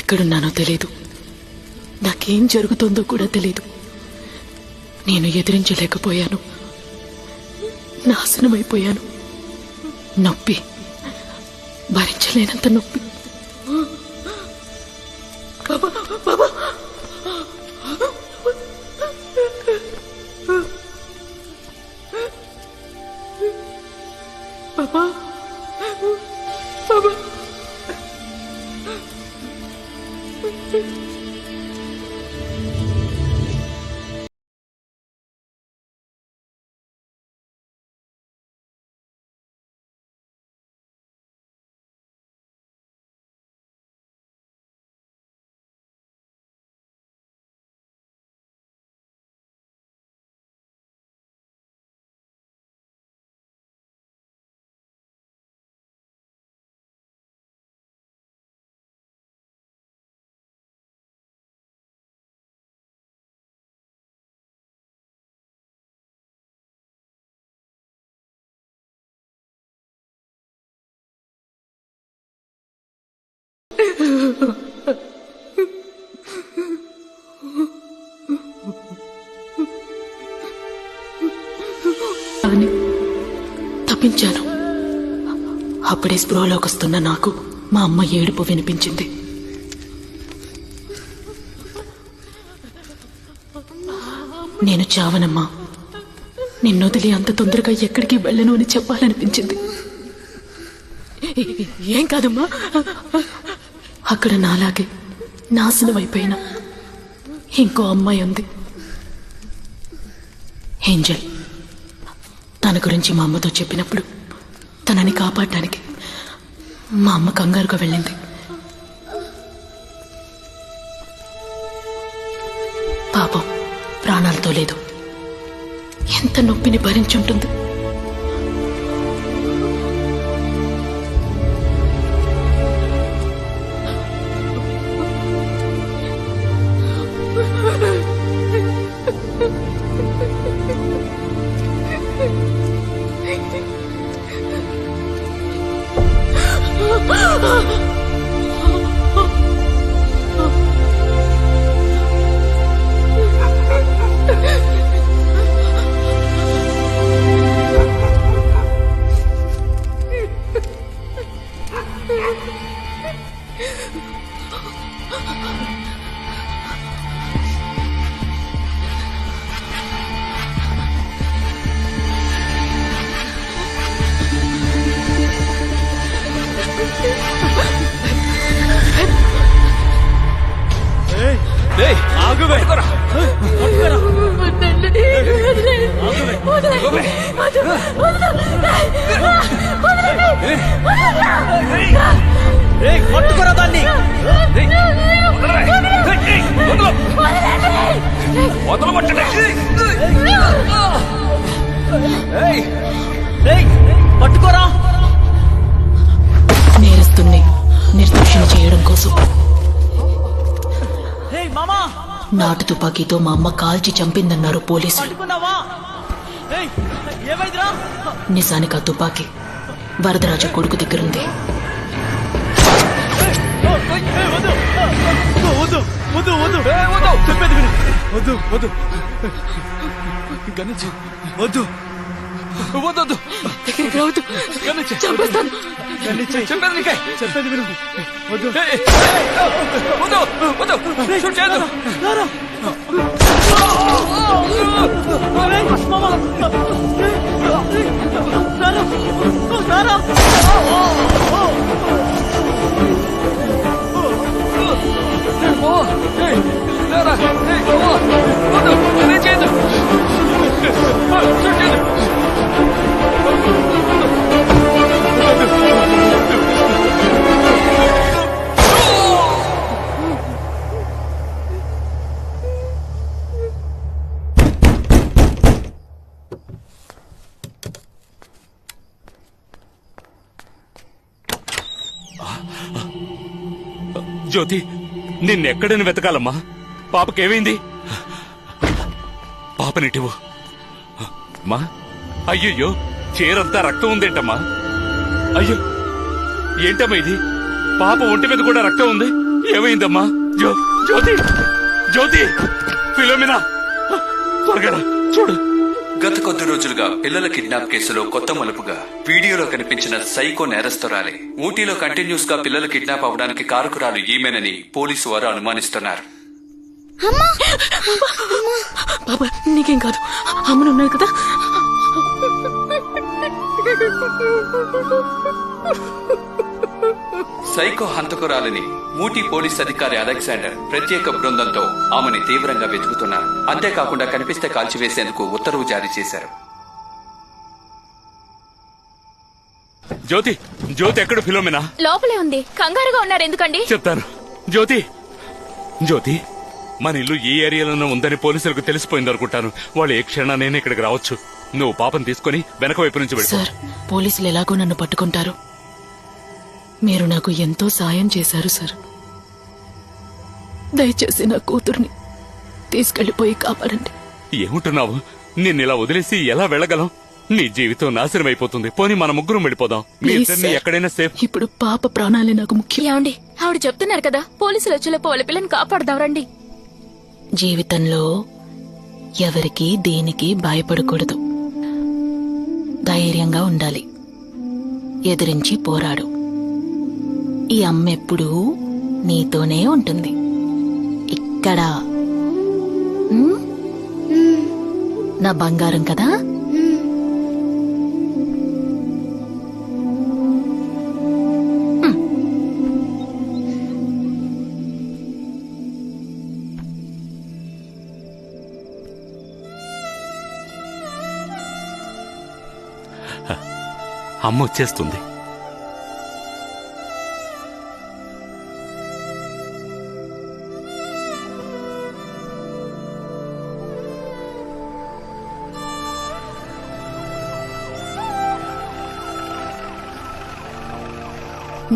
[SPEAKER 13] ఎక్కడున్నానో తెలీదు. నాకేం జరుగుతుందో కూడా తెలీదు. నేను ఎదిరించలేకపోయాను. నాశనమైపోయాను. నొప్పి, భరించలేనంత నొప్పి. బాబా, బాబా. బాబా, బాబా. అని తప్పించాను. అప్పుడే స్పృహలోకి వస్తున్న నాకు మా అమ్మ ఏడుపు వినిపించింది. నేను చావనమ్మా, నిన్నొదిలి అంత తొందరగా ఎక్కడికి వెళ్ళను అని చెప్పాలనిపించింది. ఏం కాదమ్మా, అక్కడ నాలాగే నాశనం అయిపోయిన ఇంకో అమ్మాయి ఉంది, ఏంజల్. తన గురించి మా అమ్మతో చెప్పినప్పుడు తనని కాపాడటానికి మా అమ్మ కంగారుగా వెళ్ళింది. పాపం ప్రాణాలతో లేదు. ఎంత నొప్పిని భరించుంటుంది. నేరస్తుల్ని నిర్దోషిని చేయడం కోసం నాటు తుపాకీతో మా అమ్మ కాల్చి చంపిందన్నారు పోలీసులు. నిజానికి ఆ తుపాకీ వరదరాజు కొడుకు దగ్గరుంది.
[SPEAKER 9] జ్యోతి, నిన్నెక్కడని వెతకాలమ్మా? పాపకేమైంది? పాపనిటివు మా అయ్యయ్యో చీరంతా రక్తం ఉందేంటమ్మా అయ్యో ఏంటమ్మా ఇది పాప ఒంటి మీద కూడా రక్తం ఉంది ఏమైందమ్మా జ్యోతి జ్యోతి ఫిలోమినా త్వరగా చూడు
[SPEAKER 17] గత కొద్ది రోజులుగా పిల్లల కిడ్నాప్ కేసులో కొత్త మలుపుగా వీడియోలో కనిపించిన సైకో నేరస్తురాలి ఊటీలో కంటిన్యూస్ గా పిల్లలు కిడ్నాప్ అవడానికి కారకురాలు ఈమెనని పోలీసు వారు అనుమానిస్తున్నారు.
[SPEAKER 13] బాబా నీకేం కాదు, అమ్మను ఉన్నారు కదా.
[SPEAKER 17] సైకో హంతకురాలిని ఊటీ పోలీస్ అధికారి అలెగ్జాండర్ ప్రత్యేక బృందంతో ఆమెని తీవ్రంగా వెతుకుతున్నారు. అంతేకాకుండా కనిపిస్తే కాల్చివేసేందుకు ఉత్తర్వు జారీ చేశారు.
[SPEAKER 9] జ్యోతి జ్యోతి ఎక్కడ ఫిలోమినా?
[SPEAKER 2] లోపలే ఉంది. కంగారుగా ఉన్నారు ఎందుకండి?
[SPEAKER 9] చెప్తాను. జ్యోతి జ్యోతి మన ఇల్లు ఈ ఏరియాలోనే ఉందని పోలీసులకు తెలిసిపోయింది అనుకుంటాను. వాళ్ళు ఏ క్షణానైనా ఇక్కడికి రావచ్చు. నువ్వు పాపం తీసుకుని వెనక వైపు నుంచి వెళ్ళి.
[SPEAKER 13] సార్, పోలీసులు ఎలాగో నన్ను పట్టుకుంటారు. మీరు నాకు ఎంతో సాయం చేశారు సార్. దయచేసి నా కూతుర్ని తీసుకెళ్లిపోయి కాపాడండి.
[SPEAKER 9] ఏముంటున్నావు? నిన్నిలా వదిలేసి ఎలా వెళ్ళగలం? నీ జీవితం నాశనం అయిపోతుంది. పోనీ మన ముగ్గురం వెళ్ళిపోదాం. మీ
[SPEAKER 13] ప్లీజ్
[SPEAKER 9] ఇద్దరిని
[SPEAKER 13] సార్.
[SPEAKER 9] ఎక్కడైనా సేఫ్.
[SPEAKER 13] ఇప్పుడు పాప ప్రాణాలే నాకు ముఖ్యం.
[SPEAKER 2] ఏమండి, ఆవిడ చెప్తున్నారు కదా పోలీసులు వచ్చేలోపు వాళ్ళ పిల్లని కాపాడదాం రండి.
[SPEAKER 13] జీవితంలో ఎవరికి దేనికి భయపడకూడదు. ధైర్యంగా ఉండాలి. ఎదిరించి పోరాడు. ఈ అమ్మ ఎప్పుడూ నీతోనే ఉంటుంది. ఇక్కడ నా బంగారం కదా.
[SPEAKER 9] అమ్మ వచ్చేస్తుంది.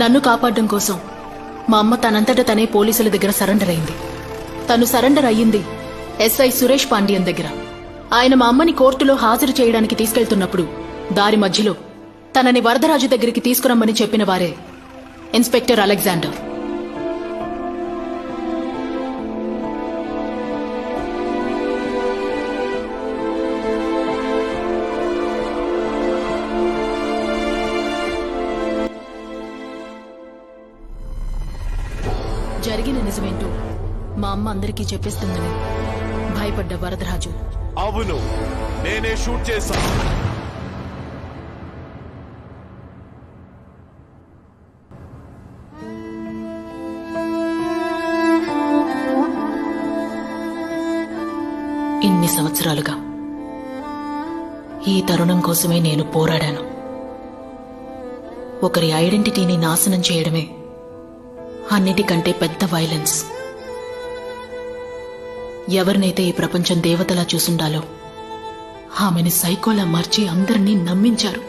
[SPEAKER 13] నన్ను కాపాడడం కోసం మా అమ్మ తనంతట తనే పోలీసుల దగ్గర సరెండర్ అయింది. తను సరెండర్ అయ్యింది ఎస్ఐ సురేష్ పాండ్యన్ దగ్గర. ఆయన మా అమ్మని కోర్టులో హాజరు చేయడానికి తీసుకెళ్తున్నప్పుడు దారి మధ్యలో తనని వరదరాజు దగ్గరికి తీసుకురమ్మని చెప్పిన వారే ఇన్స్పెక్టర్ అలెగ్జాండర్. జరిగిన నిజమేంటో మా అమ్మ అందరికీ చెప్పేస్తుందని భయపడ్డ వరదరాజు,
[SPEAKER 18] అవును నేనే షూట్ చేశాను.
[SPEAKER 13] ఇన్ని సంవత్సరాలుగా ఈ తరుణం కోసమే నేను పోరాడాను. ఒకరి ఐడెంటిటీని నాశనం చేయడమే అన్నిటికంటే పెద్ద వైలెన్స్. ఎవరినైతే ఈ ప్రపంచం దేవతలా చూసుండాలో ఆమెని సైకోలా మార్చి అందరినీ నమ్మించారు.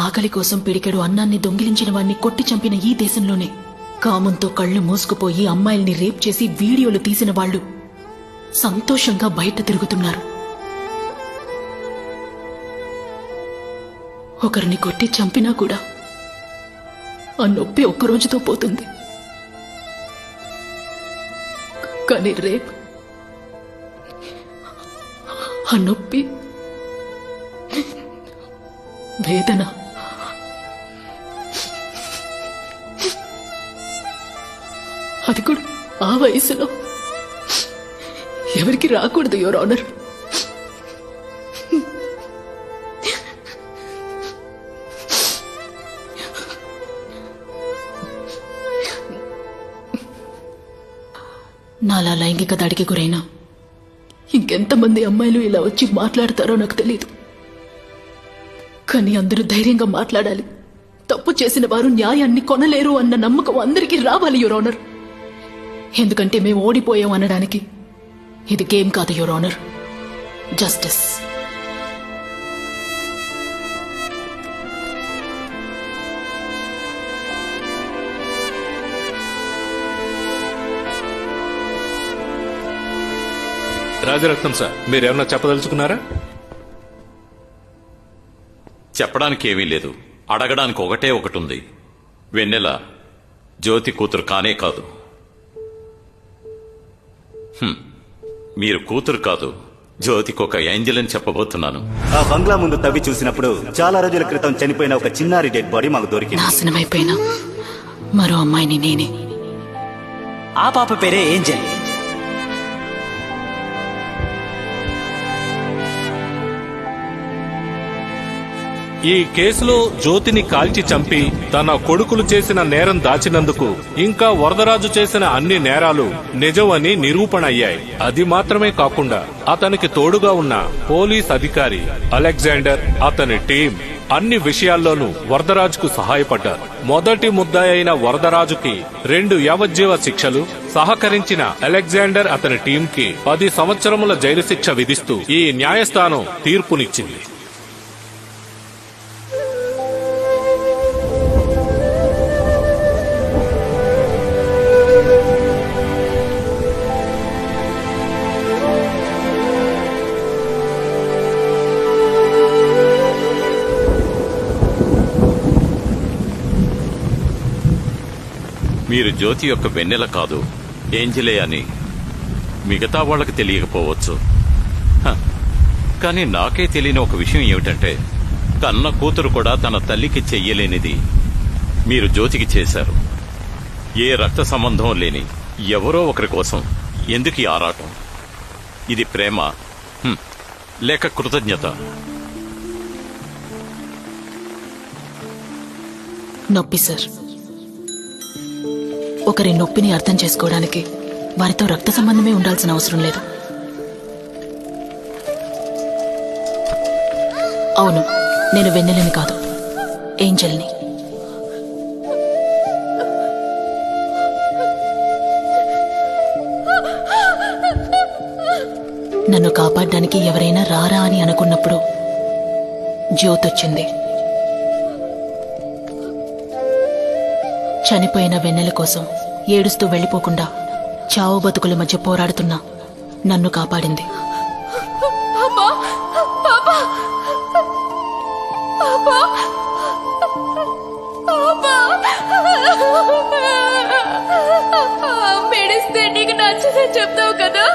[SPEAKER 13] ఆకలి కోసం పిడికెడు అన్నాన్ని దొంగిలించిన వాణ్ణి కొట్టి చంపిన ఈ దేశంలోనే కామంతో కళ్ళు మూసుకుపోయి అమ్మాయిల్ని రేప్ చేసి వీడియోలు తీసిన వాళ్లు సంతోషంగా బయట తిరుగుతున్నారు. ఒకరిని కొట్టి చంపినా కూడా ఆ నొప్పి ఒక్కరోజుతో పోతుంది. కానీ రేప్, ఆ నొప్పి, వేదన అది కూడా ఆ వయసులో ఎవరికి రాకూడదు, యువర్ ఆనర్. నాలా లైంగిక దాడికి గురైనా ఇంకెంతమంది అమ్మాయిలు ఇలా వచ్చి మాట్లాడతారో నాకు తెలియదు. కానీ అందరూ ధైర్యంగా మాట్లాడాలి. తప్పు చేసిన వారు న్యాయాన్ని కొనలేరు అన్న నమ్మకం అందరికీ రావాలి, యువర్ ఆనర్. ఎందుకంటే మేము ఓడిపోయాం అనడానికి ఇది గేమ్ కాదు, your honour. Justice.
[SPEAKER 12] Rajaratnam sir, మీరేమన్నా చెప్పదలుచుకున్నారా?
[SPEAKER 14] చెప్పడానికి ఏమీ లేదు. అడగడానికి ఒకటే ఒకటి ఉంది. వెన్నెల జ్యోతి కూతురు కానే కాదు. మీరు కూతురు కాదు, జ్యోతికి ఒక ఏంజల్ అని చెప్పబోతున్నాను.
[SPEAKER 5] ఆ బంగ్లా ముందు తవ్వి చూసినప్పుడు చాలా రోజుల క్రితం చనిపోయిన ఒక చిన్నారి డెడ్ బాడీ మాకు దొరికింది.
[SPEAKER 13] నాశనమైపోయినా మరో అమ్మాయిని నేనే.
[SPEAKER 6] ఆ పాప పేరే ఏంజల్.
[SPEAKER 12] ఈ కేసులో జ్యోతిని కాల్చి చంపి తన కొడుకులు చేసిన నేరం దాచినందుకు ఇంకా వరదరాజు చేసిన అన్ని నేరాలు నిజం అని నిరూపణ అయ్యాయి. అది మాత్రమే కాకుండా అతనికి తోడుగా ఉన్న పోలీస్ అధికారి అలెగ్జాండర్, అతని టీం అన్ని విషయాల్లోనూ వరదరాజుకు సహాయపడ్డారు. మొదటి ముద్దాయి అయిన వరదరాజుకి 2 యావజ్జీవ శిక్షలు, సహకరించిన అలెగ్జాండర్ అతని టీంకి 10 సంవత్సరముల జైలు శిక్ష విధిస్తూ ఈ న్యాయస్థానం తీర్పునిచ్చింది.
[SPEAKER 14] మీరు జ్యోతి యొక్క వెన్నెల కాదు, ఏంజలే అని మిగతా వాళ్ళకి తెలియకపోవచ్చు. కానీ నాకే తెలియని ఒక విషయం ఏమిటంటే, కన్న కూతురు కూడా తన తల్లికి చెయ్యలేనిది మీరు జ్యోతికి చేశారు. ఏ రక్త సంబంధం లేని ఎవరో ఒకరి కోసం ఎందుకు ఈ ఆరాటం? ఇది ప్రేమ లేక కృతజ్ఞత?
[SPEAKER 13] నొప్పి సార్. ఒకరి నొప్పిని అర్థం చేసుకోవడానికి వారితో రక్త సంబంధమే ఉండాల్సిన అవసరం లేదు. అవును, నేను వెన్నెలని కాదు, ఏంజల్ని. నన్ను కాపాడడానికి ఎవరైనా రారా అని అనుకున్నప్పుడు జ్యోతొచ్చింది. చనిపోయిన వెన్నెల కోసం ఏడుస్తూ వెళ్లిపోకుండా చావు బతుకుల మధ్య పోరాడుతున్నా నన్ను కాపాడింది.
[SPEAKER 2] మెడిస్తే నీకు నచ్చదని చెప్తావు కదా,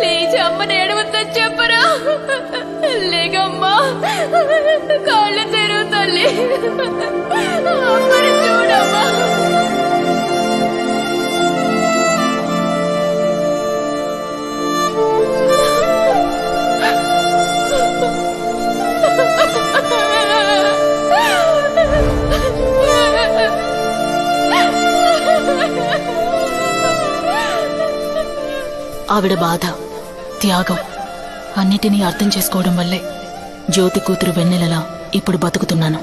[SPEAKER 2] లేచి అమ్మని ఏడవద్దని చెప్పరా? లేకమ్మా, కాళ్ళు తెరువు తల్లి, అమ్మని చూడమ్మా.
[SPEAKER 13] ఆవిడ బాధ, త్యాగం అన్నిటినీ అర్థం చేసుకోవడం వల్లే జ్యోతి కూతురు వెన్నెలలా ఇప్పుడు బతుకుతున్నాను.